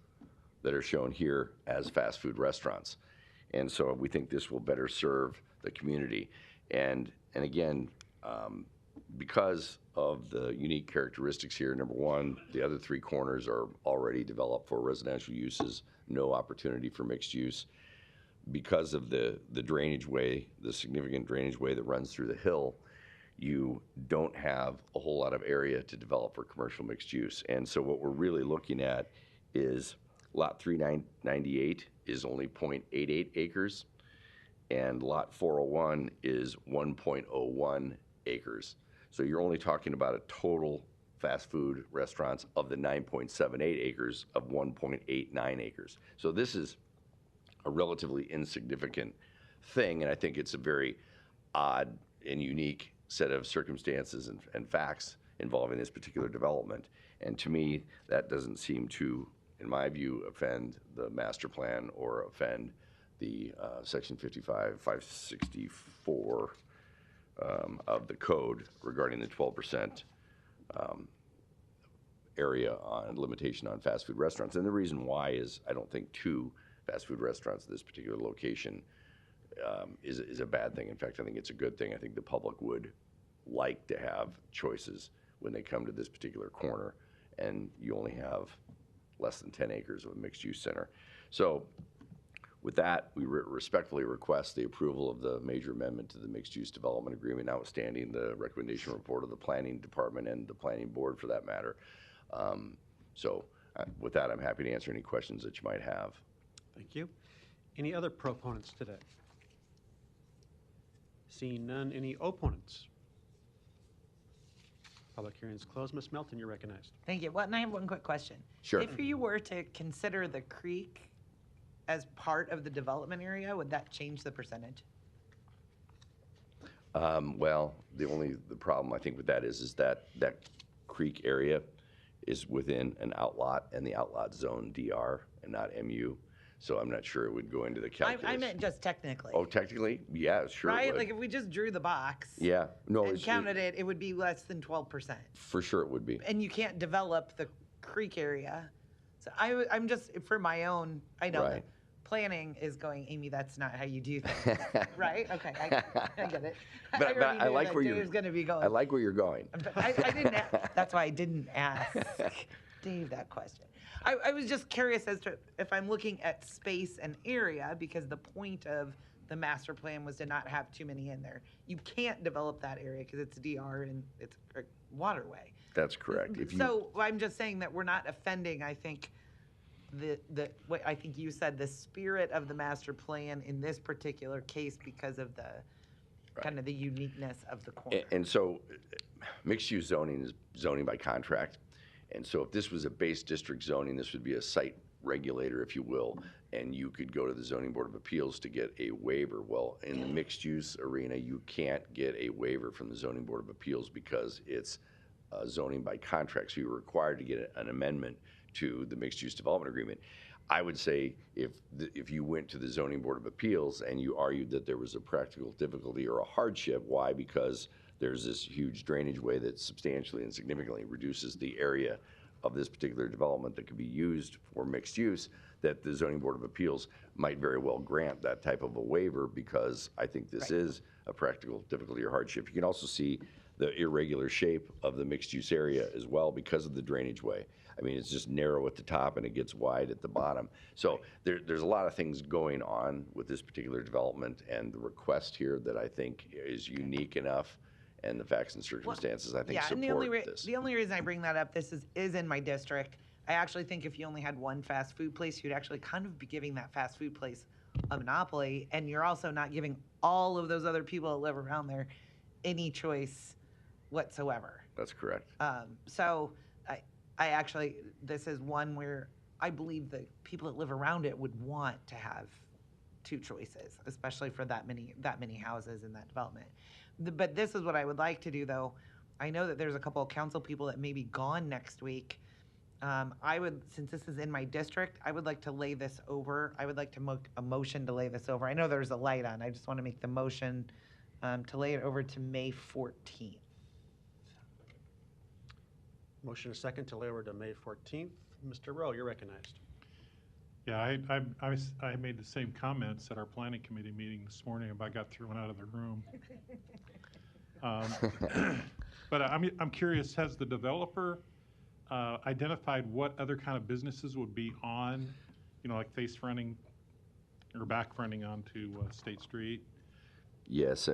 that are shown here as fast food restaurants. And so we think this will better serve the community. And again, because of the unique characteristics here, number one, the other 3 corners are already developed for residential uses, no opportunity for mixed use. Because of the drainage way, the significant drainage way that runs through the hill, you don't have a whole lot of area to develop for commercial mixed use. And so what we're really looking at is Lot 398 is only 0.88 acres, and Lot 401 is 1.01 acres. So you're only talking about a total fast food restaurants of the 9.78 acres of 1.89 acres. So this is a relatively insignificant thing, and I think it's a very odd and unique set of circumstances and facts involving this particular development. And to me, that doesn't seem to, in my view, offend the master plan or offend the Section 564 of the code regarding the 12% area on limitation on fast food restaurants. And the reason why is I don't think 2 fast food restaurants at this particular location is a bad thing. In fact, I think it's a good thing. I think the public would like to have choices when they come to this particular corner, and you only have less than 10 acres of a mixed-use center. So with that, we respectfully request the approval of the major amendment to the mixed-use development agreement, notwithstanding the recommendation report of the planning department and the planning board for that matter. With that, I'm happy to answer any questions that you might have. Thank you. Any other proponents today? Seeing none, any opponents? Public hearing is closed. Ms. Melton, you're recognized. Thank you. Well, and I have one quick question. Sure. If you were to consider the creek as part of the development area, would that change the percentage? Well, the problem I think with that is that creek area is within an outlot, and the outlot zone DR and not MU. So I'm not sure it would go into the calculus. I meant just technically. Oh, technically? Yeah, sure. Right? It would. Like if we just drew the box Yeah. No, and counted it, it would be less than 12%. For sure it would be. And you can't develop the creek area. So I'm just, for my own, I know Right. planning is going, Amy, that's not how you do things. Right? Okay, I get it. But already I knew like that where Dave's you're going to be going. I like where you're going. But I didn't. That's why I didn't ask Dave that question. I was just curious as to if I'm looking at space and area, because the point of the master plan was to not have too many in there. You can't develop that area because it's DR and it's a waterway. That's correct. If you, So I'm just saying that we're not offending, I think, what I think you said, the spirit of the master plan in this particular case because of the kind of the uniqueness of the corner. And so mixed-use zoning is zoning by contract. And so if this was a base district zoning, this would be a site regulator, if you will, and you could go to the Zoning Board of Appeals to get a waiver. Well, in the mixed-use arena, you can't get a waiver from the Zoning Board of Appeals because it's zoning by contract. So you're required to get an amendment to the mixed-use development agreement. I would say if you went to the Zoning Board of Appeals and you argued that there was a practical difficulty or a hardship, why? Because there's this huge drainage way that substantially and significantly reduces the area of this particular development that could be used for mixed use, that the Zoning Board of Appeals might very well grant that type of a waiver because I think this is a practical difficulty or hardship. You can also see the irregular shape of the mixed use area as well because of the drainage way. I mean, it's just narrow at the top and it gets wide at the bottom. So there's a lot of things going on with this particular development, and the request here that I think is unique enough, and the facts and circumstances, I think, and support this. the only reason I bring that up, this is in my district. I actually think if you only had one fast food place, you'd actually kind of be giving that fast food place a monopoly, and you're also not giving all of those other people that live around there any choice whatsoever. That's correct. So I actually, this is one where I believe the people that live around it would want to have two choices, especially for that many houses in that development. But this is what I would like to do, though. I know that there's a couple of council people that may be gone next week. I would, since this is in my district, I would like to lay this over. I would like to make a motion to lay this over. I know there's a light on. I just want to make the motion to lay it over to May 14th. Motion a second to lay over to May 14th. Mr. Rowe, you're recognized. Yeah, I made the same comments at our planning committee meeting this morning, but I got thrown out of the room. But I'm curious, has the developer identified what other kind of businesses would be on, like face fronting or back fronting onto State Street? Yes,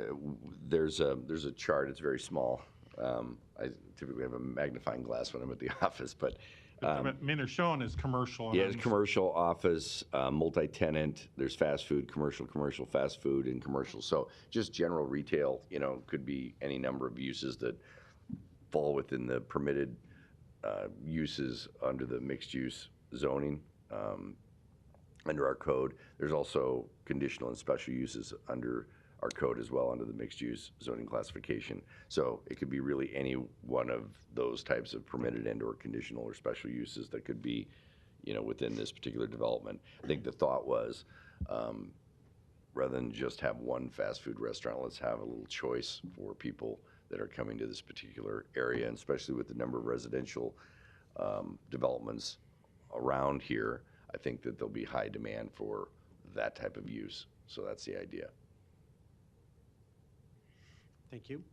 there's a chart. It's very small. I typically have a magnifying glass when I'm at the office, but I mean, they're showing as commercial. Yeah, it's commercial, office, multi-tenant. There's fast food, commercial, fast food, and commercial. So just general retail, could be any number of uses that fall within the permitted uses under the mixed-use zoning under our code. There's also conditional and special uses under our code as well under the mixed-use zoning classification. So it could be really any one of those types of permitted and/or conditional or special uses that could be, within this particular development. I think the thought was, rather than just have one fast food restaurant, let's have a little choice for people that are coming to this particular area, and especially with the number of residential developments around here, I think that there'll be high demand for that type of use. So that's the idea. Thank you.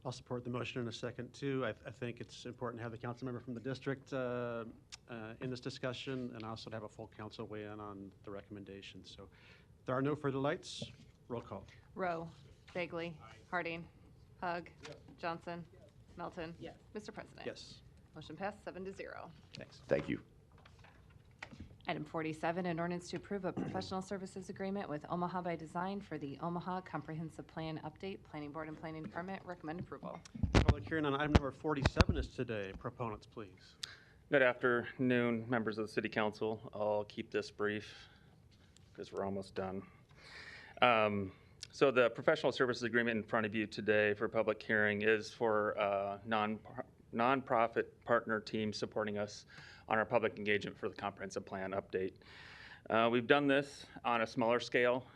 I'll support the motion in a second, too. I think it's important to have the council member from the district in this discussion, and also to have a full council weigh in on the recommendations. So if there are no further lights, roll call. Rowe. Bagley. Harding. Hug. Johnson. Melton. Mr. President. Yes. Motion passed 7-0. Thanks. Thank you. Item 47, an ordinance to approve a professional services agreement with Omaha by Design for the Omaha Comprehensive Plan Update. Planning Board and Planning Department recommend approval. Public hearing on item number 47 is today. Proponents, please. Good afternoon, members of the City Council. I'll keep this brief because we're almost done. So the professional services agreement in front of you today for public hearing is for a nonprofit partner team supporting us on our public engagement for the comprehensive plan update. We've done this on a smaller scale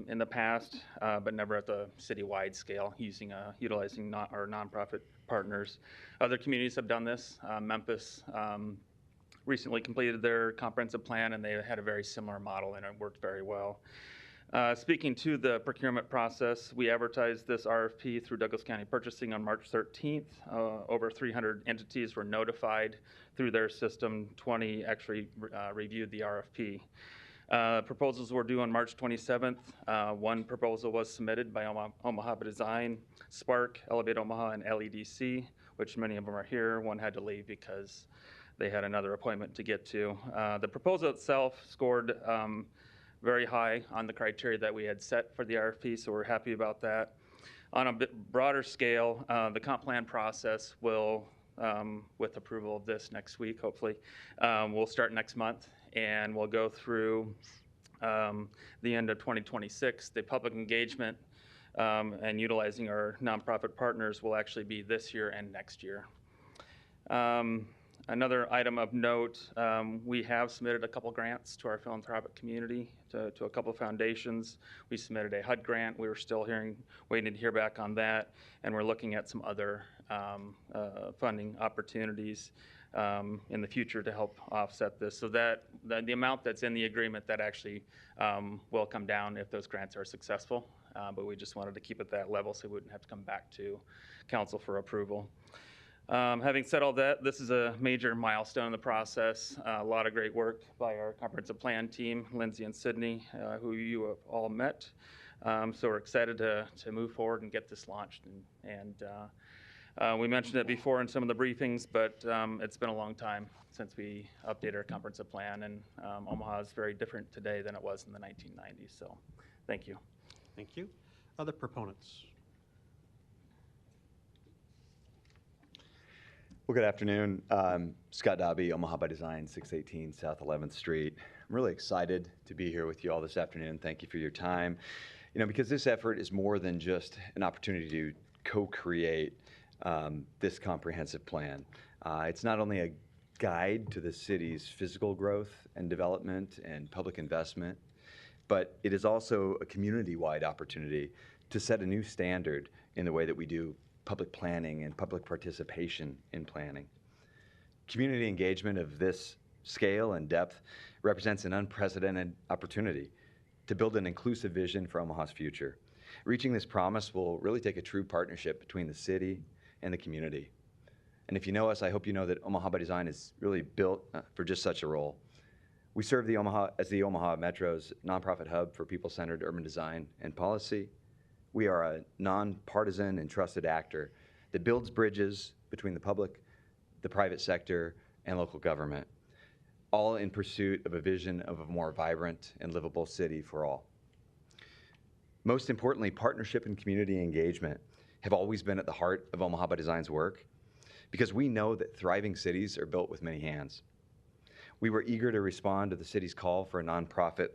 in the past, but never at the citywide scale, utilizing our nonprofit partners. Other communities have done this. Memphis recently completed their comprehensive plan, and they had a very similar model, and it worked very well. Speaking to the procurement process, we advertised this RFP through Douglas County Purchasing on March 13th. Over 300 entities were notified through their system. 20 actually reviewed the RFP. Proposals were due on March 27th. One proposal was submitted by Omaha by Design, Spark, Elevate Omaha, and LEDC, which many of them are here. One had to leave because they had another appointment to get to. The proposal itself scored very high on the criteria that we had set for the RFP, so we're happy about that. On a bit broader scale, the comp plan process will, with approval of this next week, hopefully, we'll start next month, and we'll go through the end of 2026. The public engagement and utilizing our nonprofit partners will actually be this year and next year. Another item of note, we have submitted a couple grants to our philanthropic community, to a couple foundations. We submitted a HUD grant. We were still waiting to hear back on that, and we're looking at some other funding opportunities in the future to help offset this. So that the amount that's in the agreement that actually will come down if those grants are successful, but we just wanted to keep it that level so we wouldn't have to come back to council for approval. Having said all that, this is a major milestone in the process. A lot of great work by our comprehensive plan team, Lindsay and Sydney, who you have all met. So we're excited to move forward and get this launched. And we mentioned it before in some of the briefings, but it's been a long time since we updated our comprehensive plan, and Omaha is very different today than it was in the 1990s. So thank you. Thank you. Other proponents? Well, good afternoon. Scott Dobby, Omaha by Design, 618 South 11th Street. I'm really excited to be here with you all this afternoon. Thank you for your time. Because this effort is more than just an opportunity to co-create this comprehensive plan. It's not only a guide to the city's physical growth and development and public investment, but it is also a community-wide opportunity to set a new standard in the way that we do public planning and public participation in planning. Community engagement of this scale and depth represents an unprecedented opportunity to build an inclusive vision for Omaha's future. Reaching this promise will really take a true partnership between the city and the community. And if you know us, I hope you know that Omaha by Design is really built for just such a role. We serve the Omaha Metro's nonprofit hub for people-centered urban design and policy. We are a nonpartisan and trusted actor that builds bridges between the public, the private sector, and local government, all in pursuit of a vision of a more vibrant and livable city for all. Most importantly, partnership and community engagement have always been at the heart of Omaha by Design's work, because we know that thriving cities are built with many hands. We were eager to respond to the city's call for a nonprofit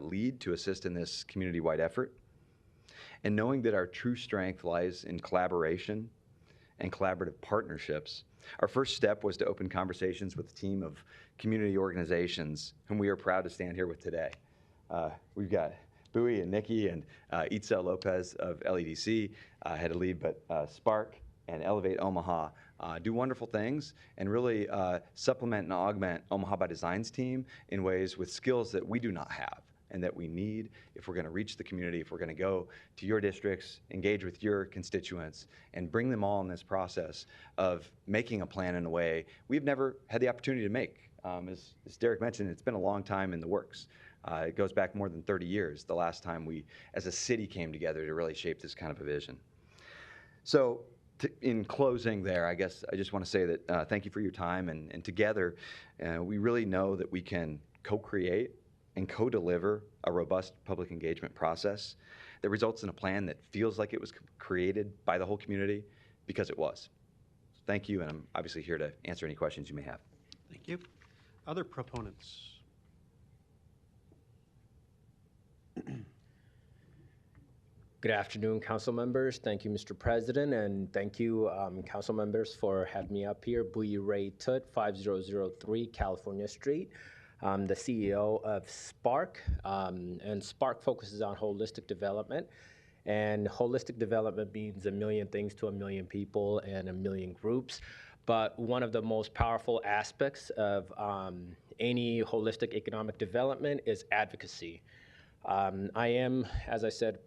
lead to assist in this community-wide effort. and knowing that our true strength lies in collaboration and collaborative partnerships, our first step was to open conversations with a team of community organizations whom we are proud to stand here with today. We've got Bowie and Nikki and Itzel Lopez of LEDC, had to leave, but Spark and Elevate Omaha do wonderful things and really supplement and augment Omaha by Design's team in ways with skills that we do not have and that we need if we're going to reach the community, if we're going to go to your districts, engage with your constituents, and bring them all in this process of making a plan in a way we've never had the opportunity to make. As Derek mentioned, it's been a long time in the works. It goes back more than 30 years, the last time we as a city came together to really shape this kind of a vision. So in closing there, I guess I just want to say that thank you for your time, and together we really know that we can co-create and co-deliver a robust public engagement process that results in a plan that feels like it was created by the whole community, because it was. Thank you, and I'm obviously here to answer any questions you may have. Thank you. Other proponents? Good afternoon, council members. Thank you, Mr. President, and thank you, council members, for having me up here. Bui Ray Tut, 5003 California Street. I'm the CEO of Spark, and Spark focuses on holistic development. And holistic development means a million things to a million people and a million groups. But one of the most powerful aspects of any holistic economic development is advocacy. I am, as I said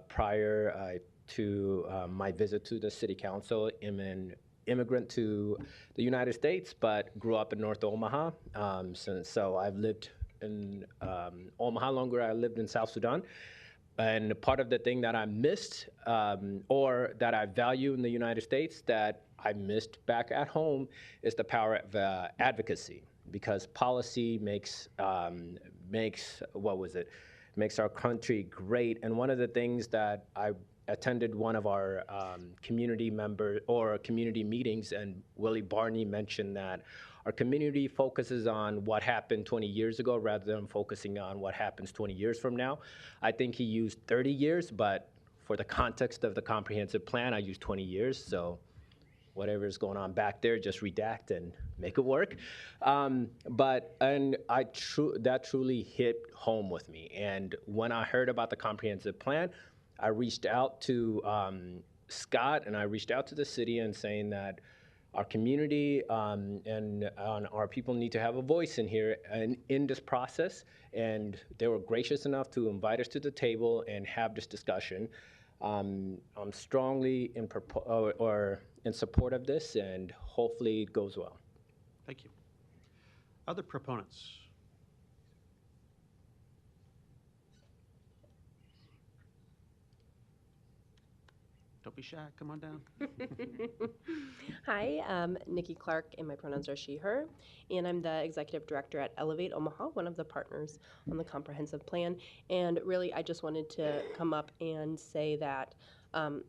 prior to my visit to the City Council, am an immigrant to the United States, but grew up in North Omaha. So I've lived in Omaha longer. I lived in South Sudan. And part of the thing that I missed or that I value in the United States that I missed back at home is the power of advocacy, because policy makes our country great. And one of the things that I attended one of our community meetings, and Willie Barney mentioned that our community focuses on what happened 20 years ago rather than focusing on what happens 20 years from now. I think he used 30 years, but for the context of the comprehensive plan, I used 20 years. So whatever's going on back there, just redact and make it work. That truly hit home with me. And when I heard about the comprehensive plan, I reached out to Scott, and I reached out to the city and saying that our community and our people need to have a voice in here and in this process. And they were gracious enough to invite us to the table and have this discussion. I'm strongly in support of this, and hopefully it goes well. Thank you. Other proponents? Don't be shy. Come on down. Hi, I'm Nikki Clark, and my pronouns are she, her, and I'm the executive director at Elevate Omaha, one of the partners on the comprehensive plan. And really, I just wanted to come up and say that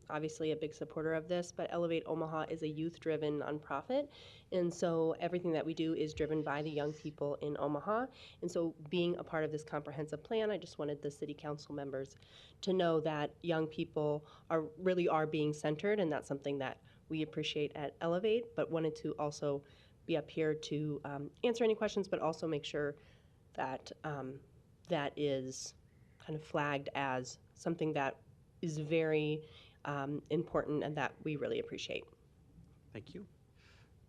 obviously a big supporter of this, but Elevate Omaha is a youth-driven nonprofit, and so everything that we do is driven by the young people in Omaha. And so being a part of this comprehensive plan, I just wanted the city council members to know that young people really are being centered, and that's something that we appreciate at Elevate, but wanted to also be up here to answer any questions, but also make sure that that is kind of flagged as something that is very important and that we really appreciate. Thank you.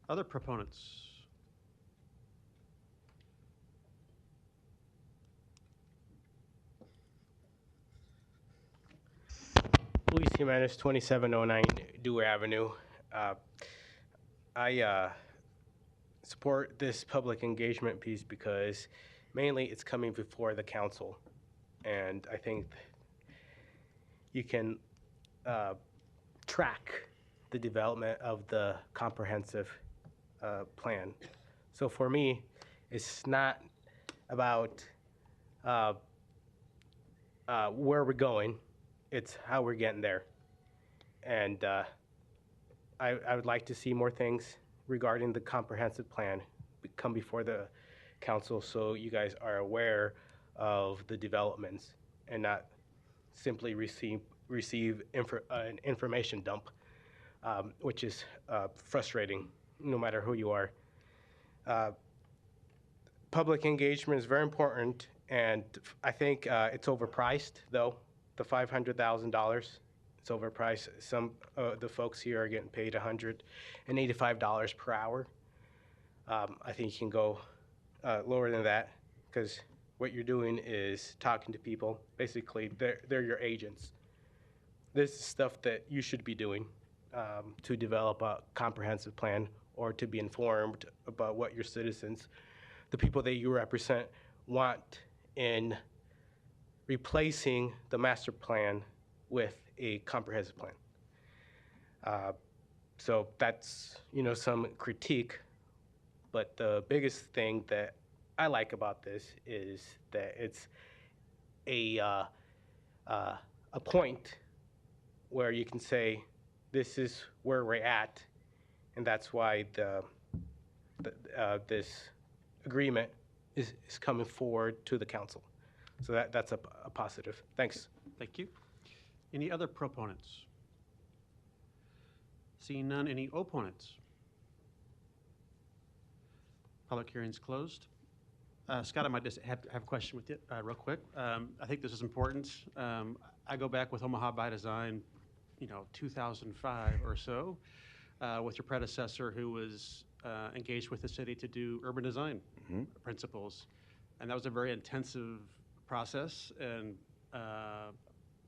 Other proponents? Luis Jimenez, 2709 Dewar Avenue. I support this public engagement piece because mainly it's coming before the council. And I think you can track the development of the comprehensive plan. So for me, it's not about where we're going, it's how we're getting there. And I would like to see more things regarding the comprehensive plan come before the council so you guys are aware of the developments and not simply receive receive an information dump, which is frustrating no matter who you are. Public engagement is very important, and I think it's overpriced, though. The $500,000, it's overpriced. Some the folks here are getting paid $185 per hour. I think you can go lower than that, because what you're doing is talking to people. Basically, they're your agents. This is stuff that you should be doing to develop a comprehensive plan or to be informed about what your citizens, the people that you represent, want in replacing the master plan with a comprehensive plan. So that's, some critique, but the biggest thing that I like about this is that it's a point where you can say, this is where we're at, and that's why this agreement is coming forward to the council. So that's a positive. Thanks. Thank you. Any other proponents? Seeing none, any opponents? Public hearing's closed. Scott, I might just have a question with you real quick. I think this is important. I go back with Omaha by Design, 2005 or so, with your predecessor who was engaged with the city to do urban design principles. And that was a very intensive process and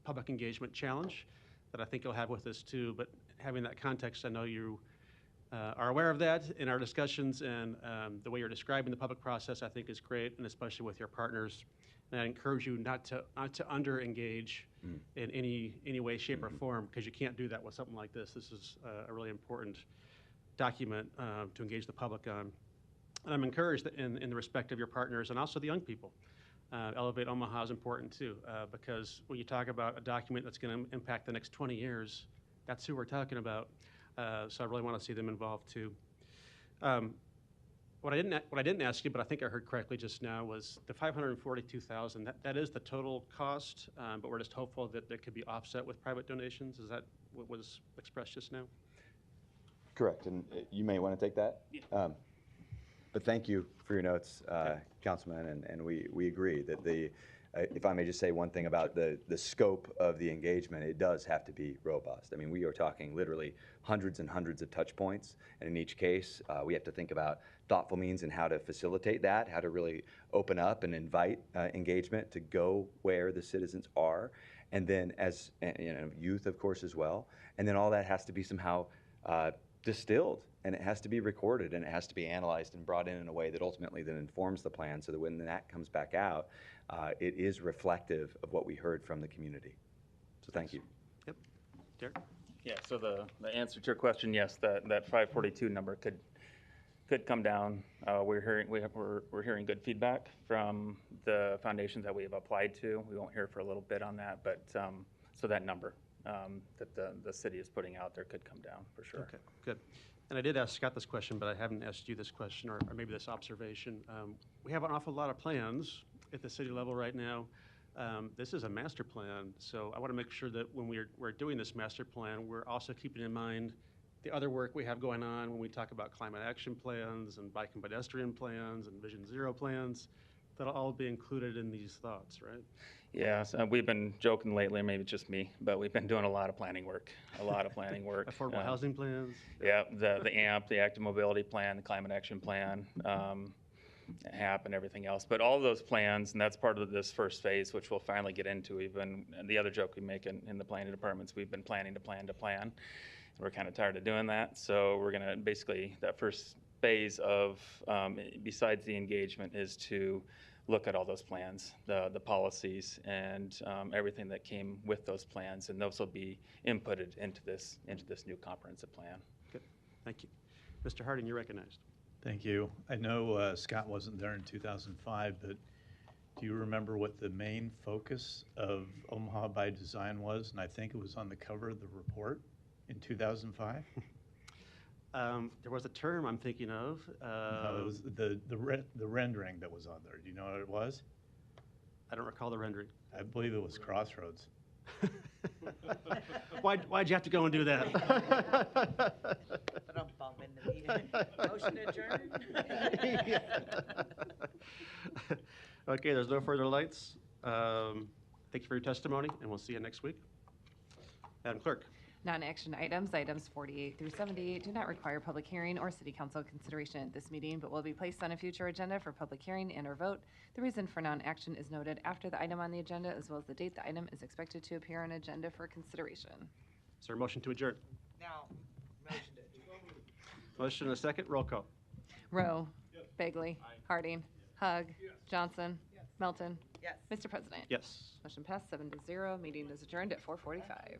public engagement challenge that I think you'll have with this too. But having that context, I know you are aware of that in our discussions, and the way you're describing the public process, I think is great, and especially with your partners. And I encourage you not to under-engage in any way, shape, or form, because you can't do that with something like this. This is a really important document to engage the public on. And I'm encouraged that in the respect of your partners and also the young people. Elevate Omaha is important too, because when you talk about a document that's going to impact the next 20 years, that's who we're talking about. So I really want to see them involved too. What I didn't ask you, but I think I heard correctly just now, was the $542,000. That is the total cost, but we're just hopeful that it could be offset with private donations. Is that what was expressed just now? Correct, and you may want to take that. Yeah. But thank you for your notes, Councilman, and we agree that if I may just say one thing about the scope of the engagement, it does have to be robust. I mean, we are talking literally hundreds and hundreds of touch points, and in each case, we have to think about thoughtful means and how to facilitate that, how to really open up and invite engagement to go where the citizens are, and then as youth, of course, as well, and then all that has to be somehow distilled, and it has to be recorded, and it has to be analyzed and brought in a way that ultimately then informs the plan, so that when that comes back out, it is reflective of what we heard from the community. So thank you. Yep. Derek? Yeah, so the answer to your question, yes, that 542 number could come down. We're hearing good feedback from the foundations that we have applied to. We won't hear for a little bit on that, but so that number that the city is putting out there could come down for sure. Okay, good. And I did ask Scott this question, but I haven't asked you this question or maybe this observation. We have an awful lot of plans at the city level right now. This is a master plan, so I want to make sure that when we're doing this master plan, we're also keeping in mind the other work we have going on when we talk about climate action plans and bike and pedestrian plans and Vision Zero plans. That'll all be included in these thoughts, right? Yeah, so we've been joking lately, maybe it's just me, but we've been doing a lot of planning work, Affordable housing plans? Yeah, the AMP, the Active Mobility Plan, the Climate Action Plan, HAP and everything else. But all of those plans, and that's part of this first phase, which we'll finally get into. And the other joke we make in the planning departments, we've been planning to plan to plan. We're kind of tired of doing that. So we're going to basically, that first phase of, besides the engagement, is to look at all those plans, the policies, and everything that came with those plans, and those will be inputted into this new comprehensive plan. Good, thank you. Mr. Harding, you're recognized. Thank you. I know Scott wasn't there in 2005, but do you remember what the main focus of Omaha by Design was? And I think it was on the cover of the report in 2005. There was a term I'm thinking of. No, it was the rendering that was on there. Do you know what it was? I don't recall the rendering. I believe it was Crossroads. Why'd you have to go and do that? But I'm bumping the meeting. Motion adjourned? Okay, there's no further lights. Thank you for your testimony, and we'll see you next week. Madam Clerk. Non-action items, items 48 through 78, do not require public hearing or city council consideration at this meeting, but will be placed on a future agenda for public hearing and/or vote. The reason for non-action is noted after the item on the agenda, as well as the date the item is expected to appear on agenda for consideration. Is there a motion to adjourn? Now, motion to Motion and a second. Roll call. Rowe. Bagley. Harding. Hug. Johnson. Melton. Yes. Mr. President. Yes. Motion passed 7-0. Meeting is adjourned at 4:45.